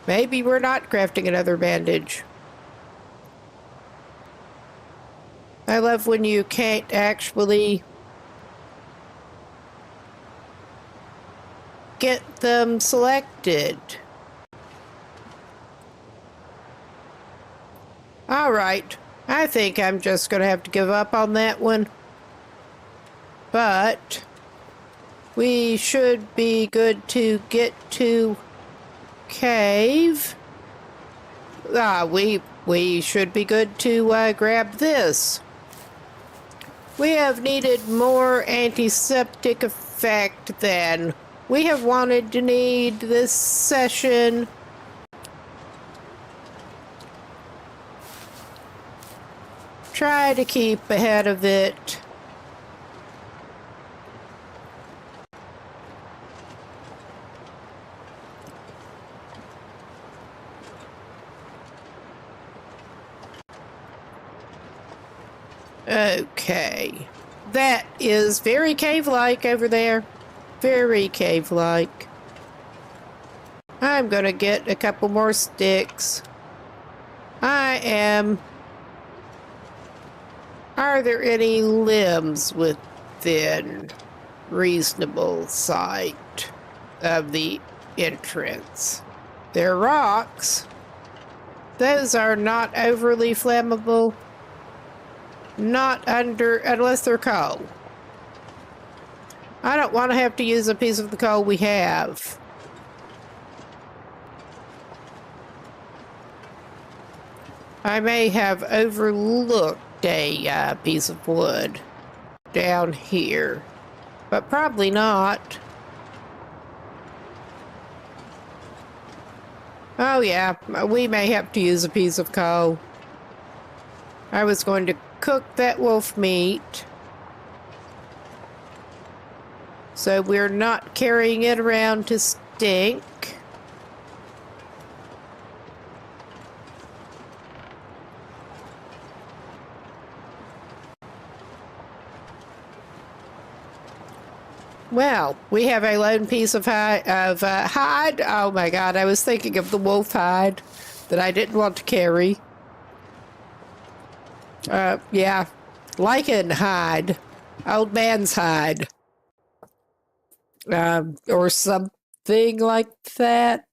maybe we're not crafting another bandage. I love when you can't actually get them selected. Alright, I think I'm just gonna have to give up on that one. But we should be good to get to cave. We should be good to grab this. We have needed more antiseptic effect than we have wanted to need this session. Try to keep ahead of it. Okay. That is very cave-like over there. Very cave-like. I'm gonna get a couple more sticks. I am... Are there any limbs within reasonable sight of the entrance? They're rocks. Those are not overly flammable. Not under... unless they're coal. I don't want to have to use a piece of the coal we have. I may have overlooked a piece of wood down here, but probably not. Oh yeah, we may have to use a piece of coal. I was going to cook that wolf meat, so we're not carrying it around to stink. Well, we have a lone piece of hide. Oh my god, I was thinking of the wolf hide that I didn't want to carry. Yeah, lichen hide. Old man's hide. Or something like that.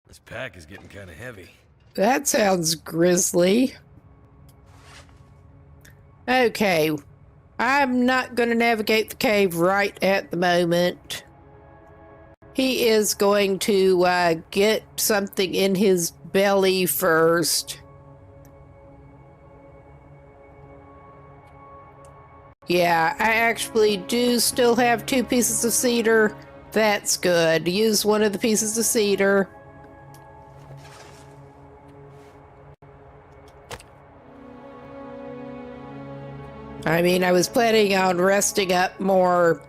This pack is getting kind of heavy. That sounds grisly. Okay. I'm not going to navigate the cave right at the moment. He is going to get something in his belly first. Yeah, I actually do still have 2 pieces of cedar. That's good. Use one of the pieces of cedar. I mean, I was planning on resting up more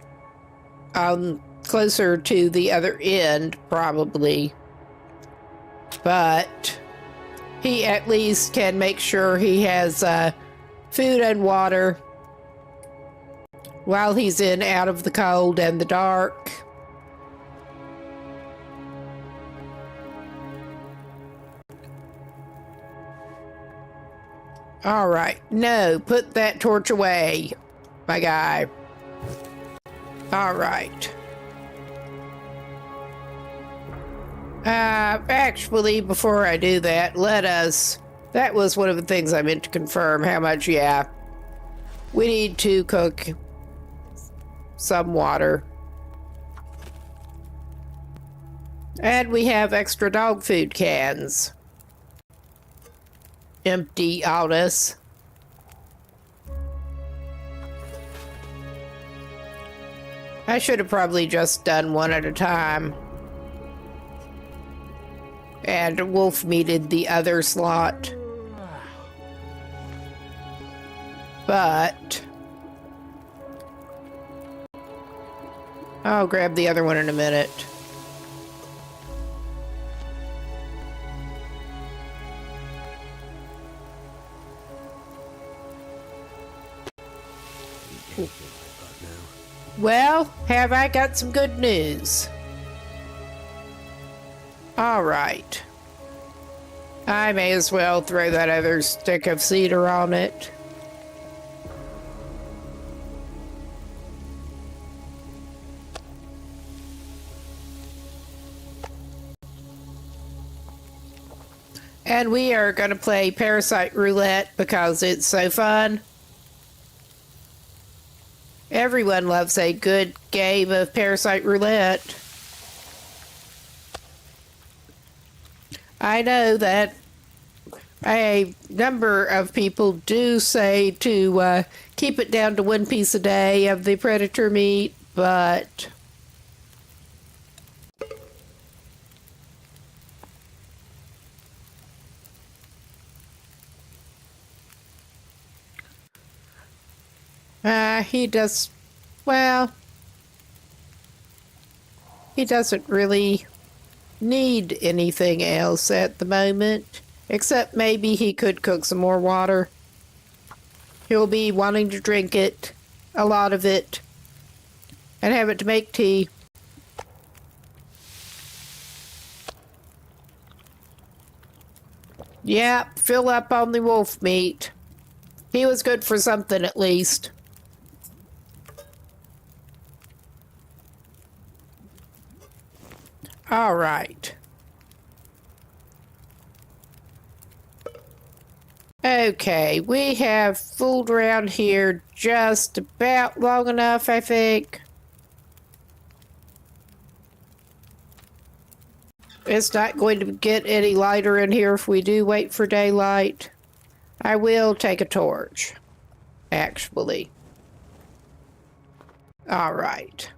closer to the other end, probably. But he at least can make sure he has food and water while he's in out of the cold and the dark. All right. No, put that torch away, my guy. All right. Actually, before I do that, that was one of the things I meant to confirm. How much, yeah. We need to cook some water. And we have extra dog food cans. Empty on us. I should have probably just done one at a time. And wolf meated the other slot. But I'll grab the other one in a minute. Well, have I got some good news? All right. I may as well throw that other stick of cedar on it. And we are going to play Parasite Roulette because it's so fun. Everyone loves a good game of Parasite Roulette. I know that a number of people do say to keep it down to 1 piece a day of the predator meat, but he does, well, he doesn't really need anything else at the moment, except maybe he could cook some more water. He'll be wanting to drink it, a lot of it, and have it to make tea. Yep, fill up on the wolf meat. He was good for something at least. All right. Okay, we have fooled around here just about long enough, I think. It's not going to get any lighter in here if we do wait for daylight. I will take a torch, actually. All right.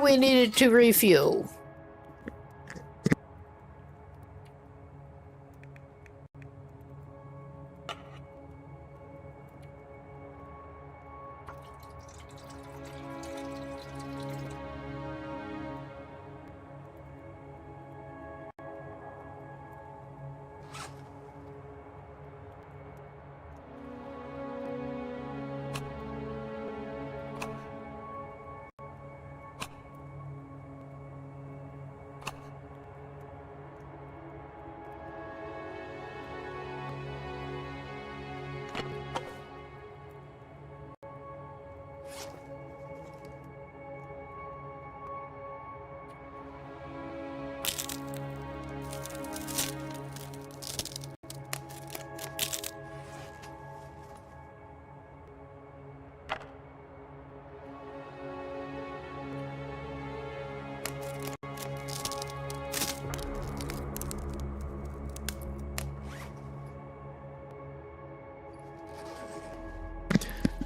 We needed to refuel.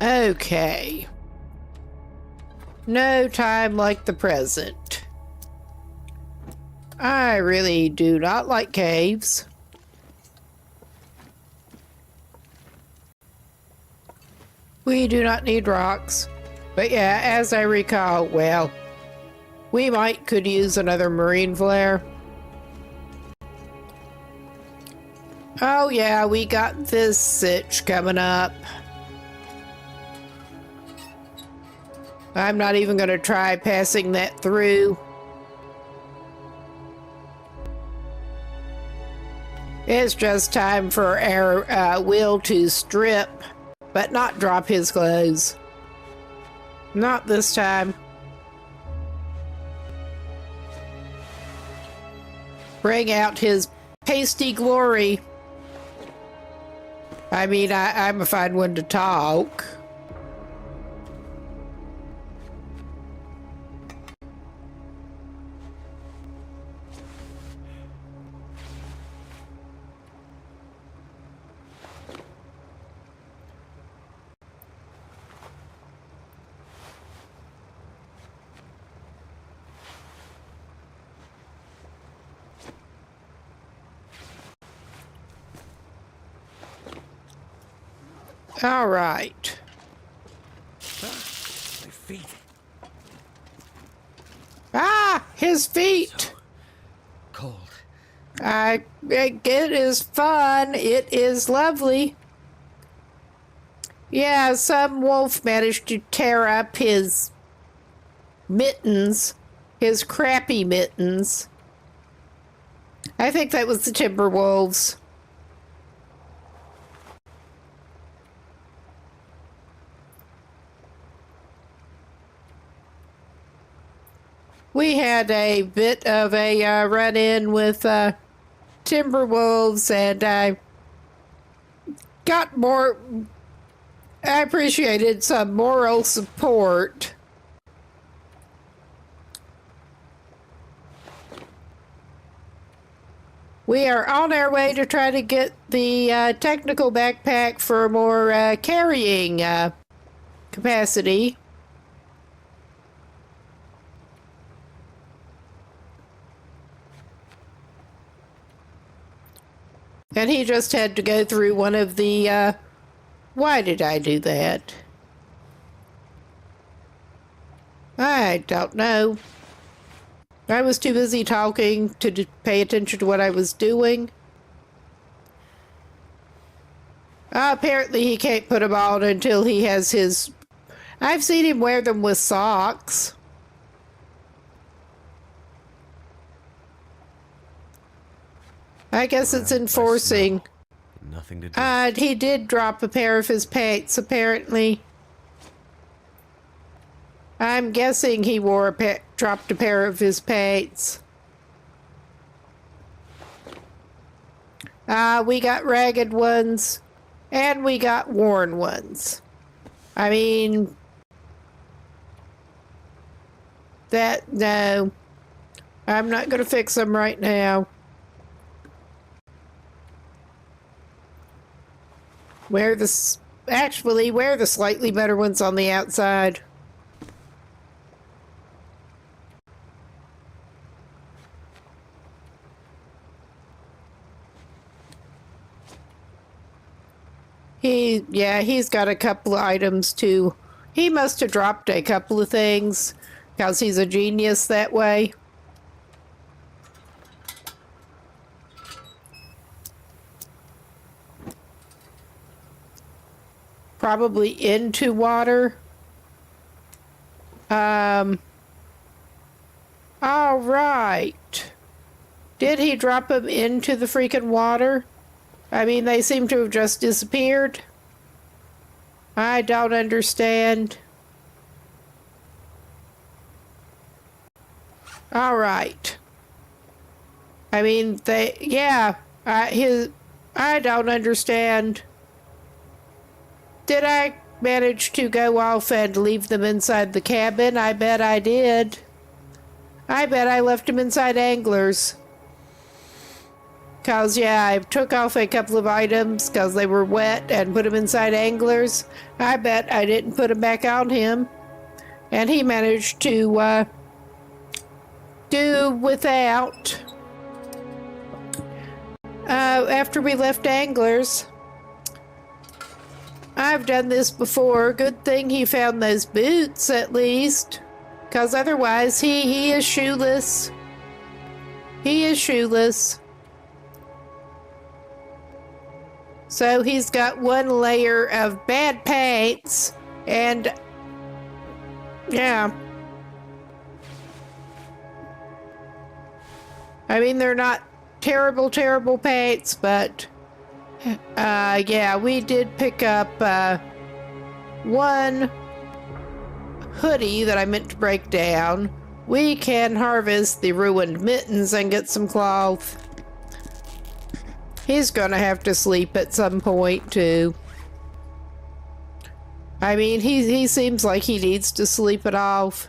Okay. No time like the present. I really do not like caves. We do not need rocks. But yeah, as I recall, well, we could use another marine flare. Oh yeah, we got this sitch coming up. I'm not even going to try passing that through. It's just time for our Will to strip, but not drop his clothes. Not this time. Bring out his pasty glory. I mean, I'm a fine one to talk. All right. My feet. Ah, his feet. Cold. It is fun. It is lovely. Yeah, some wolf managed to tear up his mittens, his crappy mittens. I think that was the timber wolves. We had a bit of a run-in with timber wolves, and I got more. I appreciated some moral support. We are on our way to try to get the technical backpack for more carrying capacity. And he just had to go through one of the, why did I do that? I don't know. I was too busy talking to pay attention to what I was doing. Apparently he can't put them on until he has his... I've seen him wear them with socks. I guess it's enforcing. Nothing to drink. He did drop a pair of his pants, apparently. I'm guessing he dropped a pair of his pants. We got ragged ones, and we got worn ones. I mean, no. I'm not going to fix them right now. Wear the slightly better ones on the outside. He's got a couple of items too. He must have dropped a couple of things because he's a genius that way. Probably into water. All right. Did he drop them into the freaking water? I mean, they seem to have just disappeared. I don't understand. All right. I mean, I don't understand. Did I manage to go off and leave them inside the cabin? I bet I did. I bet I left them inside Angler's. Because, I took off a couple of items because they were wet and put them inside Angler's. I bet I didn't put them back on him. And he managed to do without. After we left Angler's. I've done this before. Good thing he found those boots, at least. Because otherwise, he is shoeless. He is shoeless. So he's got one layer of bad pants. And, yeah. I mean, they're not terrible, terrible pants, but... we did pick up one hoodie that I meant to break down. We can harvest the ruined mittens and get some cloth. He's gonna have to sleep at some point too. I mean, he seems like he needs to sleep it off.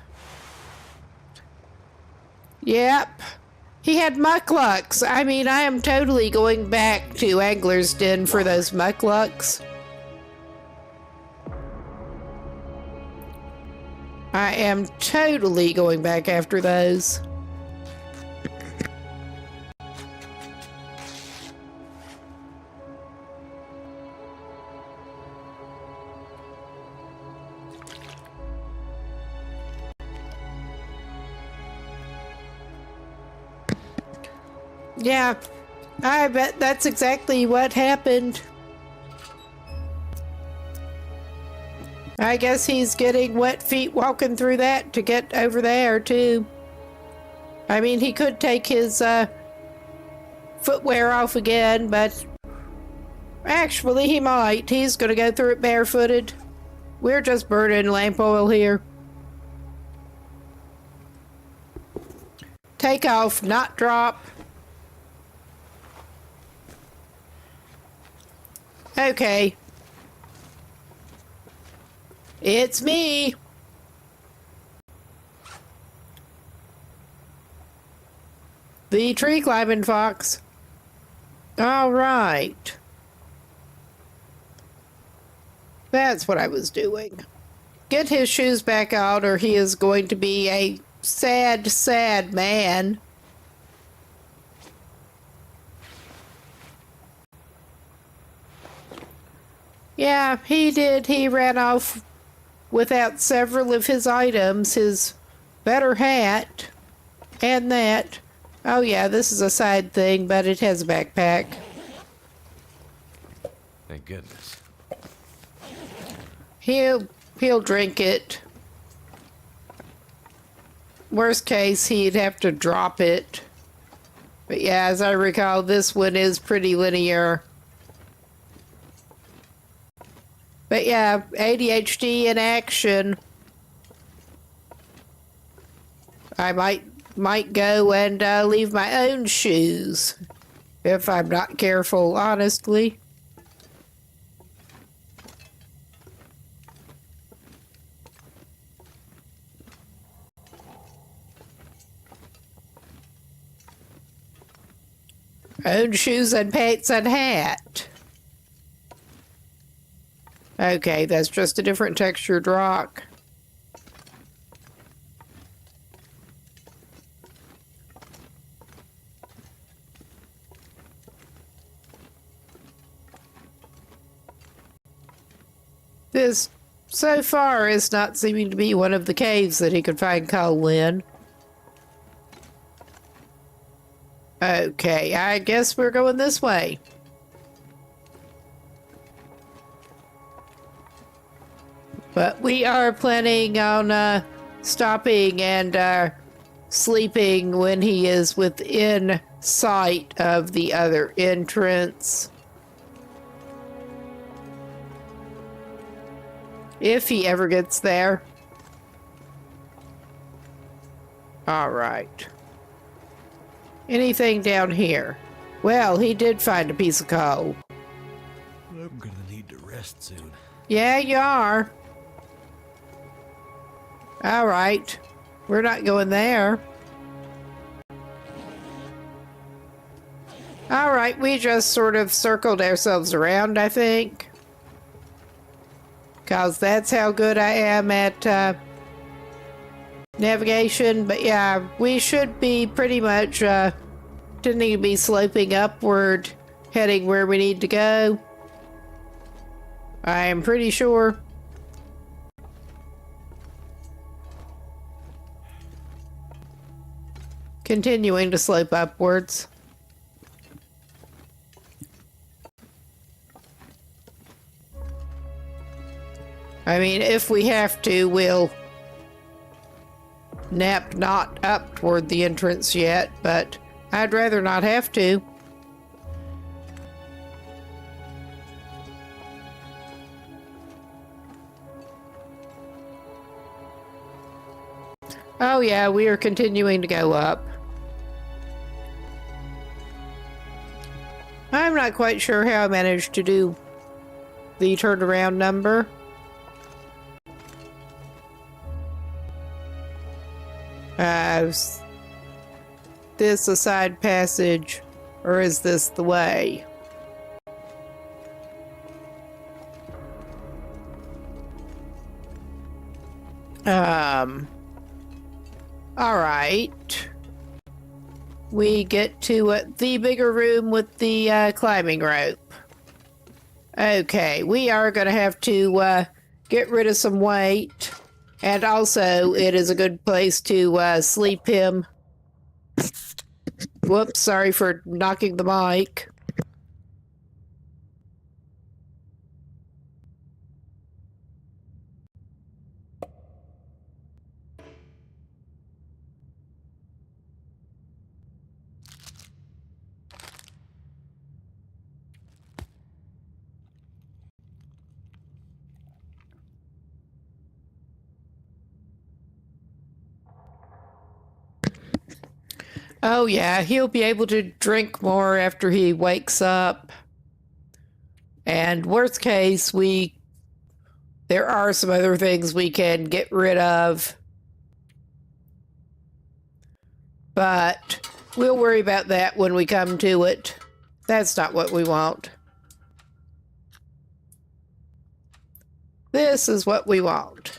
Yep. He had mucklucks. I mean, I am totally going back to Angler's Den for those mucklucks. I am totally going back after those. Yeah, I bet that's exactly what happened. I guess he's getting wet feet walking through that to get over there, too. I mean, he could take his footwear off again, but actually he might. He's gonna go through it barefooted. We're just burning lamp oil here. Take off, not drop. Okay. It's me. The tree climbing fox. All right. That's what I was doing. Get his shoes back out or he is going to be a sad, sad man. Yeah, he did. He ran off without several of his items. His better hat and that. Oh yeah, this is a side thing, but it has a backpack. Thank goodness. He'll drink it. Worst case, he'd have to drop it. But yeah, as I recall, this one is pretty linear. But yeah, ADHD in action. I might go and leave my own shoes if I'm not careful, honestly. Own shoes and pants and hat. Okay, that's just a different textured rock. This, so far, is not seeming to be one of the caves that he could find coal in. Okay, I guess we're going this way. But we are planning on stopping and sleeping when he is within sight of the other entrance. If he ever gets there. All right. Anything down here? Well, he did find a piece of coal. I'm gonna need to rest soon. Yeah, you are. All right. We're not going there. All right, we just sort of circled ourselves around, I think. Because that's how good I am at navigation. But yeah, we should be pretty much didn't need to be sloping upward, heading where we need to go. I am pretty sure. Continuing to slope upwards. I mean, if we have to, we'll nap not up toward the entrance yet, but I'd rather not have to. Oh yeah, we are continuing to go up. I'm not quite sure how I managed to do the turnaround number. Is this a side passage, or is this the way? All right. We get to the bigger room with the climbing rope. Okay, we are going to have to get rid of some weight. And also, it is a good place to sleep him. Whoops, sorry for knocking the mic. Oh yeah, he'll be able to drink more after he wakes up. And worst case, there are some other things we can get rid of. But we'll worry about that when we come to it. That's not what we want. This is what we want.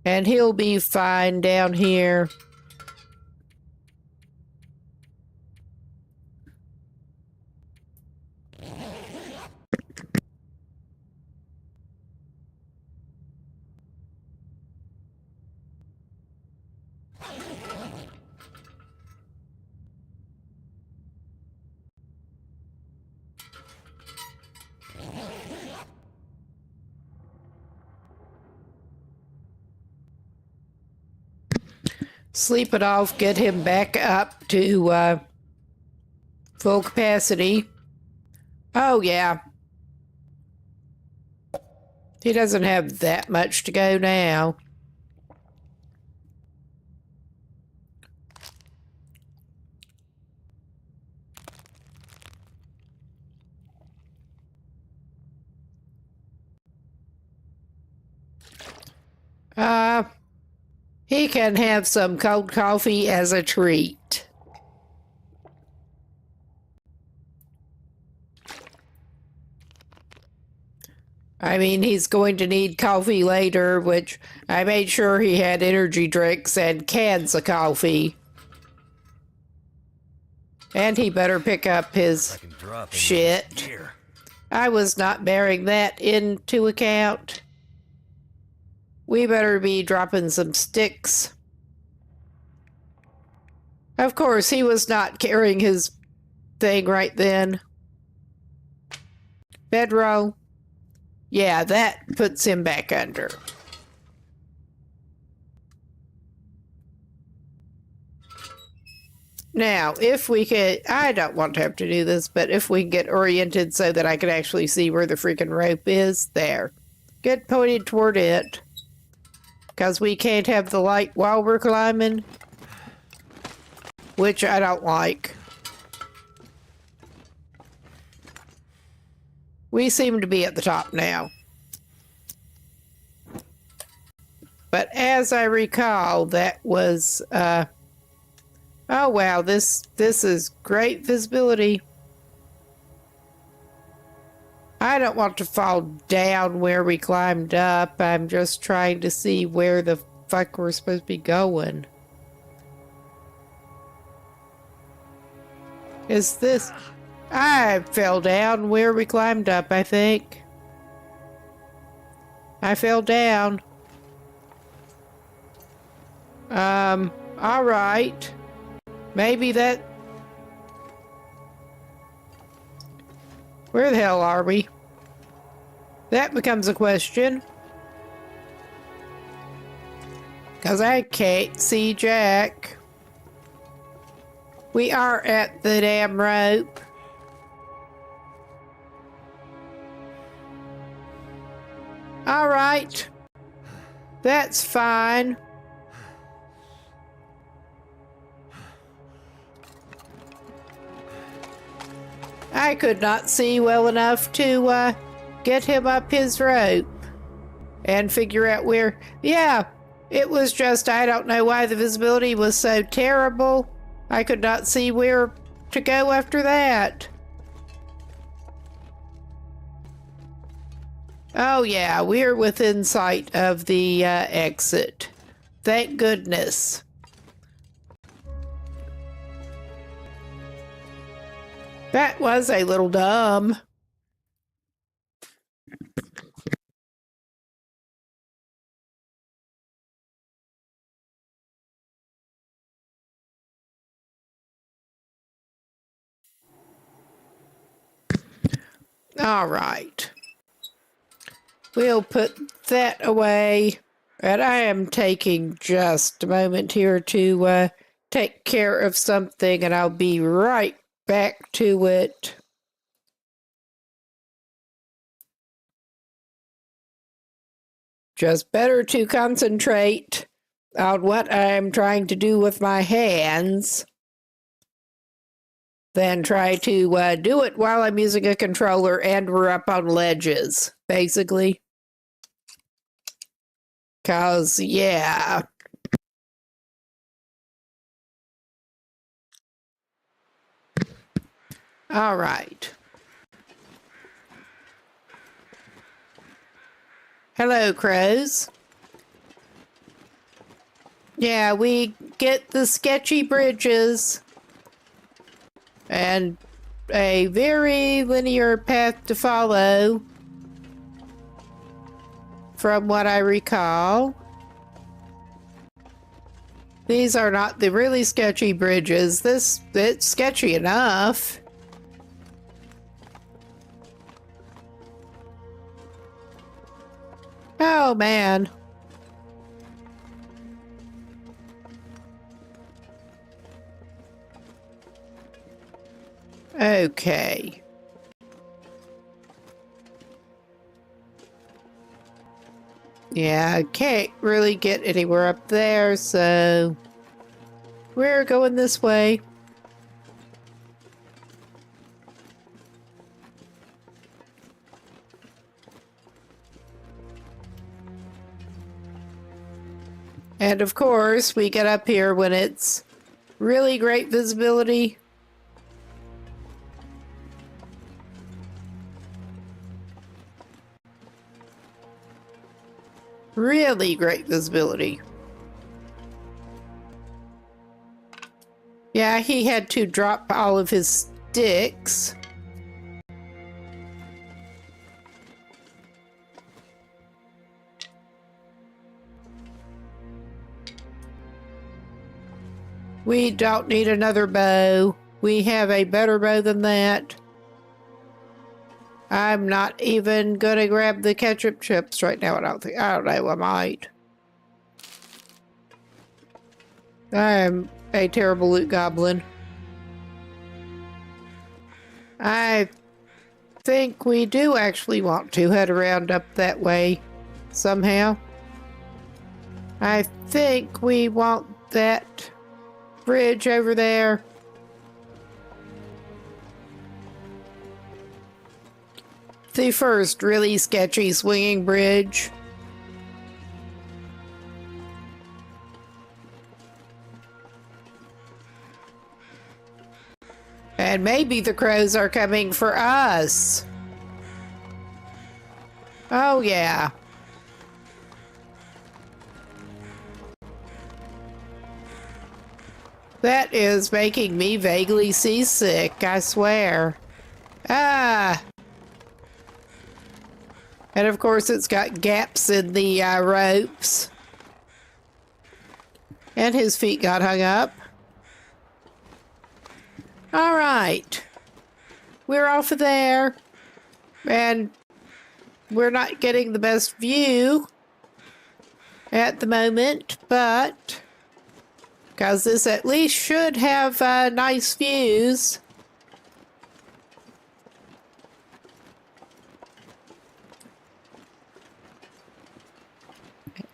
And he'll be fine down here. sleep it off, get him back up to full capacity. Oh, yeah. He doesn't have that much to go now. He can have some cold coffee as a treat. I mean, he's going to need coffee later, which I made sure he had energy drinks and cans of coffee. And he better pick up his shit. I was not bearing that into account. We better be dropping some sticks. Of course, he was not carrying his thing right then. Bedroll. Yeah, that puts him back under. Now, if we could, I don't want to have to do this, but if we can get oriented so that I can actually see where the freaking rope is, there. Get pointed toward it. Because we can't have the light while we're climbing. Which I don't like. We seem to be at the top now. But as I recall, that was, oh wow, this is great visibility. I don't want to fall down where we climbed up. I'm just trying to see where the fuck we're supposed to be going. Is this... I fell down where we climbed up, I think. I fell down. Alright. Maybe that... Where the hell are we? That becomes a question. Because I can't see Jack. We are at the damn rope. Alright. That's fine. I could not see well enough to get him up his rope and figure out where... Yeah, it was just, I don't know why the visibility was so terrible. I could not see where to go after that. Oh yeah, we're within sight of the exit. Thank goodness. That was a little dumb. All right. We'll put that away. And I am taking just a moment here to take care of something, and I'll be right back to it. Just better to concentrate on what I'm trying to do with my hands than try to do it while I'm using a controller and we're up on ledges, basically. 'Cause, yeah. All right. Hello, crows. Yeah, we get the sketchy bridges and a very linear path to follow from what I recall. These are not the really sketchy bridges. It's sketchy enough. Oh, man. Okay. Yeah, I can't really get anywhere up there, so we're going this way. And of course, we get up here when it's really great visibility. Really great visibility. Yeah, he had to drop all of his sticks. We don't need another bow. We have a better bow than that. I'm not even gonna grab the ketchup chips right now. I don't know, I might. I'm a terrible loot goblin. I think we do actually want to head around up that way somehow. I think we want that bridge over there. The first really sketchy swinging bridge. And maybe the crows are coming for us. Oh, yeah. That is making me vaguely seasick, I swear. Ah! And of course it's got gaps in the ropes. And his feet got hung up. All right. We're off of there. And we're not getting the best view at the moment, but because this at least should have nice views.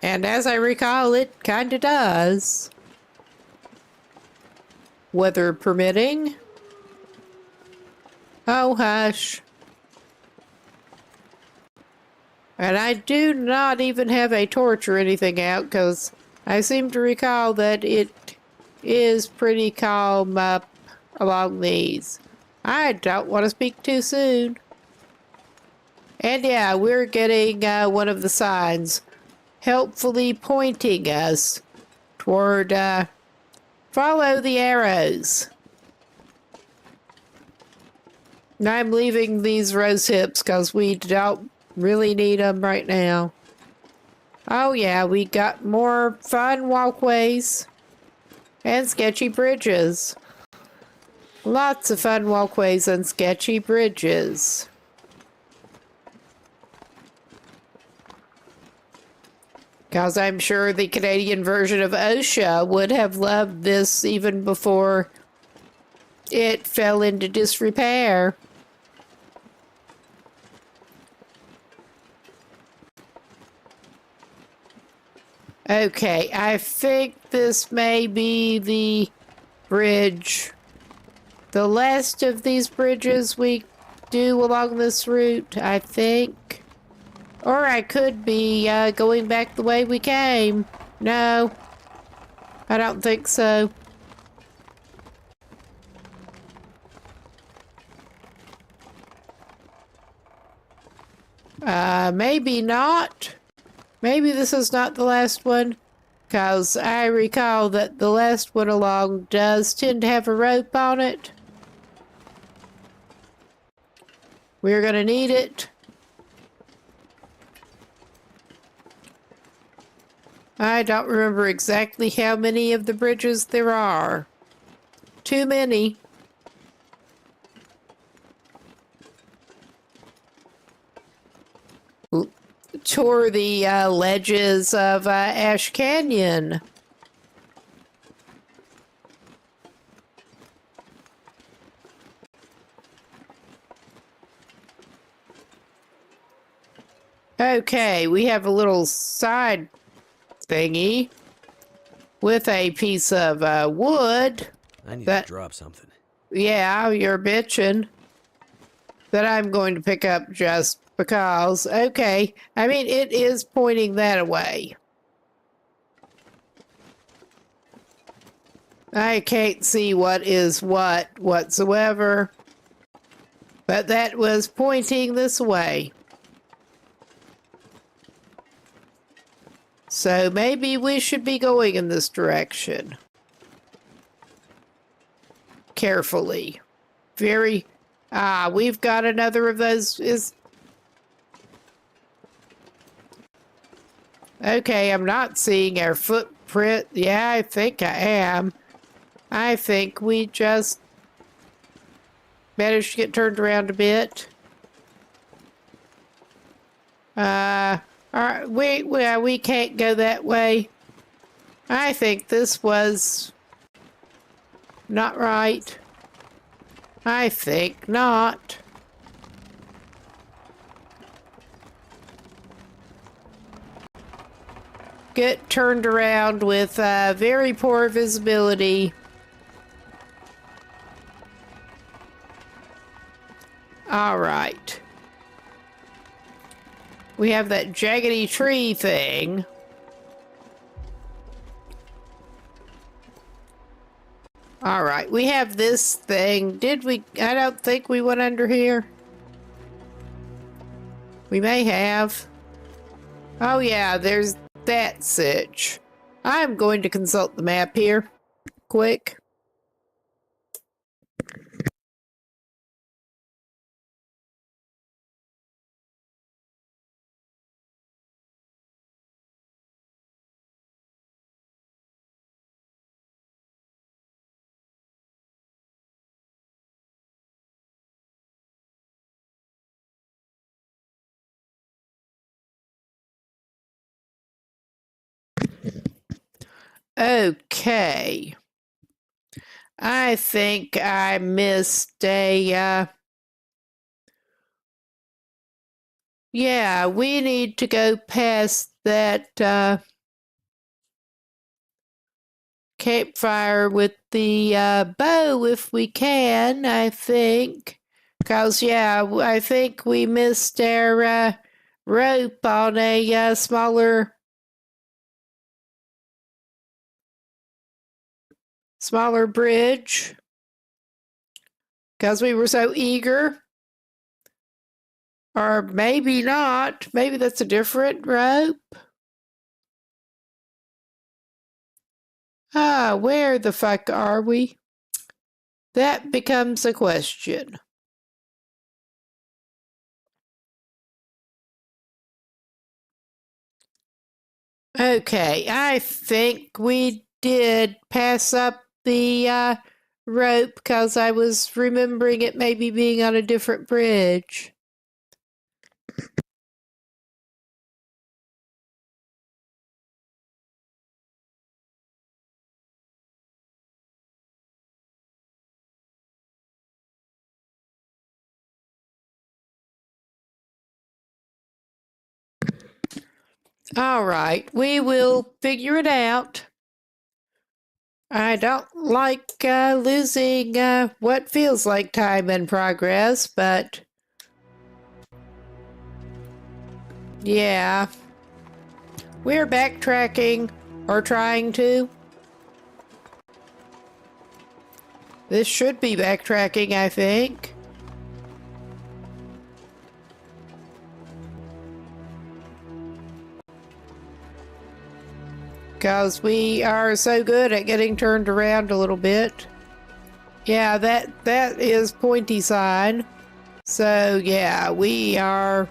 And as I recall, it kind of does. Weather permitting. Oh, hush. And I do not even have a torch or anything out because I seem to recall that it is pretty calm up along these. I don't want to speak too soon. And yeah, we're getting one of the signs helpfully pointing us toward follow the arrows. And I'm leaving these rose hips because we don't really need them right now. Oh yeah, we got more fun walkways and sketchy bridges. Lots of fun walkways and sketchy bridges. Because I'm sure the Canadian version of OSHA would have loved this even before it fell into disrepair. Okay, I think this may be the bridge. The last of these bridges we do along this route, I think. Or I could be going back the way we came. No, I don't think so. Maybe not. Maybe this is not the last one, because I recall that the last one along does tend to have a rope on it. We're gonna need it. I don't remember exactly how many of the bridges there are. Too many. Toward the ledges of Ash Canyon. Okay, we have a little side thingy with a piece of wood. I need That- to drop something. Yeah, you're bitching. That I'm going to pick up just because. Okay, I mean, it is pointing that way. I can't see what is what whatsoever, but that was pointing this way. So maybe we should be going in this direction. Carefully. Very... Ah, we've got another of those. Okay, I'm not seeing our footprint. Yeah, I think I am. I think we just managed to get turned around a bit. We can't go that way. I think this was not right. I think not. Get turned around with very poor visibility. All right. We have that jaggedy tree thing. All right, we have this thing. Did we? I don't think we went under here. We may have. Oh yeah, there's that sitch. I'm going to consult the map here. Quick. Okay. I think I missed a, yeah, we need to go past that, campfire with the, bow if we can, I think. Because, yeah, I think we missed our, rope on a, smaller bridge. Because we were so eager. Or maybe not. Maybe that's a different rope. Ah, where the fuck are we? That becomes a question. Okay, I think we did pass up the rope because I was remembering it maybe being on a different bridge. All right, we will figure it out. I don't like losing what feels like time and progress, but yeah. We're backtracking, or trying to. This should be backtracking, I think. Because we are so good at getting turned around a little bit. Yeah, that is pointy sign. So, yeah, we are,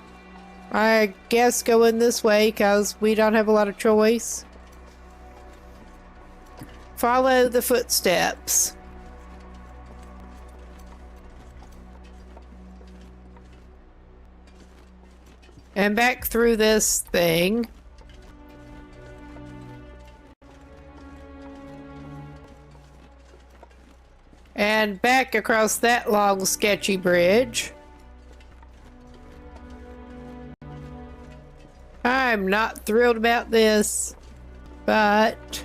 I guess, going this way because we don't have a lot of choice. Follow the footsteps. And back through this thing. And back across that long, sketchy bridge. I'm not thrilled about this, but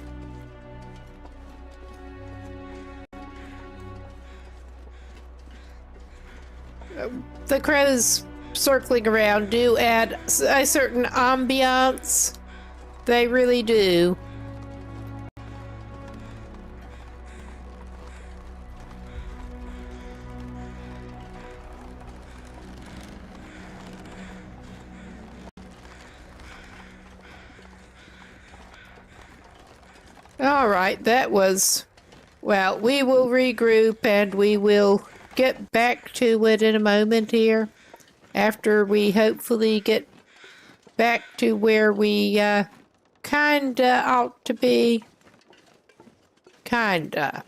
the crows circling around do add a certain ambiance. They really do. All right, that was... Well, we will regroup and we will get back to it in a moment here. After we hopefully get back to where we kinda ought to be. Kinda.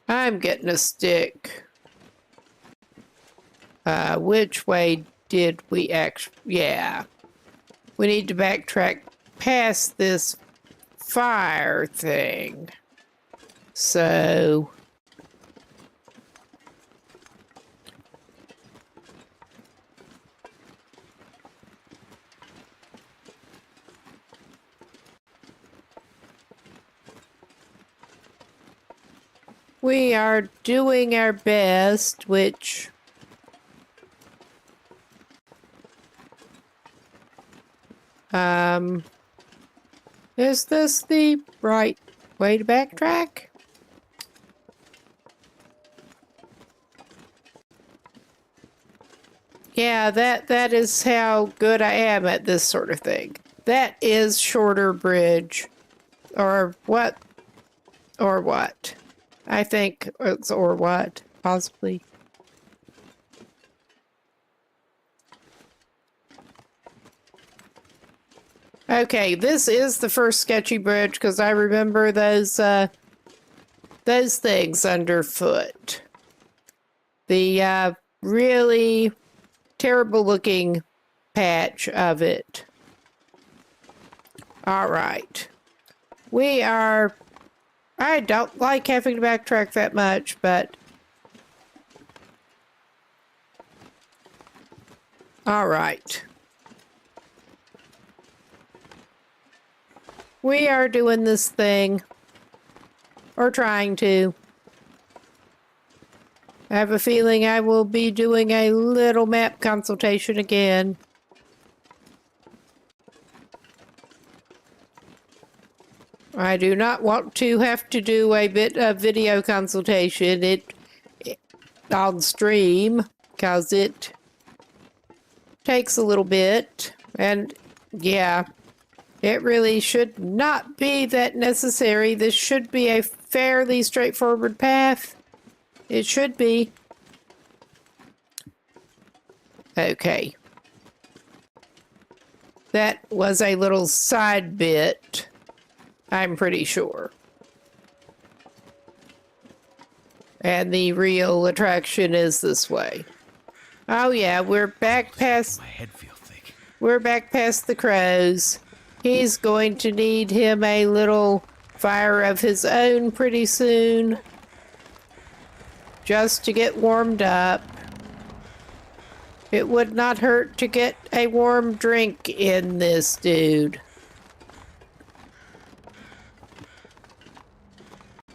I'm getting a stick. Which way did we actually... Yeah. We need to backtrack past this fire thing. So... we are doing our best, which... is this the right way to backtrack? Yeah, that is how good I am at this sort of thing. That is shorter bridge. Or what? Or what? I think it's or what, possibly. Okay, this is the first sketchy bridge because I remember those things underfoot. The really terrible looking patch of it. All right. We are... I don't like having to backtrack that much, but... All right. We are doing this thing. Or trying to. I have a feeling I will be doing a little map consultation again. I do not want to have to do a bit of video consultation on stream, because it takes a little bit. And yeah, it really should not be that necessary. This should be a fairly straightforward path. It should be. Okay. That was a little side bit, I'm pretty sure. And the real attraction is this way. Oh yeah, we're back past... My head feels thick. We're back past the crows. He's going to need him a little fire of his own pretty soon. Just to get warmed up. It would not hurt to get a warm drink in this dude.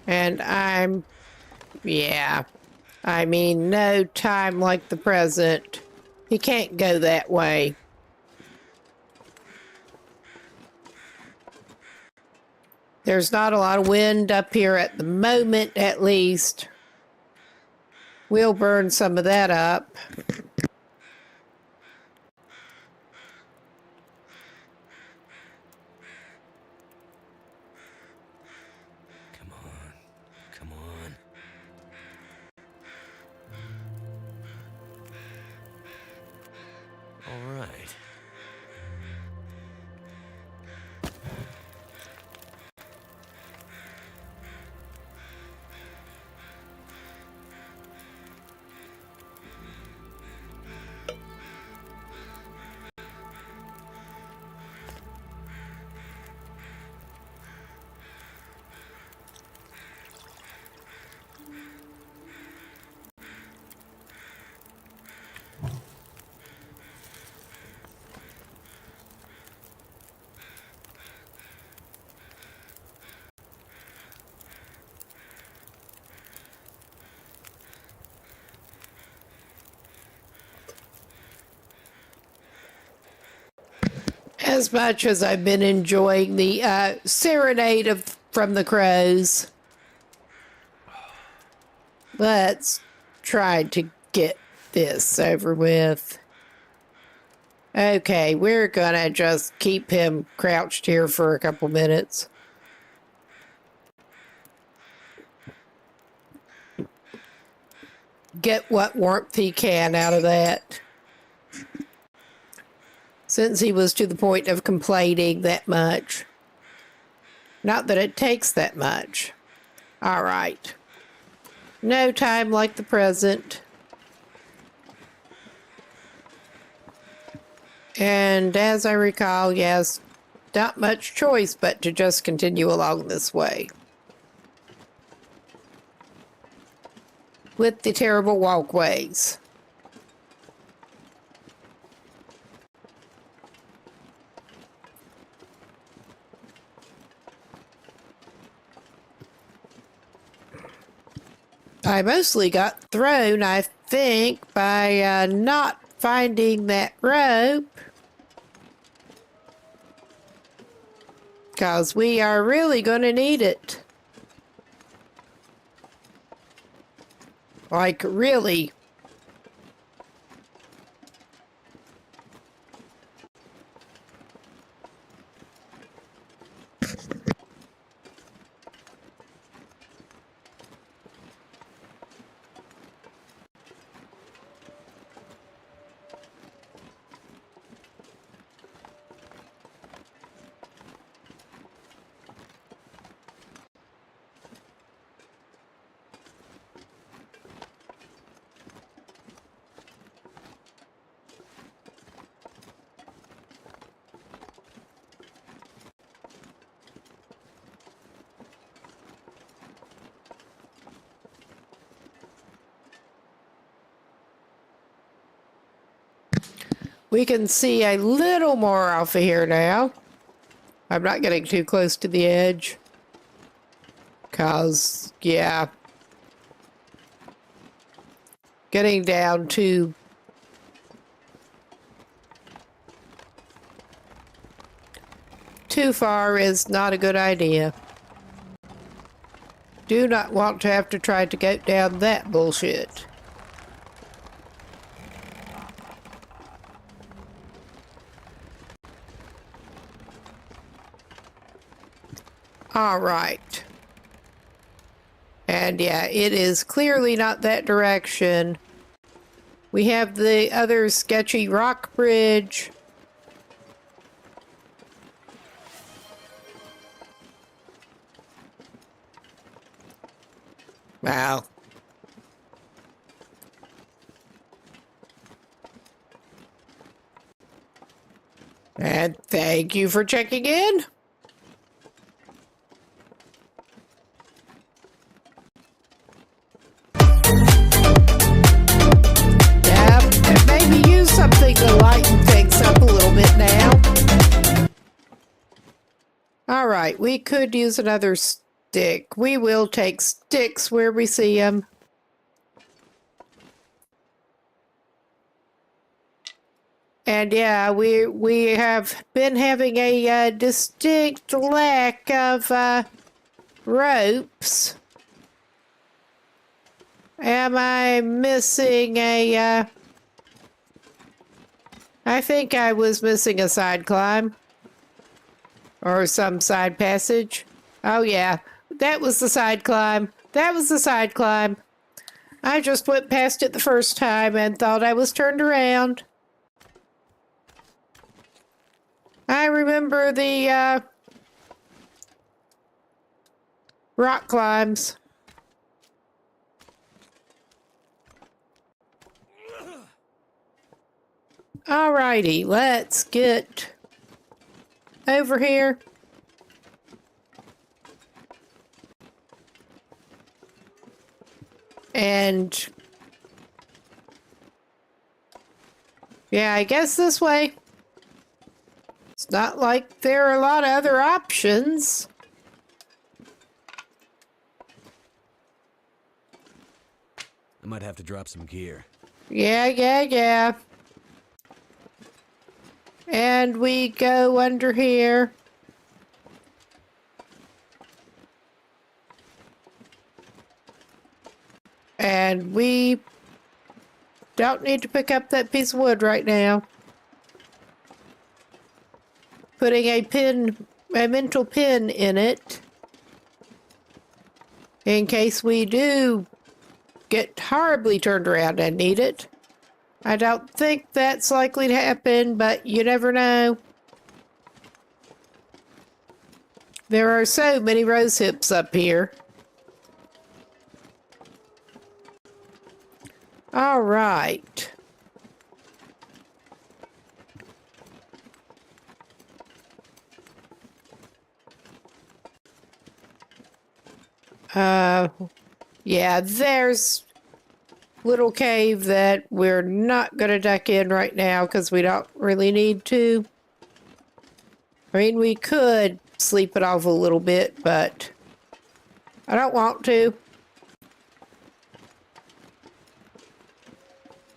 And yeah. I mean, no time like the present. He can't go that way. There's not a lot of wind up here at the moment, at least. We'll burn some of that up. Come on. Come on. All right. as much as I've been enjoying the serenade from the crows, let's try to get this over with. Okay, we're gonna just keep him crouched here for a couple minutes. Get what warmth he can out of that. Since he was to the point of complaining that much. Not that it takes that much. All right. No time like the present. And as I recall, yes, not much choice but to just continue along this way. With the terrible walkways. I mostly got thrown, I think, by not finding that rope. Because we are really going to need it. Like, really. We can see a little more off of here now. I'm not getting too close to the edge. Because, yeah. Getting down to too far is not a good idea. Do not want to have to try to go down that bullshit. All right. And yeah, it is clearly not that direction. We have the other sketchy rock bridge. Wow. And thank you for checking in. Maybe use something to lighten things up a little bit now. All right, we could use another stick. We will take sticks where we see them. And yeah, we have been having a distinct lack of ropes. Am I missing a... I think I was missing a side climb. Or some side passage. Oh yeah, that was the side climb. That was the side climb. I just went past it the first time and thought I was turned around. I remember the rock climbs. Alrighty, let's get over here. And yeah, I guess this way. It's not like there are a lot of other options. I might have to drop some gear. Yeah. And we go under here. And we don't need to pick up that piece of wood right now. Putting a mental pin in it, in case we do get horribly turned around and need it. I don't think that's likely to happen, but you never know. There are so many rose hips up here. All right. Yeah, there's little cave that we're not going to duck in right now because we don't really need to. I mean, we could sleep it off a little bit, but I don't want to.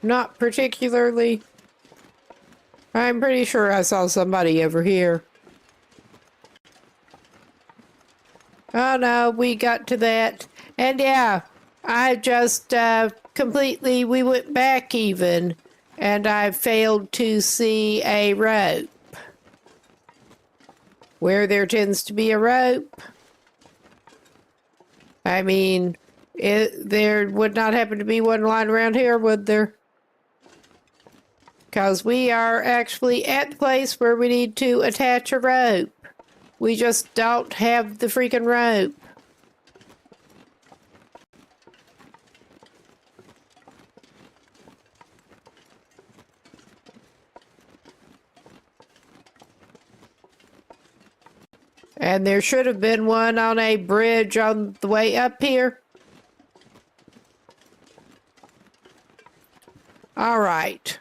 Not particularly. I'm pretty sure I saw somebody over here. Oh no, we got to that. And yeah, I just we went back even, and I failed to see a rope. Where there tends to be a rope. I mean, there would not happen to be one lying around here, would there? Because we are actually at the place where we need to attach a rope. We just don't have the freaking rope. And there should have been one on a bridge on the way up here. All right.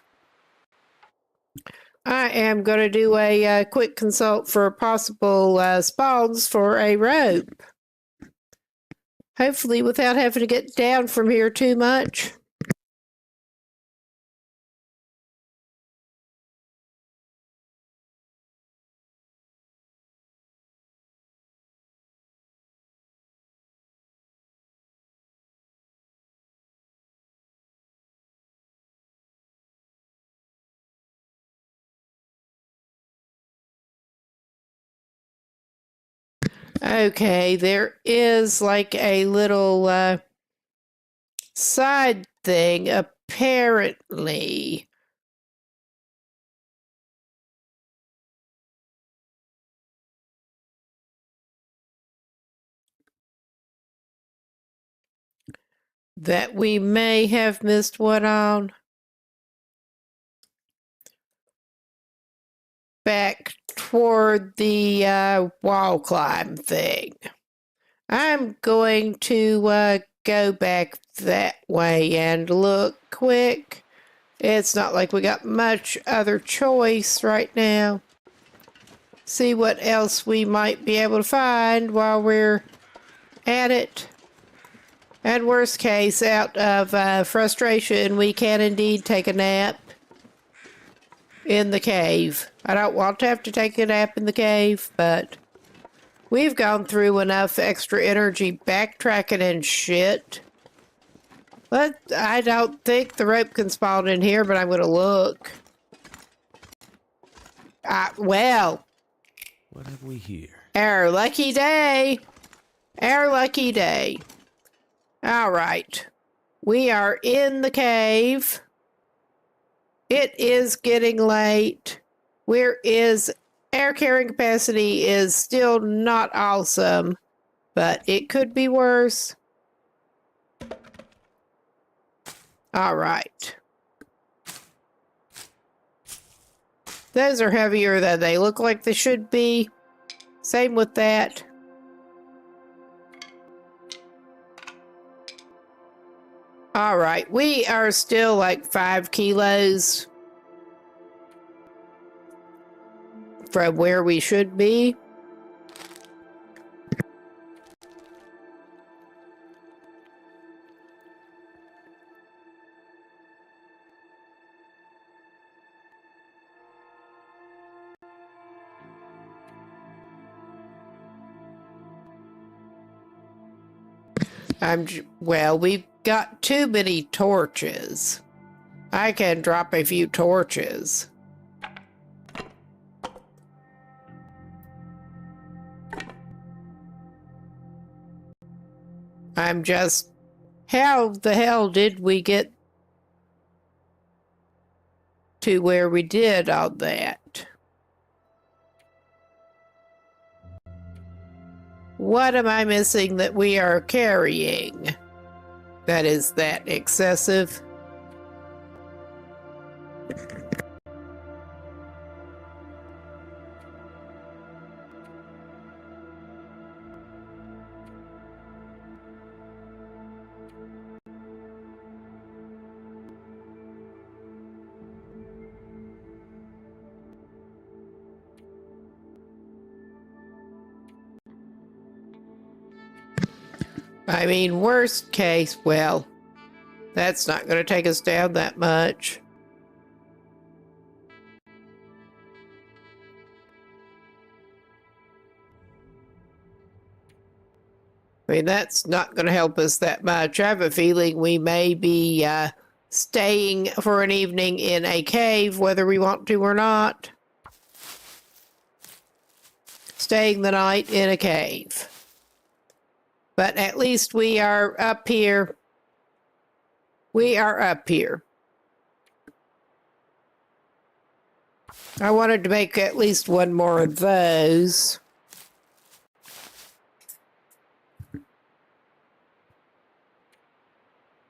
I am going to do a quick consult for possible spawns for a rope. Hopefully without having to get down from here too much. Okay, there is like a little side thing, apparently. That we may have missed one on. Back toward the wall climb thing. I'm going to go back that way and look quick. It's not like we got much other choice right now. See what else we might be able to find while we're at it. And worst case, out of frustration, we can indeed take a nap in the cave. I don't want to have to take a nap in the cave, but we've gone through enough extra energy backtracking and shit. But I don't think the rope can spawn in here, but I'm going to look. Well. What have we here? Our lucky day. Our lucky day. All right. We are in the cave. It is getting late. Air carrying capacity is still not awesome, but it could be worse. All right. Those are heavier than they look like they should be. Same with that. All right, we are still like 5 kilos from where we should be. Well, we've got too many torches. I can drop a few torches. How the hell did we get to where we did all that? What am I missing that we are carrying? That is that excessive? I mean, worst case, well, that's not going to take us down that much. I mean, that's not going to help us that much. I have a feeling we may be staying for an evening in a cave, whether we want to or not. Staying the night in a cave. But at least we are up here. We are up here. I wanted to make at least one more of those.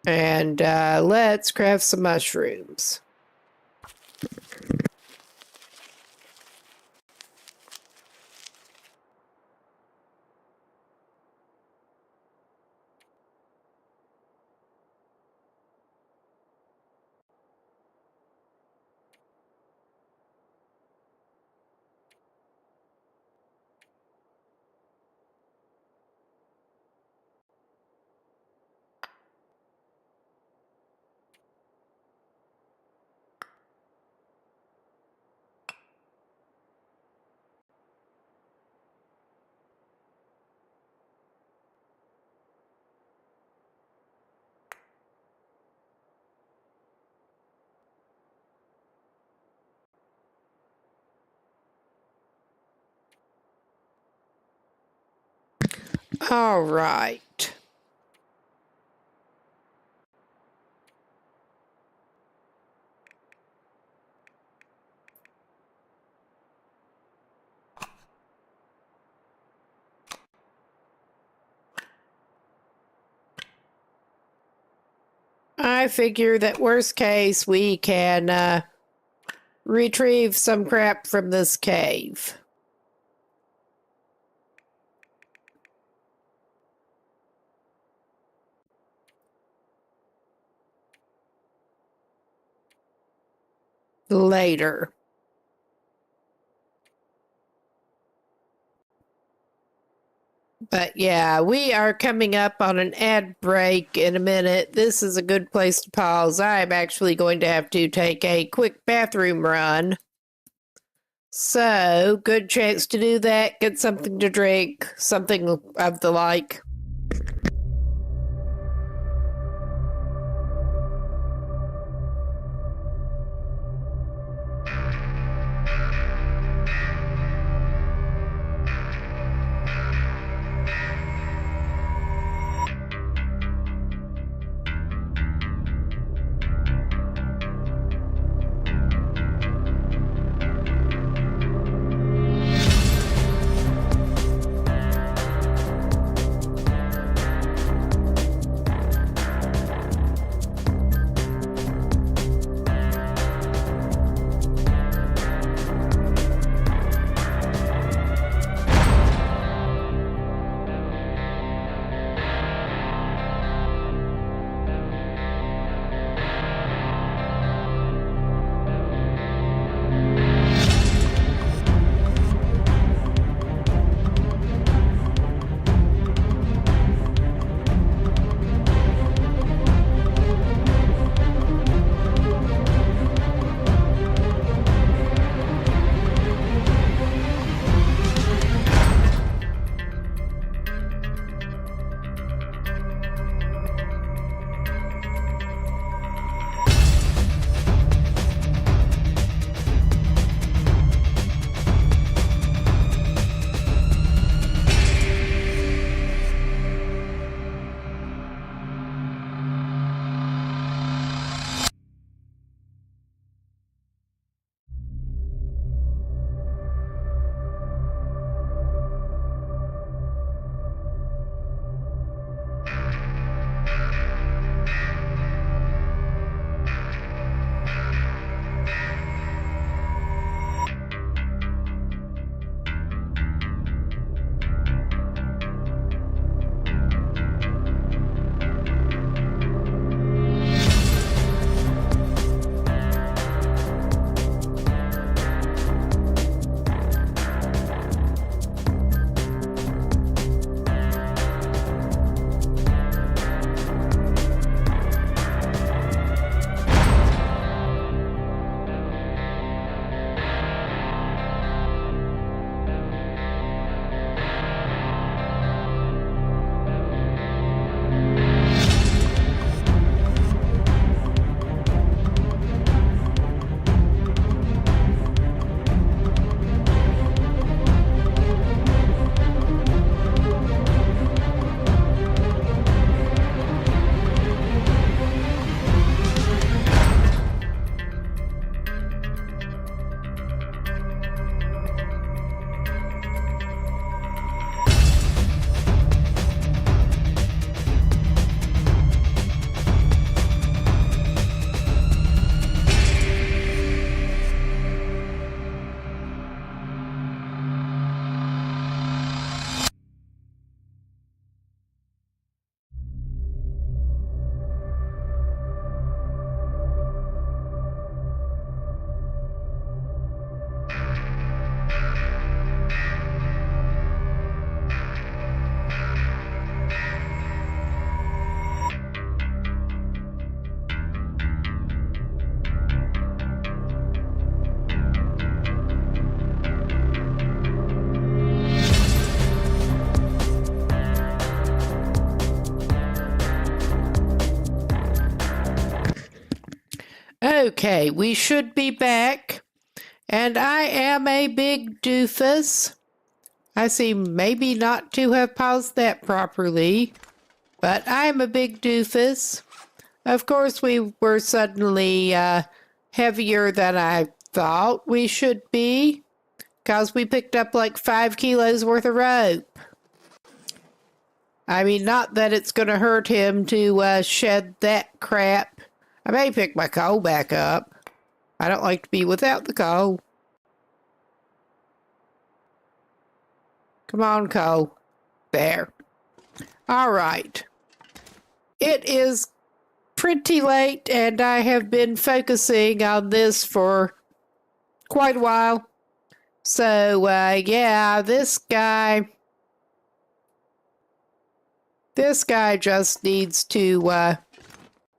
And let's craft some mushrooms. All right. I figure that worst case, we can retrieve some crap from this cave. Later. But yeah, we are coming up on an ad break in a minute. This is a good place to pause. I'm actually going to have to take a quick bathroom run. So, good chance to do that. Get something to drink, something of the like. Okay, we should be back. And I am a big doofus. I seem maybe not to have paused that properly, but I'm a big doofus. Of course, we were suddenly heavier than I thought we should be, because we picked up like 5 kilos worth of rope. I mean, not that it's going to hurt him to shed that crap. I may pick my coal back up. I don't like to be without the coal. Come on, coal. There. All right. It is pretty late, and I have been focusing on this for quite a while. So, yeah, this guy just needs to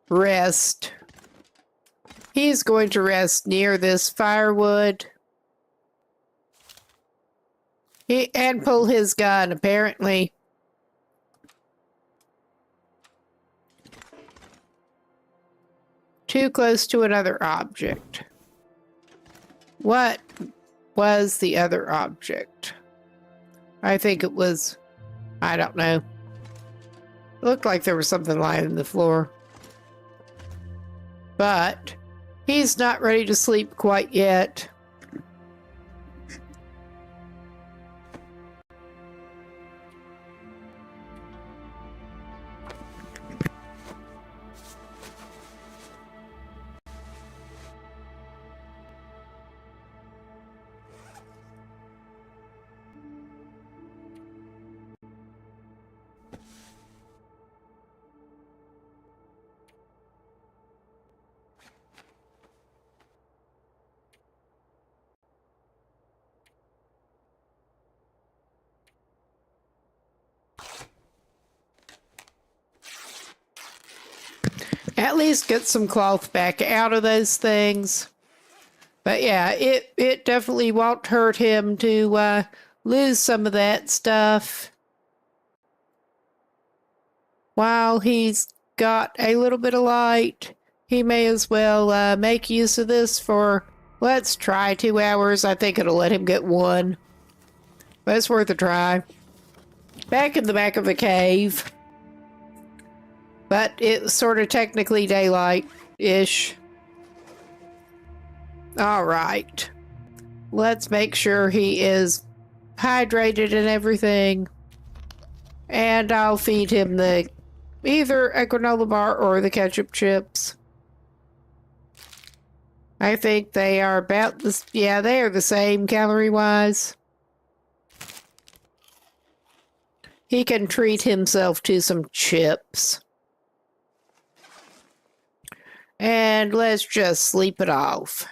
rest. He's going to rest near this firewood. And pull his gun, apparently. Too close to another object. What was the other object? I think it was, I don't know. It looked like there was something lying on the floor. But he's not ready to sleep quite yet. At least get some cloth back out of those things. But yeah, it definitely won't hurt him to lose some of that stuff. While he's got a little bit of light, he may as well make use of this for, let's try 2 hours. I think it'll let him get 1. But it's worth a try. Back in the back of a cave. But it's sort of technically daylight-ish. All right. Let's make sure he is hydrated and everything. And I'll feed him either a granola bar or the ketchup chips. I think they are about this. Yeah, they are the same calorie-wise. He can treat himself to some chips. And let's just sleep it off.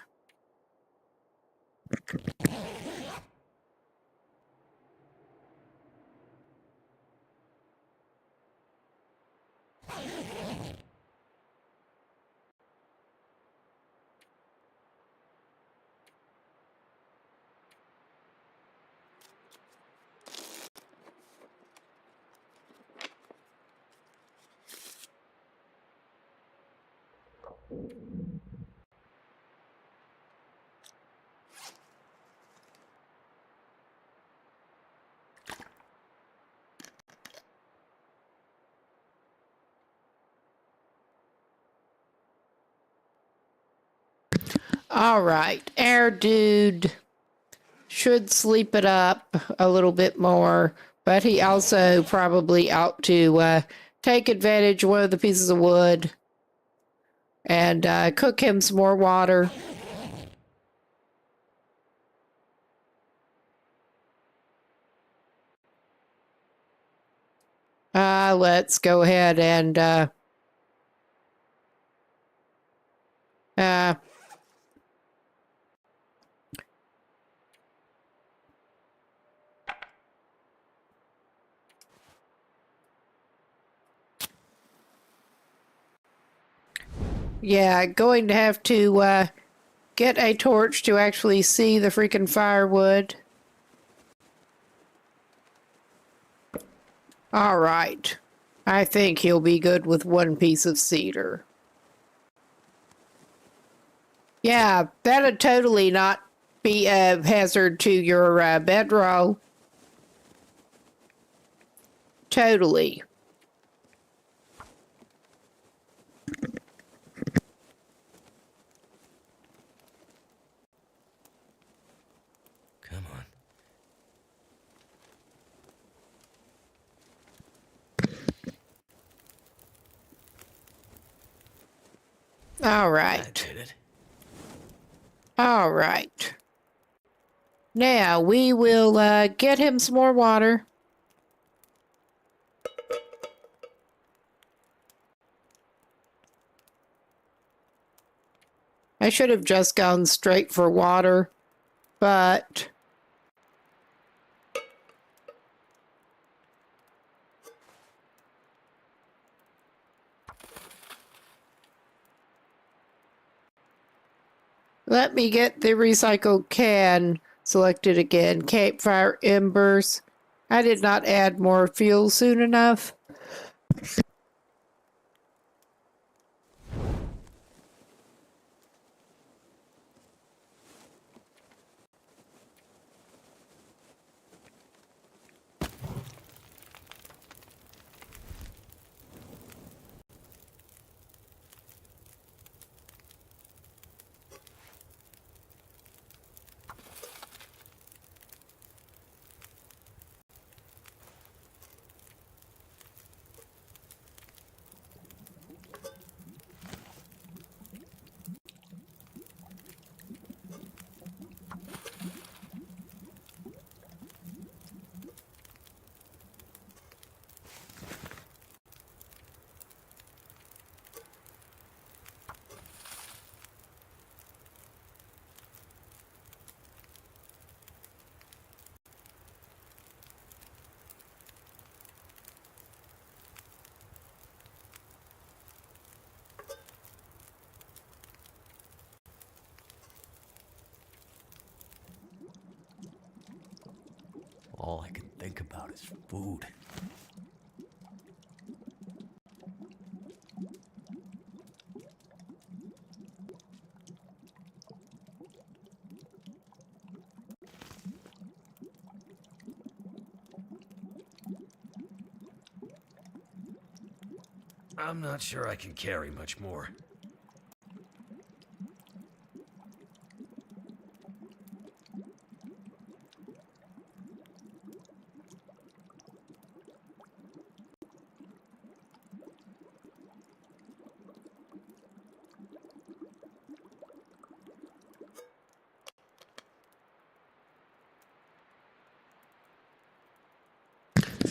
All right, our dude should sleep it up a little bit more, but he also probably ought to take advantage of one of the pieces of wood and cook him some more water. Let's go ahead and yeah, going to have to get a torch to actually see the freaking firewood. All right. I think he'll be good with 1 piece of cedar. Yeah, that'd totally not be a hazard to your bedroll. Totally. Come on. All That right. did it. All right. Now we will get him some more water. I should have just gone straight for water, but let me get the recycled can selected again. Campfire embers. I did not add more fuel soon enough. All I can think about is food. I'm not sure I can carry much more.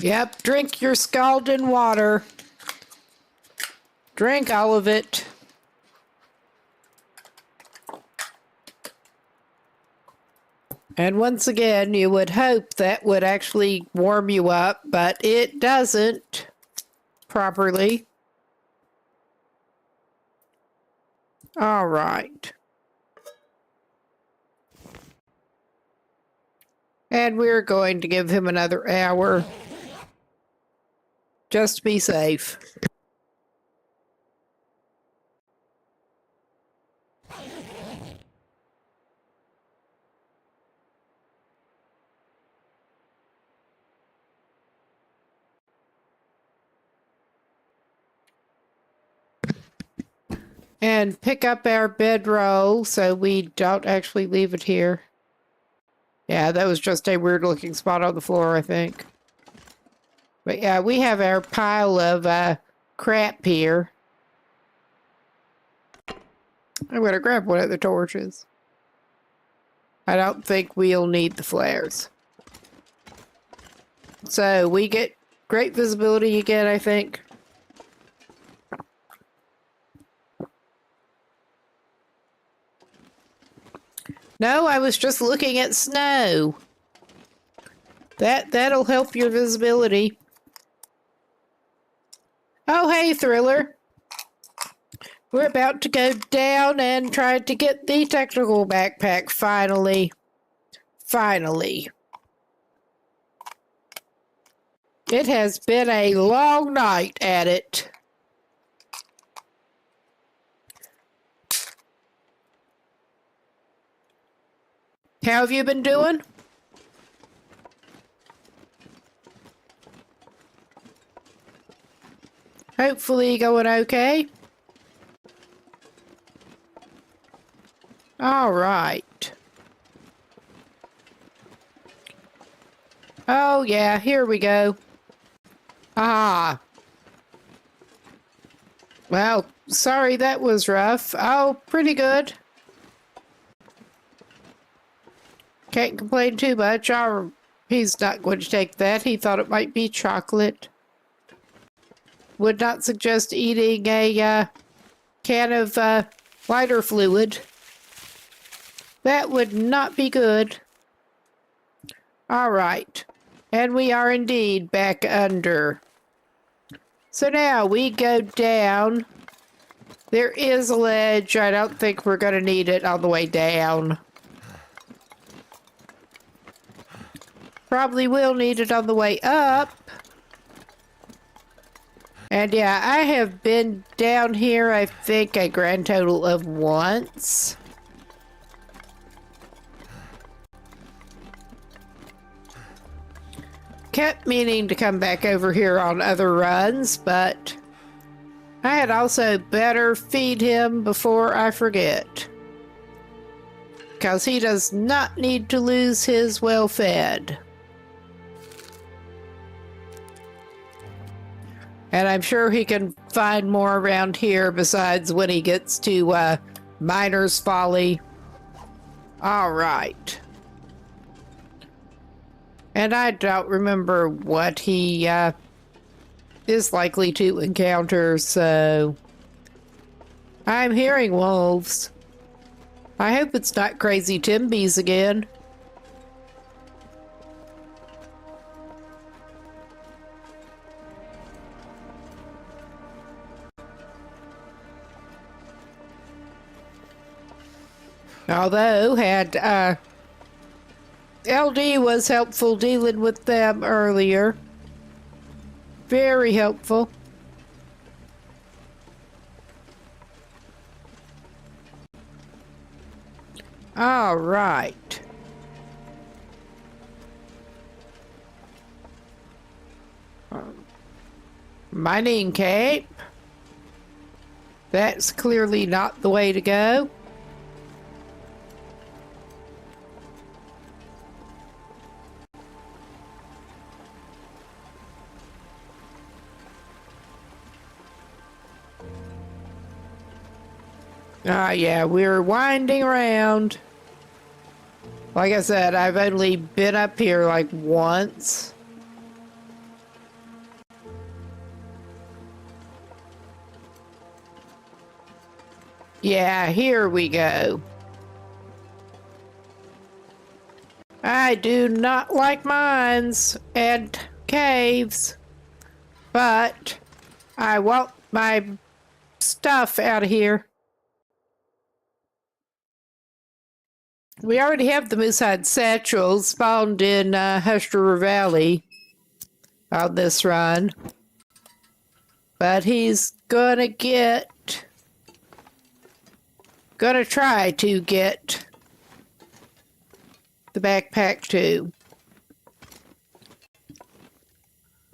Yep, drink your scalding water. Drink all of it. And once again, you would hope that would actually warm you up, but it doesn't properly. All right. And we're going to give him another hour just to be safe. And pick up our bedroll so we don't actually leave it here. Yeah, that was just a weird looking spot on the floor, I think. But yeah, we have our pile of crap here. I'm going to grab one of the torches. I don't think we'll need the flares. So we get great visibility again, I think. No, I was just looking at snow. That'll help your visibility. Oh, hey, Thriller. We're about to go down and try to get the technical backpack, finally. Finally. It has been a long night at it. How have you been doing? Hopefully going okay. All right. Oh, yeah, here we go. Ah. Well, sorry that was rough. Oh, pretty good. Can't complain too much. He's not going to take that. He thought it might be chocolate. Would not suggest eating a can of lighter fluid. That would not be good. All right. And we are indeed back under. So now we go down. There is a ledge. I don't think we're going to need it on the way down. Probably will need it on the way up. And yeah, I have been down here, I think, a grand total of once. Kept meaning to come back over here on other runs, but I had also better feed him before I forget. Because he does not need to lose his well-fed. And I'm sure he can find more around here besides when he gets to Miner's Folly. All right. And I don't remember what he is likely to encounter, so I'm hearing wolves. I hope it's not crazy Timbies again. Although, had LD was helpful dealing with them earlier. Very helpful. All right. Mining cape. That's clearly not the way to go. Yeah, we're winding around. Like I said, I've only been up here like once. Yeah, here we go. I do not like mines and caves, but I want my stuff out of here. We already have the moosehide satchels spawned in Hush River Valley on this run. But he's gonna try to get the backpack too.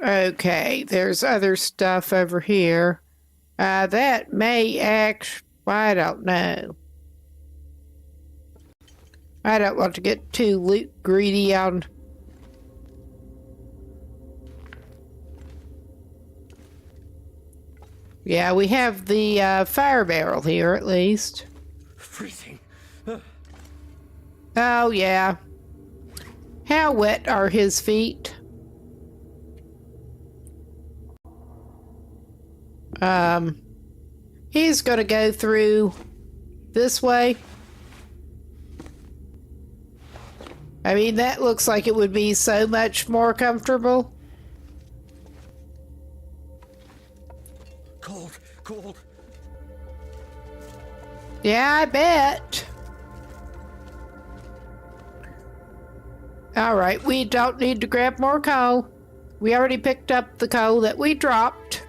Okay, there's other stuff over here. That may I don't know. I don't want to get too loot greedy on... Yeah, we have the fire barrel here at least. Freezing. Oh, yeah. How wet are his feet? He's gonna go through this way. I mean, that looks like it would be so much more comfortable. Cold. Yeah, I bet. All right, we don't need to grab more coal. We already picked up the coal that we dropped.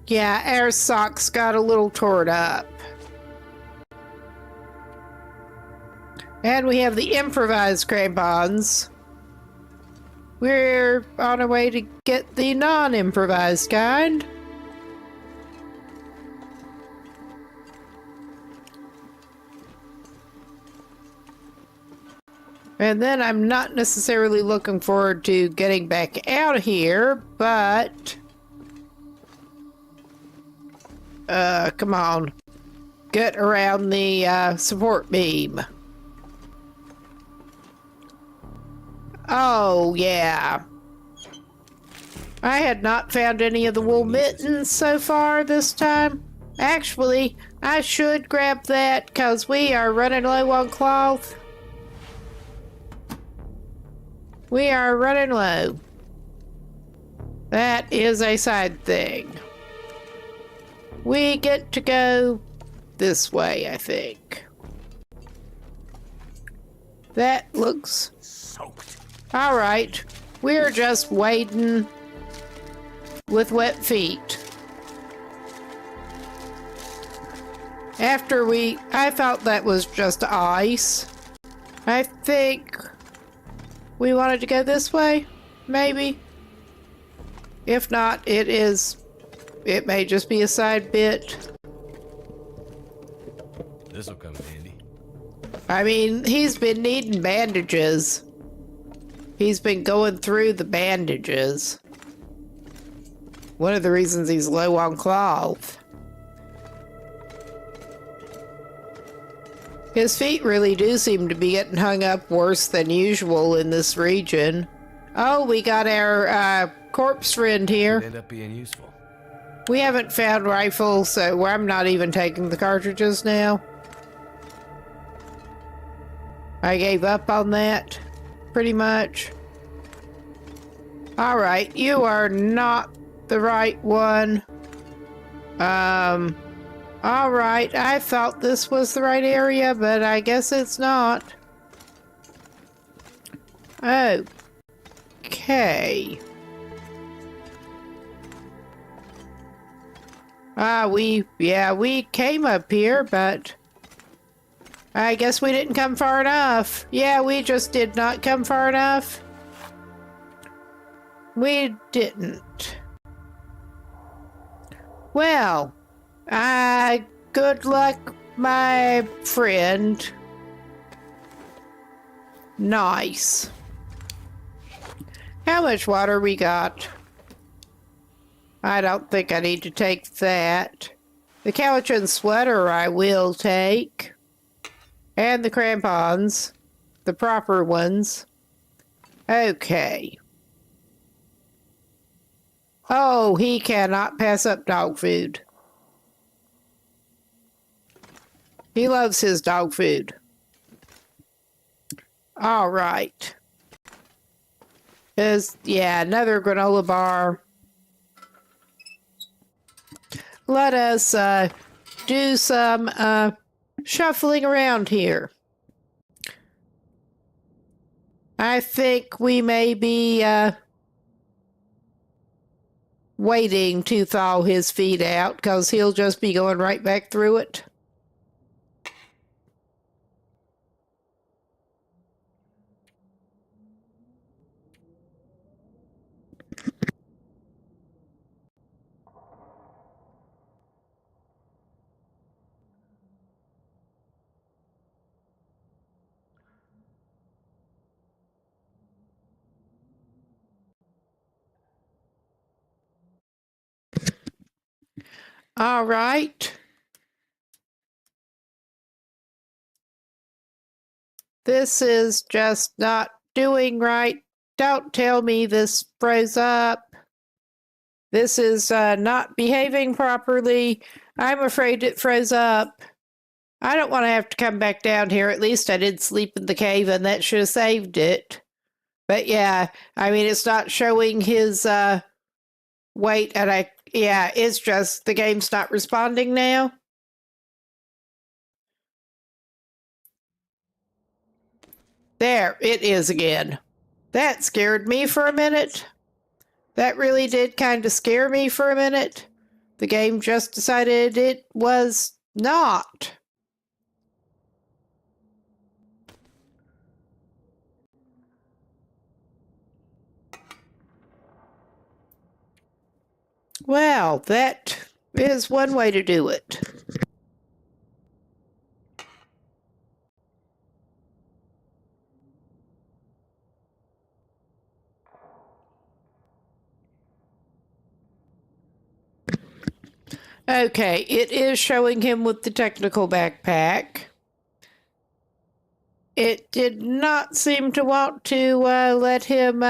Yeah, our socks got a little torn up. And we have the improvised crampons. We're on our way to get the non-improvised kind. And then I'm not necessarily looking forward to getting back out of here, but... come on. Get around the, support beam. Oh, yeah. I had not found any of the wool mittens so far this time. Actually, I should grab that because we are running low on cloth. We are running low. That is a side thing. We get to go this way, I think. That looks Soaked. all right. We're just wading with wet feet. I thought that was just ice. I think we wanted to go this way, maybe. If not, it may just be a side bit. This'll come in handy. I mean, he's been needing bandages. He's been going through the bandages. One of the reasons he's low on cloth. His feet really do seem to be getting hung up worse than usual in this region. Oh, we got our corpse friend here. Could end up being useful. We haven't found rifles, so I'm not even taking the cartridges now. I gave up on that, pretty much. Alright, you are not the right one. Alright, I thought this was the right area, but I guess it's not. Okay. We came up here, but I guess we didn't come far enough. Yeah, we just did not come far enough. We didn't. Well, good luck, my friend. Nice. How much water we got? I don't think I need to take that. The Cowichan sweater I will take. And the crampons. The proper ones. Okay. Oh, he cannot pass up dog food. He loves his dog food. All right. Another granola bar. Let us do some shuffling around here. I think we may be waiting to thaw his feet out because he'll just be going right back through it. All right. This is just not doing right. Don't tell me this froze up. This is not behaving properly. I'm afraid it froze up. I don't want to have to come back down here. At least I did sleep in the cave and that should have saved it. But yeah, I mean, it's not showing his weight and it's just the game's not responding now. There, it is again. That scared me for a minute. That really did kind of scare me for a minute. The game just decided it was not. Well, that is one way to do it. Okay, it is showing him with the technical backpack. It did not seem to want to let him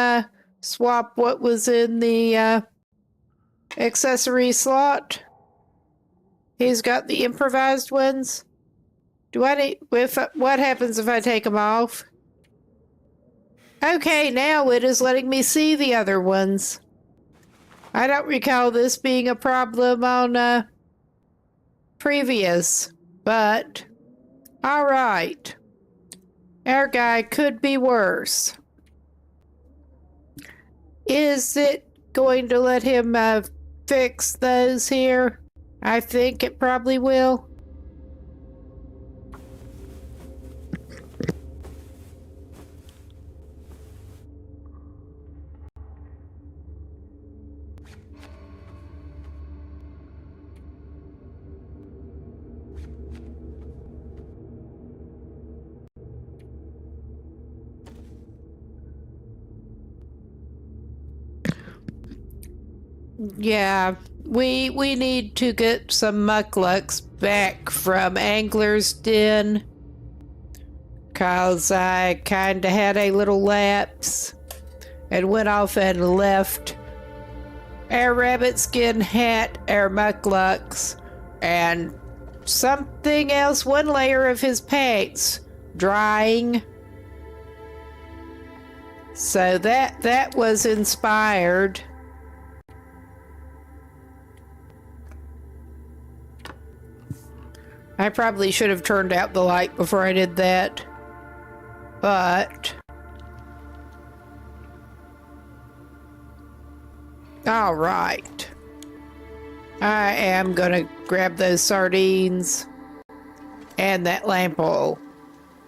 swap what was in the accessory slot. He's got the improvised ones. What happens if I take them off? Okay, now it is letting me see the other ones. I don't recall this being a problem on previous, but all right. Our guy could be worse. Is it going to let him fix those here? I think it probably will. Yeah, we need to get some mucklucks back from Angler's Den, 'cause I kinda had a little lapse and went off and left our rabbit skin hat, our mucklucks, and something else, one layer of his pants drying. So that was inspired. I probably should have turned out the light before I did that. But all right. I am gonna grab those sardines and that lamp oil.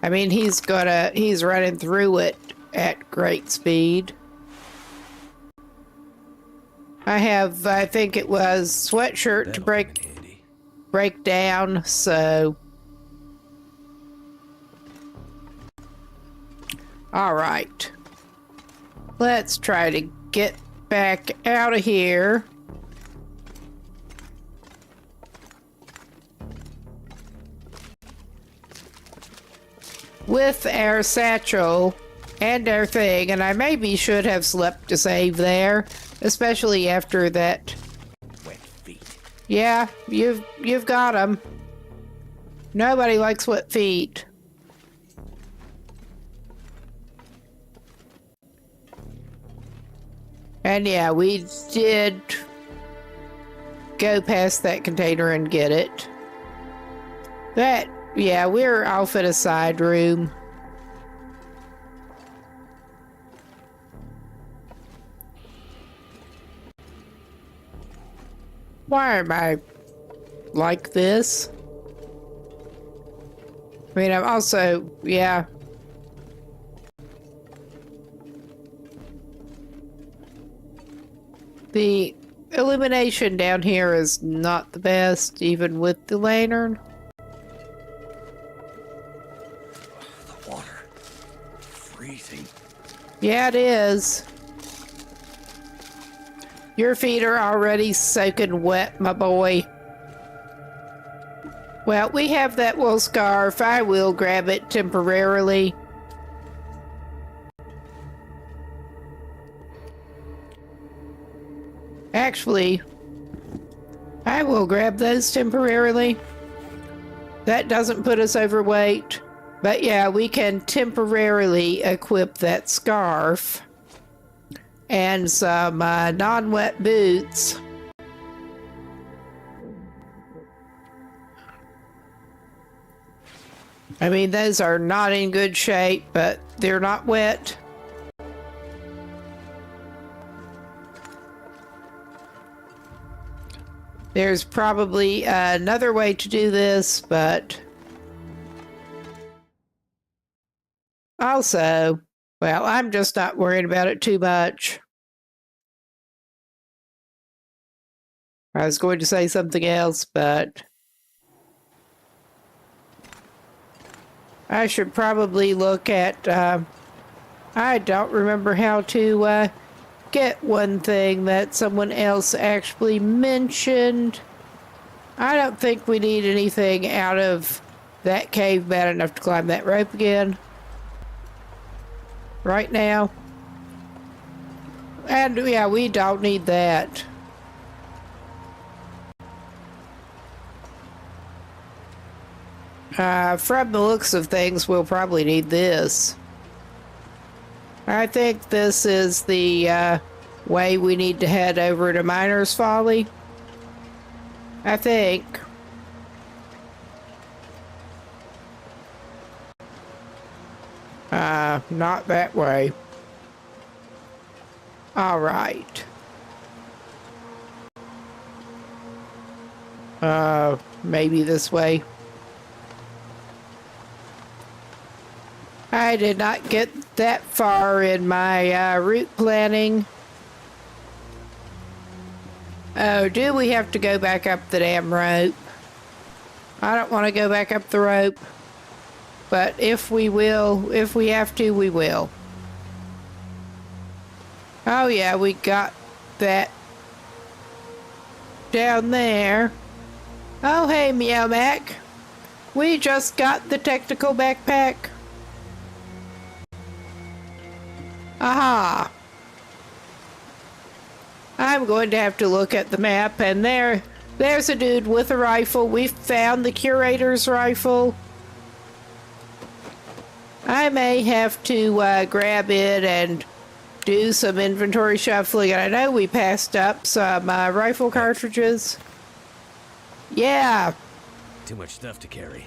I mean, he's running through it at great speed. I think it was sweatshirt to break down, so all right. Let's try to get back out of here. With our satchel and our thing, and I maybe should have slept to save there, especially after that. Wet feet. Yeah, you've got them. Nobody likes wet feet. And yeah, we did go past that container and get it. Yeah, we're off in a side room. Why am I like this? I mean, I'm also, yeah. The illumination down here is not the best, even with the lantern. The water. Freezing. Yeah, it is. Your feet are already soaking wet, my boy. Well, we have that wool scarf. I will grab it temporarily. Actually, I will grab those temporarily. That doesn't put us overweight. But yeah, we can temporarily equip that scarf. And some non-wet boots. I mean, those are not in good shape, but they're not wet. There's probably another way to do this, but also, well, I'm just not worried about it too much. I was going to say something else, but I should probably look at, I don't remember how to get one thing that someone else actually mentioned. I don't think we need anything out of that cave bad enough to climb that rope again. Right now. And yeah, we don't need that. From the looks of things, we'll probably need this. I think this is the way we need to head over to Miner's Folly. I think. Not that way. All right. Maybe this way. I did not get that far in my route planning. Oh, do we have to go back up the damn rope? I don't want to go back up the rope. But if we have to, we will. Oh yeah, we got that down there. Oh hey, Meow Mac. We just got the technical backpack. Aha. I'm going to have to look at the map, and there's a dude with a rifle. We found the curator's rifle. I may have to grab it and do some inventory shuffling. And I know we passed up some rifle cartridges. Yeah. Too much stuff to carry.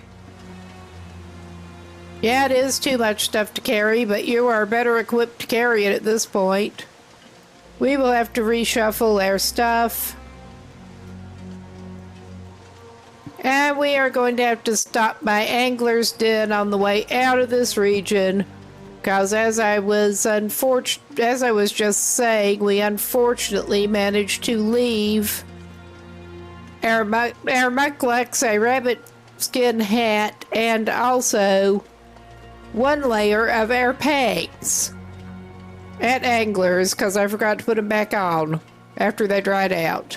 Yeah, it is too much stuff to carry, but you are better equipped to carry it at this point. We will have to reshuffle our stuff. And we are going to have to stop by Angler's Den on the way out of this region. Because as I was just saying, we unfortunately managed to leave our mucklucks, a rabbit skin hat, and also one layer of our pants at Angler's because I forgot to put them back on after they dried out.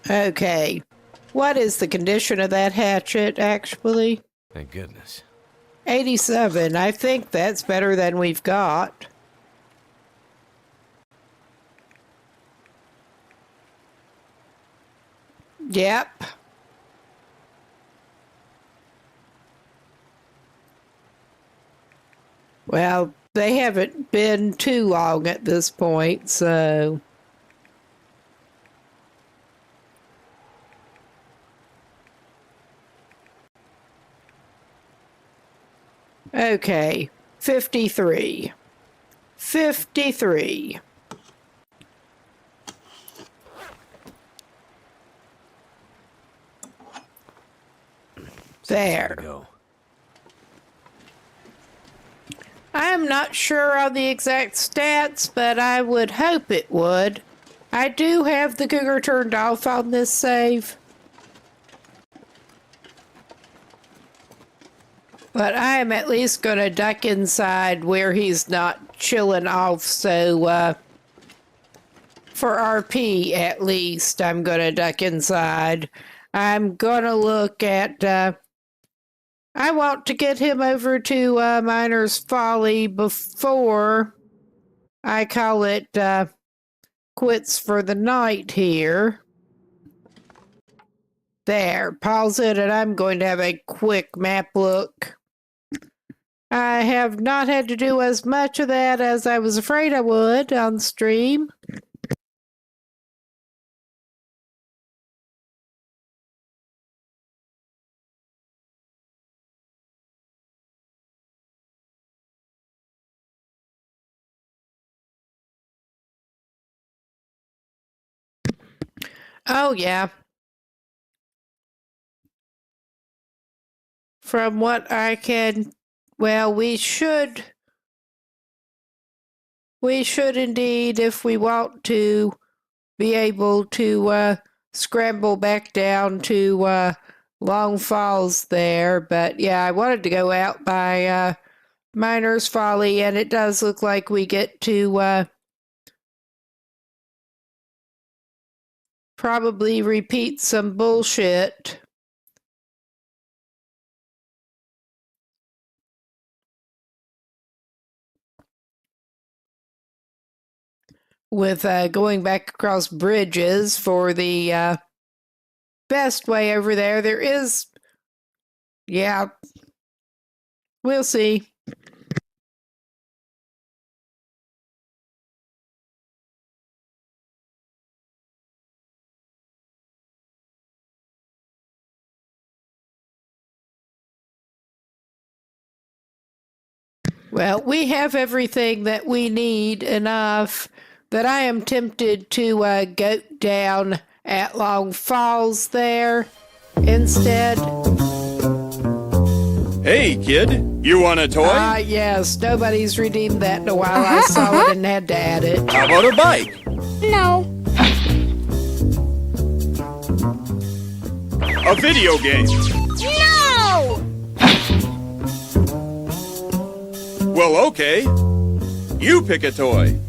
Okay. What is the condition of that hatchet, actually? Thank goodness. 87. I think that's better than we've got. Yep. Well, they haven't been too long at this point, so... Okay, 53. 53. There. Go. I'm not sure on the exact stats, but I would hope it would. I do have the cougar turned off on this save. But I am at least going to duck inside where he's not chilling off, so for RP at least, I'm going to duck inside. I'm going to look at... I want to get him over to Miner's Folly before I call it quits for the night here. There, pause it, and I'm going to have a quick map look. I have not had to do as much of that as I was afraid I would on stream. Oh, yeah. From what I can, well, we should indeed, if we want to, be able to scramble back down to Long Falls there. But yeah, I wanted to go out by Miner's Folly, and it does look like we get to probably repeat some bullshit. With going back across bridges for the best way over there. There is, yeah, we'll see. Well, we have everything that we need enough that I am tempted to go down at Long Falls there instead. Hey, kid, you want a toy? Yes, nobody's redeemed that in a while. I saw it and had to add it. How about a bike? No. A video game? No! Well, okay. You pick a toy.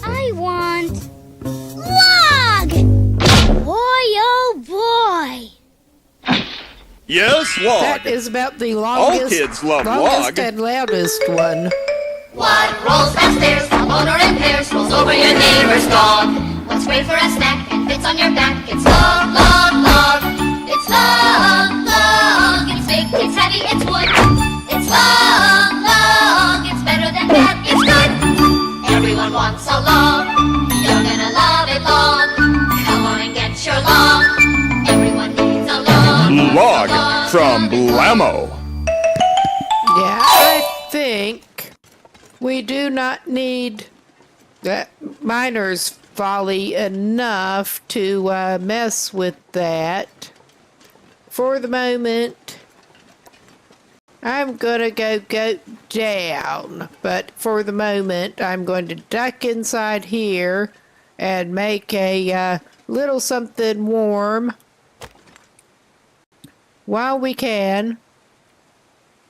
I want... log! Boy, oh boy! Yes, log. That is about the longest, All kids love longest log. and loudest one. One rolls downstairs, a motor in pairs, rolls over your neighbor's dog. One's great for a snack and fits on your back. It's log, log, log. It's log, log. It's big, it's heavy, it's wood. It's log, log. It's better than that, it's good. Everyone wants a log. You're gonna love it long. Come on and get your log. Everyone needs a log. Log from Blammo. Yeah, I think we do not need that Miner's Folly enough to mess with that. For the moment, I'm gonna go down, but for the moment, I'm going to duck inside here and make a little something warm while we can.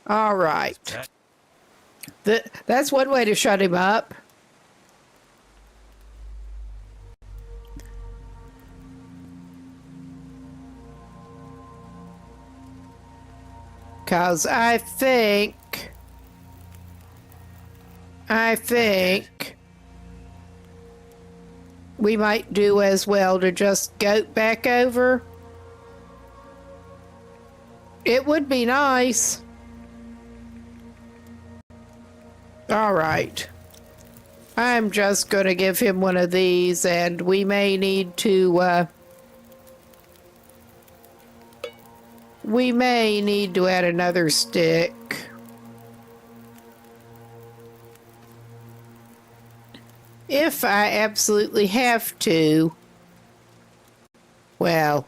All right. That's one way to shut him up. Because I think we might do as well to just go back over. It would be nice. All right. I'm just going to give him one of these, and we may need to add another stick. If I absolutely have to. Well,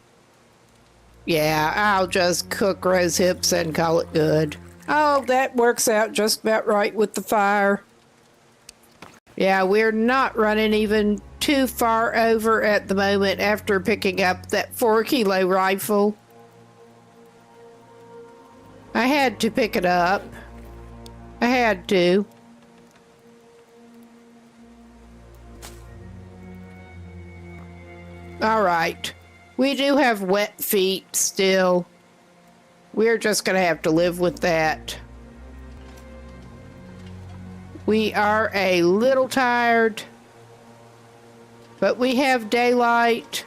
yeah, I'll just cook rose hips and call it good. Oh, that works out just about right with the fire. Yeah, we're not running even too far over at the moment after picking up that 4-kilo rifle. I had to pick it up. I had to. All right. We do have wet feet still. We're just going to have to live with that. We are a little tired, but we have daylight.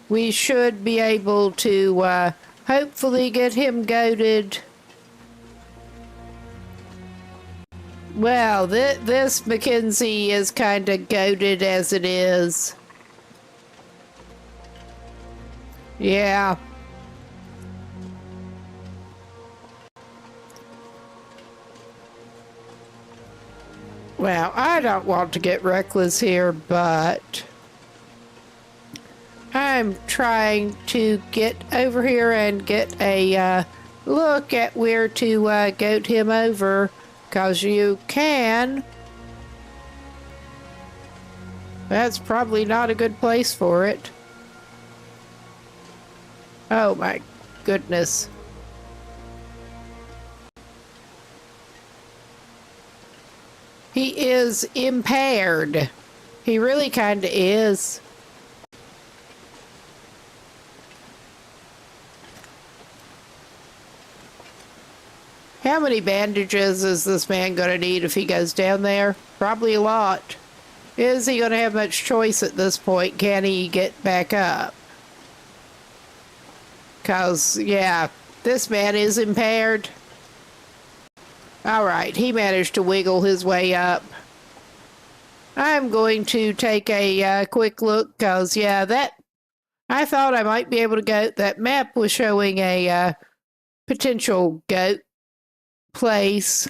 We should be able to hopefully get him goaded. Well, this Mackenzie is kind of goaded as it is. Yeah. Well, I don't want to get reckless here, but I'm trying to get over here and get a look at where to goat him over, because you can. That's probably not a good place for it. Oh my goodness. He is impaired. He really kind of is. How many bandages is this man going to need if he goes down there? Probably a lot. Is he going to have much choice at this point? Can he get back up? Because, yeah, this man is impaired. Alright, he managed to wiggle his way up. I'm going to take a quick look, because, yeah, I thought I might be able to go. That map was showing a potential goat place.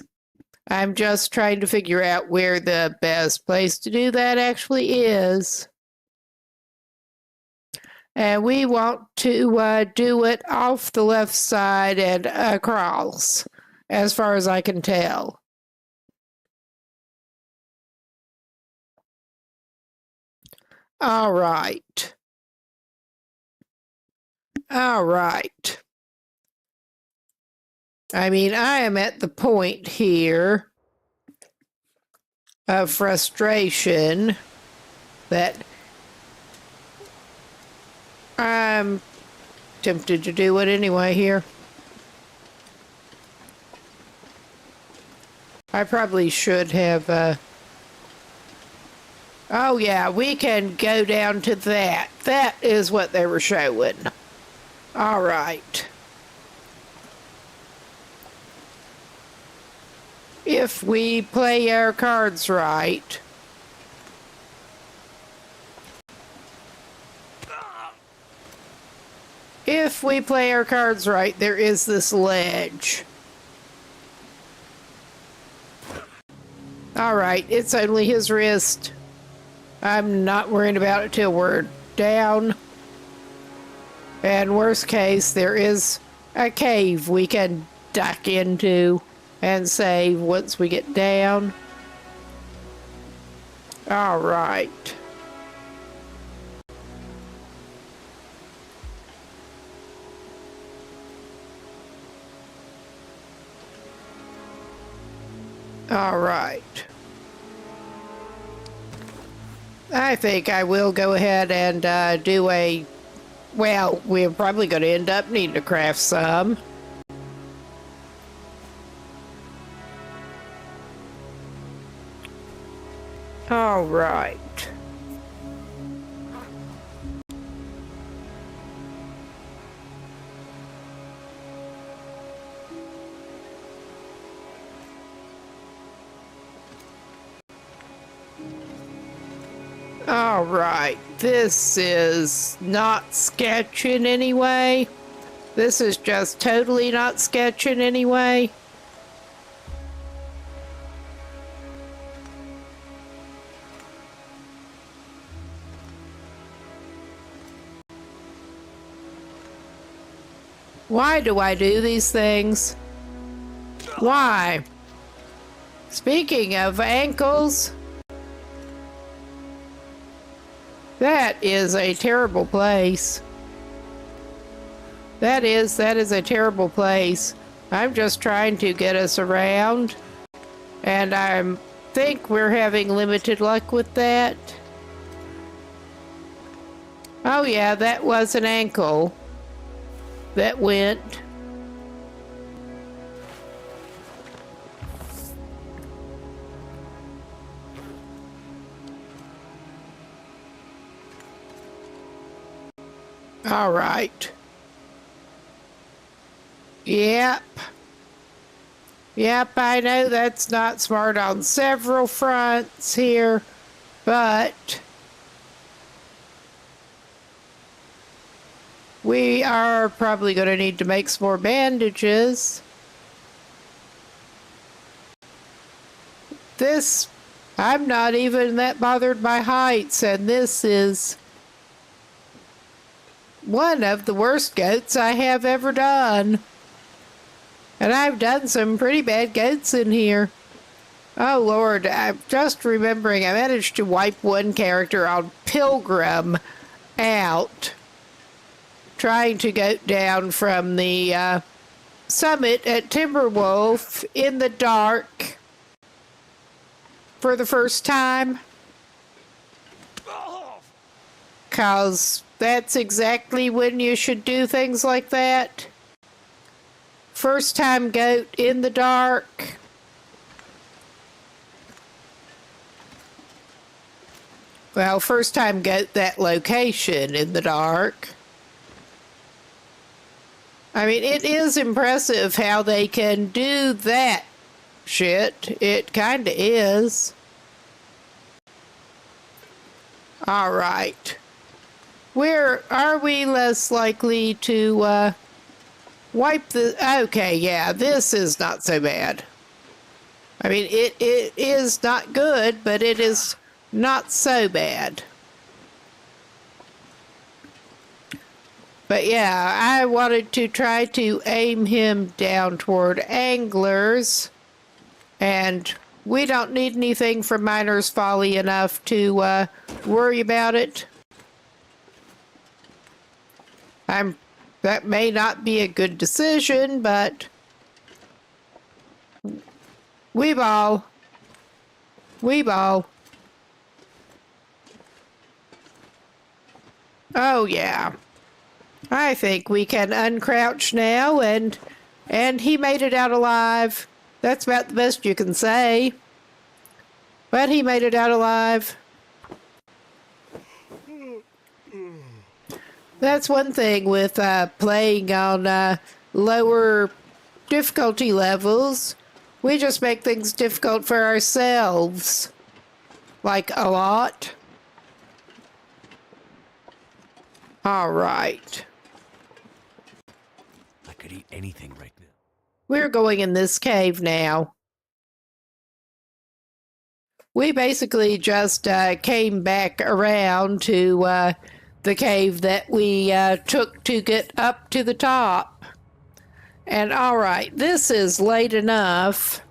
I'm just trying to figure out where the best place to do that actually is. And we want to do it off the left side and across, as far as I can tell. All right. All right. I mean, I am at the point here of frustration that I'm tempted to do it anyway here. I probably should have, oh yeah, we can go down to that. That is what they were showing. All right. If we play our cards right. If we play our cards right, there is this ledge. Alright, it's only his wrist. I'm not worrying about it till we're down. And worst case, there is a cave we can duck into and save once we get down. Alright. Alright. I think I will go ahead and do a... Well, we're probably going to end up needing to craft some. All right. All right. This is not sketching anyway. This is just totally not sketching anyway. Why do I do these things? Why? Speaking of ankles, that is a terrible place. That is a terrible place. I'm just trying to get us around, and I think we're having limited luck with that. Oh yeah, that was an ankle that went. All right. Yep. Yep, I know that's not smart on several fronts here, but we are probably going to need to make some more bandages. This I'm not even that bothered by heights, and this is one of the worst goats I have ever done. And I've done some pretty bad goats in here. Oh Lord, I'm just remembering I managed to wipe one character on Pilgrim out, trying to go down from the summit at Timberwolf in the dark for the first time. 'Cause that's exactly when you should do things like that. First time goat in the dark. Well, first time goat that location in the dark. I mean, it is impressive how they can do that shit. It kinda is. All right. Where are we less likely to wipe the... Okay, yeah, this is not so bad. I mean, it is not good, but it is not so bad. But yeah, I wanted to try to aim him down toward anglers, and we don't need anything from Miner's Folly enough to worry about it. That may not be a good decision, but Weeball. Oh yeah. I think we can uncrouch now, and he made it out alive. That's about the best you can say. But he made it out alive. That's one thing with playing on lower difficulty levels. We just make things difficult for ourselves. Like a lot. All right. I could eat anything right now. We're going in this cave now. We basically just came back around to the cave that we took to get up to the top. And all right, this is late enough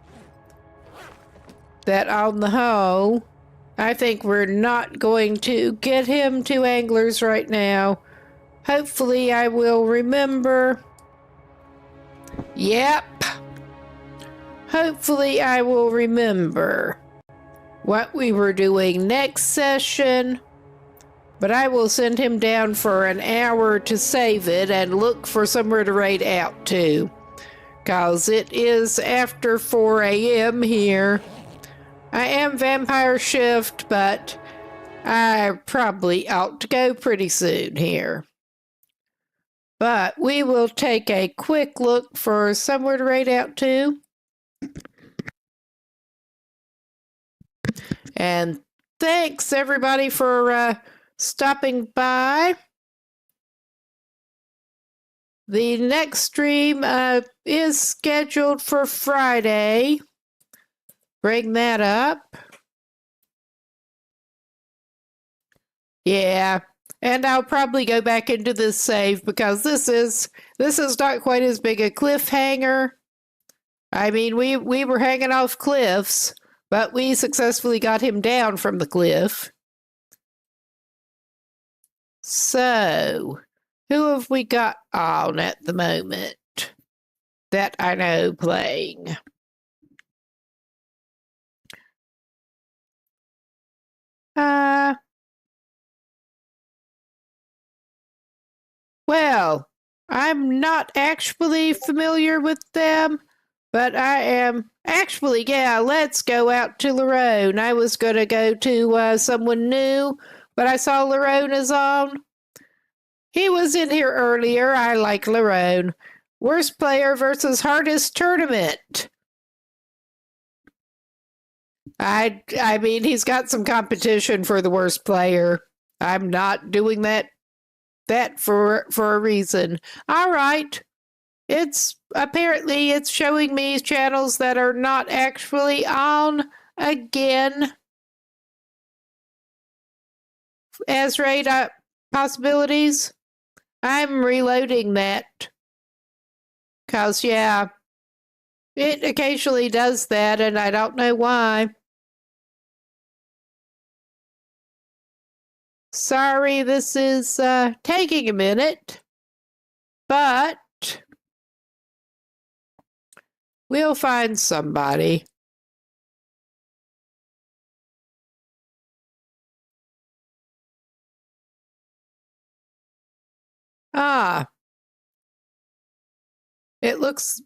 that on the whole, I think we're not going to get him to anglers right now. Hopefully I will remember. Yep. Hopefully I will remember what we were doing next session. But I will send him down for an hour to save it and look for somewhere to raid out to. 'Cause it is after 4 a.m. here. I am vampire shift, but I probably ought to go pretty soon here. But we will take a quick look for somewhere to raid out to. And thanks everybody for stopping by. The next stream is scheduled for Friday. Bring that up. Yeah, and I'll probably go back into this save because this is not quite as big a cliffhanger. I mean, we were hanging off cliffs, but we successfully got him down from the cliff. So, who have we got on at the moment that I know playing? Well, I'm not actually familiar with them, but I am actually, yeah, let's go out to Lerone. I was going to go to someone new, but I saw Lerone is on. He was in here earlier. I like Lerone. Worst player versus hardest tournament. I mean, he's got some competition for the worst player. I'm not doing that for a reason. All right. It's showing me channels that are not actually on again. as rate possibilities. I'm reloading that. Because, yeah, it occasionally does that, and I don't know why. Sorry, this is taking a minute, but we'll find somebody. Ah, it looks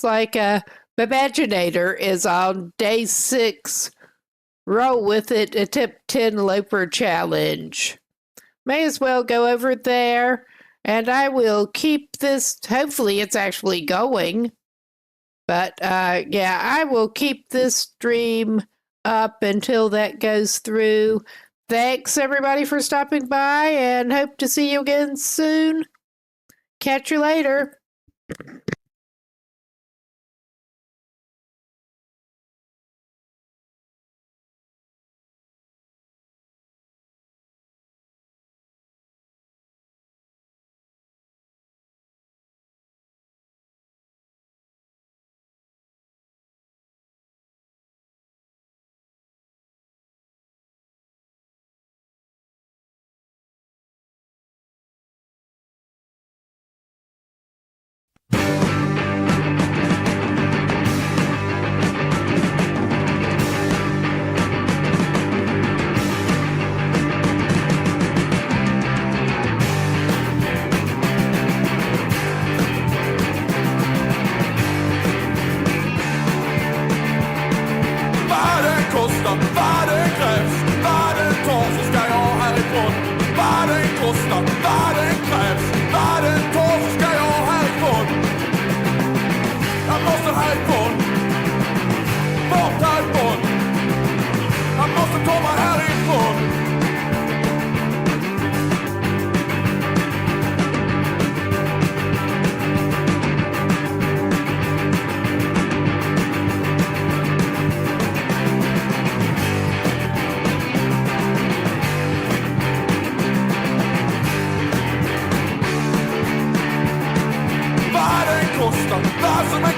like a Imaginator is on day 6. Roll with it, attempt 10 Loper challenge. May as well go over there, and I will keep this. Hopefully, it's actually going. But yeah, I will keep this stream up until that goes through. Thanks everybody for stopping by, and hope to see you again soon. Catch you later. Vad det krävs, vad det tar så ska jag härifrån. Vad det kostar, vad det krävs, vad det tar så ska jag härifrån. Jag måste härifrån, bort härifrån. Jag måste ta mig härifrån. Vad som är